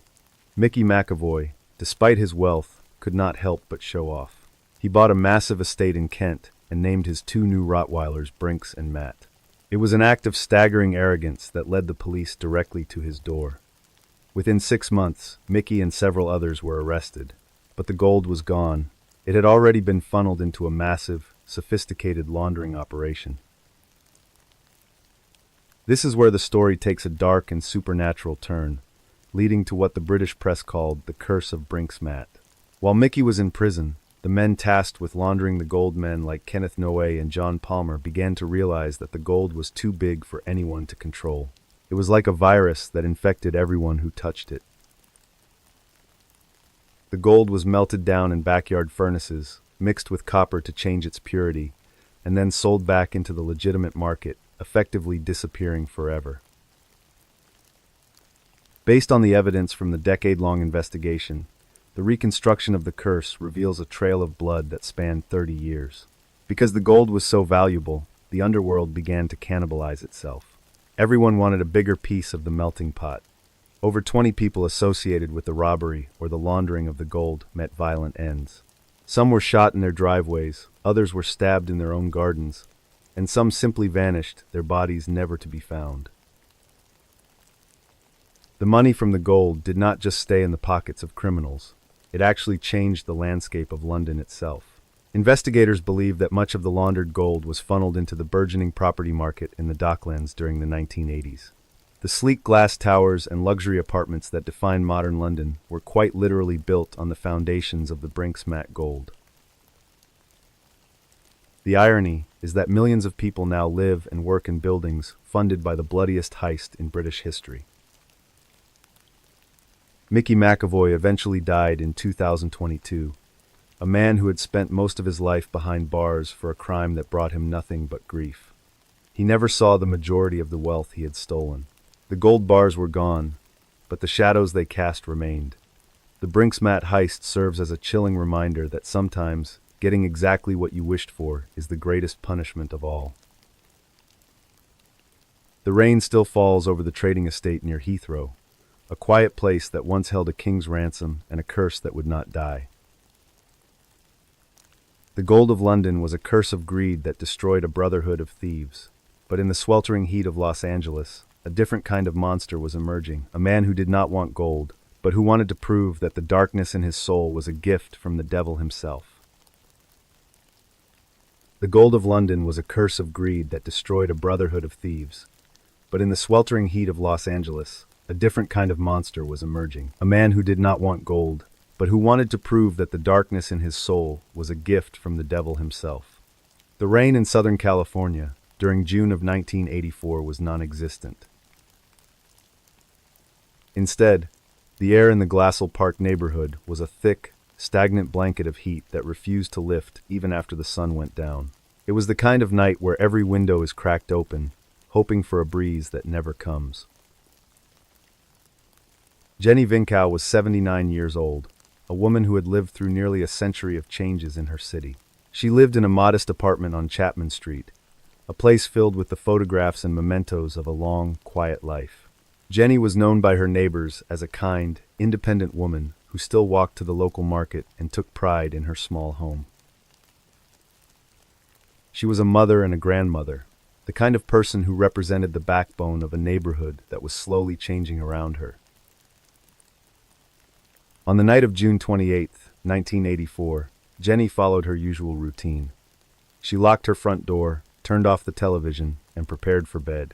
A: Mickey McAvoy, despite his wealth, could not help but show off. He bought a massive estate in Kent and named his 2 new Rottweilers Brinks and Matt. It was an act of staggering arrogance that led the police directly to his door. Within 6 months, Mickey and several others were arrested, but the gold was gone. It had already been funneled into a massive, sophisticated laundering operation. This is where the story takes a dark and supernatural turn, leading to what the British press called the Curse of Brinksmat. While Mickey was in prison, the men tasked with laundering the gold men like Kenneth Noe and John Palmer began to realize that the gold was too big for anyone to control. It was like a virus that infected everyone who touched it. The gold was melted down in backyard furnaces, mixed with copper to change its purity, and then sold back into the legitimate market, effectively disappearing forever. Based on the evidence from the decade-long investigation, the reconstruction of the curse reveals a trail of blood that spanned 30 years. Because the gold was so valuable, the underworld began to cannibalize itself. Everyone wanted a bigger piece of the melting pot. Over 20 people associated with the robbery or the laundering of the gold met violent ends. Some were shot in their driveways, others were stabbed in their own gardens, and some simply vanished, their bodies never to be found. The money from the gold did not just stay in the pockets of criminals. It actually changed the landscape of London itself. Investigators believe that much of the laundered gold was funneled into the burgeoning property market in the Docklands during the 1980s. The sleek glass towers and luxury apartments that define modern London were quite literally built on the foundations of the Brinks-Mat gold. The irony is that millions of people now live and work in buildings funded by the bloodiest heist in British history. Mickey McAvoy eventually died in 2022, a man who had spent most of his life behind bars for a crime that brought him nothing but grief. He never saw the majority of the wealth he had stolen. The gold bars were gone, but the shadows they cast remained. The Brinks-Mat heist serves as a chilling reminder that sometimes getting exactly what you wished for is the greatest punishment of all. The rain still falls over the trading estate near Heathrow, a quiet place that once held a king's ransom and a curse that would not die. The gold of London was a curse of greed that destroyed a brotherhood of thieves. But in the sweltering heat of Los Angeles, a different kind of monster was emerging, a man who did not want gold, but who wanted to prove that the darkness in his soul was a gift from the devil himself. The gold of London was a curse of greed that destroyed a brotherhood of thieves. But in the sweltering heat of Los Angeles, a different kind of monster was emerging, a man who did not want gold, but who wanted to prove that the darkness in his soul was a gift from the devil himself. The rain in Southern California during June of 1984 was non-existent. Instead, the air in the Glassell Park neighborhood was a thick, stagnant blanket of heat that refused to lift even after the sun went down. It was the kind of night where every window is cracked open, hoping for a breeze that never comes. Jenny Vinkow was 79 years old, a woman who had lived through nearly a century of changes in her city. She lived in a modest apartment on Chapman Street, a place filled with the photographs and mementos of a long, quiet life. Jenny was known by her neighbors as a kind, independent woman who still walked to the local market and took pride in her small home. She was a mother and a grandmother, the kind of person who represented the backbone of a neighborhood that was slowly changing around her. On the night of June 28, 1984, Jenny followed her usual routine. She locked her front door, turned off the television, and prepared for bed.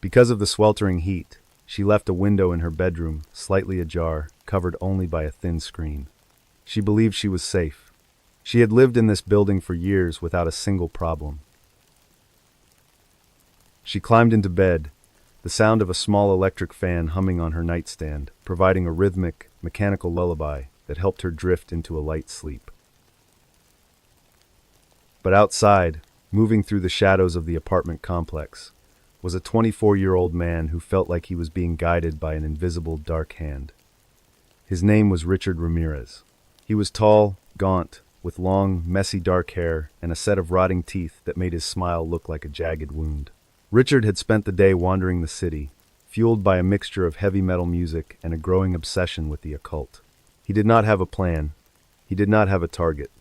A: Because of the sweltering heat, she left a window in her bedroom slightly ajar, covered only by a thin screen. She believed she was safe. She had lived in this building for years without a single problem. She climbed into bed, the sound of a small electric fan humming on her nightstand, providing a rhythmic, mechanical lullaby that helped her drift into a light sleep. But outside, moving through the shadows of the apartment complex, was a 24-year-old man who felt like he was being guided by an invisible dark hand. His name was Richard Ramirez. He was tall, gaunt, with long, messy dark hair and a set of rotting teeth that made his smile look like a jagged wound. Richard had spent the day wandering the city, fueled by a mixture of heavy metal music and a growing obsession with the occult. He did not have a plan. He did not have a target.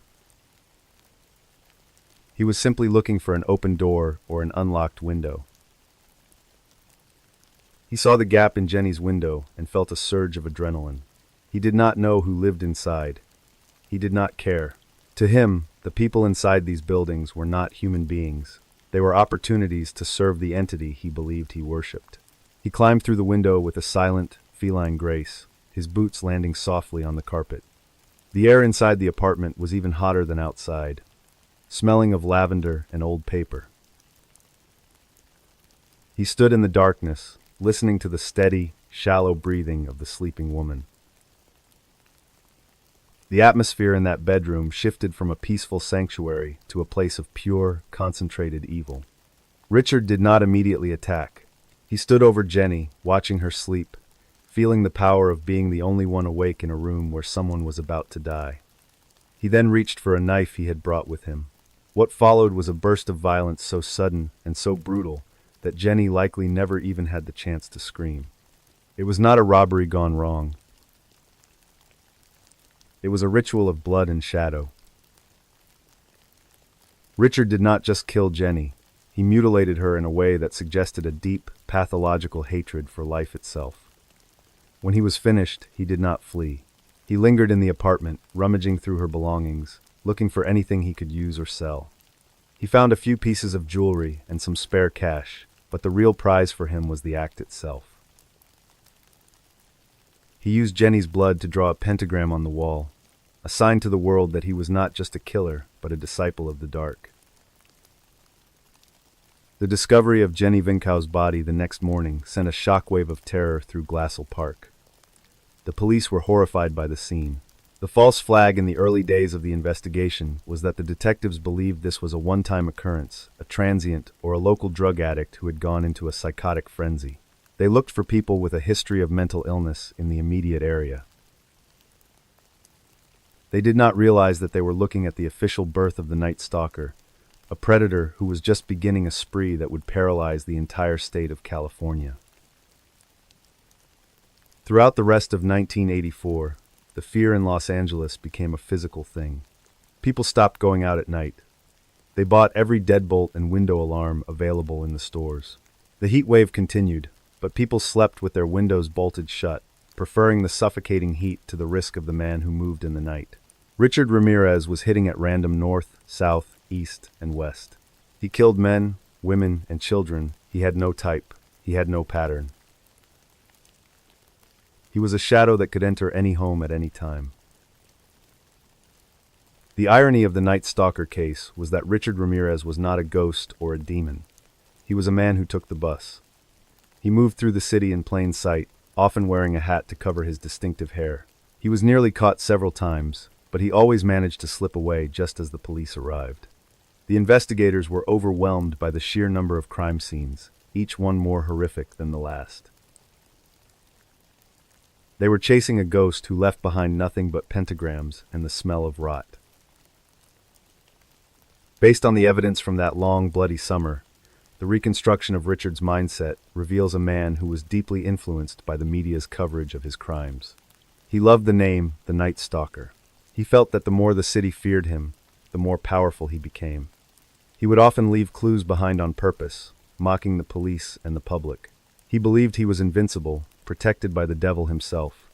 A: He was simply looking for an open door or an unlocked window. He saw the gap in Jenny's window and felt a surge of adrenaline. He did not know who lived inside. He did not care. To him, the people inside these buildings were not human beings. They were opportunities to serve the entity he believed he worshipped. He climbed through the window with a silent, feline grace, his boots landing softly on the carpet. The air inside the apartment was even hotter than outside, smelling of lavender and old paper. He stood in the darkness, listening to the steady, shallow breathing of the sleeping woman. The atmosphere in that bedroom shifted from a peaceful sanctuary to a place of pure, concentrated evil. Richard did not immediately attack. He stood over Jenny, watching her sleep, feeling the power of being the only one awake in a room where someone was about to die. He then reached for a knife he had brought with him. What followed was a burst of violence so sudden and so brutal that Jenny likely never even had the chance to scream. It was not a robbery gone wrong. It was a ritual of blood and shadow. Richard did not just kill Jenny. He mutilated her in a way that suggested a deep, pathological hatred for life itself. When he was finished, he did not flee. He lingered in the apartment, rummaging through her belongings, looking for anything he could use or sell. He found a few pieces of jewelry and some spare cash, but the real prize for him was the act itself. He used Jenny's blood to draw a pentagram on the wall, a sign to the world that he was not just a killer, but a disciple of the dark. The discovery of Jenny Vinkau's body the next morning sent a shockwave of terror through Glassell Park. The police were horrified by the scene. The false flag in the early days of the investigation was that the detectives believed this was a one-time occurrence, a transient, or a local drug addict who had gone into a psychotic frenzy. They looked for people with a history of mental illness in the immediate area. They did not realize that they were looking at the official birth of the Night Stalker, a predator who was just beginning a spree that would paralyze the entire state of California. Throughout the rest of 1984, the fear in Los Angeles became a physical thing. People stopped going out at night. They bought every deadbolt and window alarm available in the stores. The heat wave continued, but people slept with their windows bolted shut, preferring the suffocating heat to the risk of the man who moved in the night. Richard Ramirez was hitting at random north, south, east, and west. He killed men, women, and children. He had no type. He had no pattern. He was a shadow that could enter any home at any time. The irony of the Night Stalker case was that Richard Ramirez was not a ghost or a demon. He was a man who took the bus. He moved through the city in plain sight, often wearing a hat to cover his distinctive hair. He was nearly caught several times, but he always managed to slip away just as the police arrived. The investigators were overwhelmed by the sheer number of crime scenes, each one more horrific than the last. They were chasing a ghost who left behind nothing but pentagrams and the smell of rot. Based on the evidence from that long, bloody summer, the reconstruction of Richard's mindset reveals a man who was deeply influenced by the media's coverage of his crimes. He loved the name, the Night Stalker. He felt that the more the city feared him, the more powerful he became. He would often leave clues behind on purpose, mocking the police and the public. He believed he was invincible, protected by the devil himself.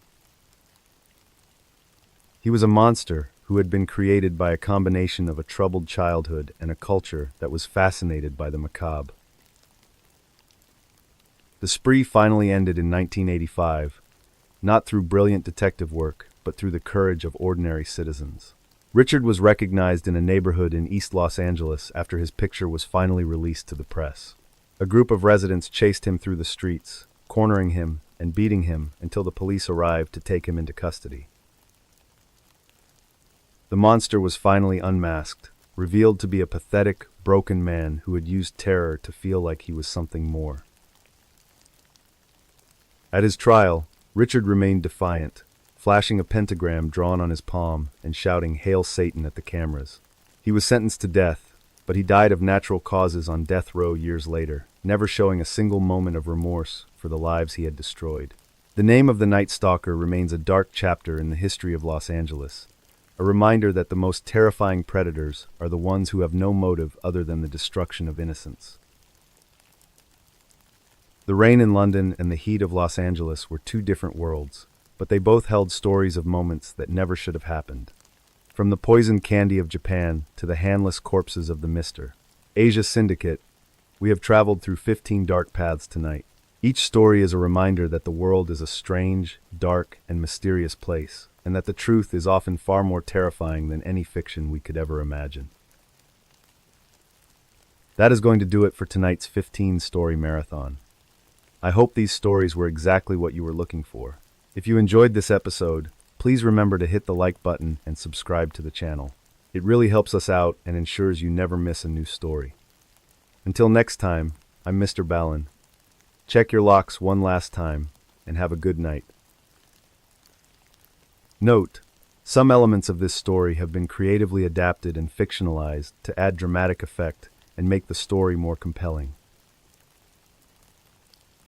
A: He was a monster who had been created by a combination of a troubled childhood and a culture that was fascinated by the macabre. The spree finally ended in 1985, not through brilliant detective work, but through the courage of ordinary citizens. Richard was recognized in a neighborhood in East Los Angeles after his picture was finally released to the press. A group of residents chased him through the streets, cornering him and beating him until the police arrived to take him into custody. The monster was finally unmasked, revealed to be a pathetic, broken man who had used terror to feel like he was something more. At his trial, Richard remained defiant, flashing a pentagram drawn on his palm and shouting "Hail Satan" at the cameras. He was sentenced to death, but he died of natural causes on death row years later, never showing a single moment of remorse for the lives he had destroyed. The name of the Night Stalker remains a dark chapter in the history of Los Angeles, a reminder that the most terrifying predators are the ones who have no motive other than the destruction of innocence. The rain in London and the heat of Los Angeles were two different worlds, but they both held stories of moments that never should have happened. From the poisoned candy of Japan to the handless corpses of the Mr. Asia Syndicate, we have traveled through 15 dark paths tonight. Each story is a reminder that the world is a strange, dark, and mysterious place, and that the truth is often far more terrifying than any fiction we could ever imagine. That is going to do it for tonight's 15-story marathon. I hope these stories were exactly what you were looking for. If you enjoyed this episode, please remember to hit the like button and subscribe to the channel. It really helps us out and ensures you never miss a new story. Until next time, I'm Mr. Ballin. Check your locks one last time, and have a good night. Note: some elements of this story have been creatively adapted and fictionalized to add dramatic effect and make the story more compelling.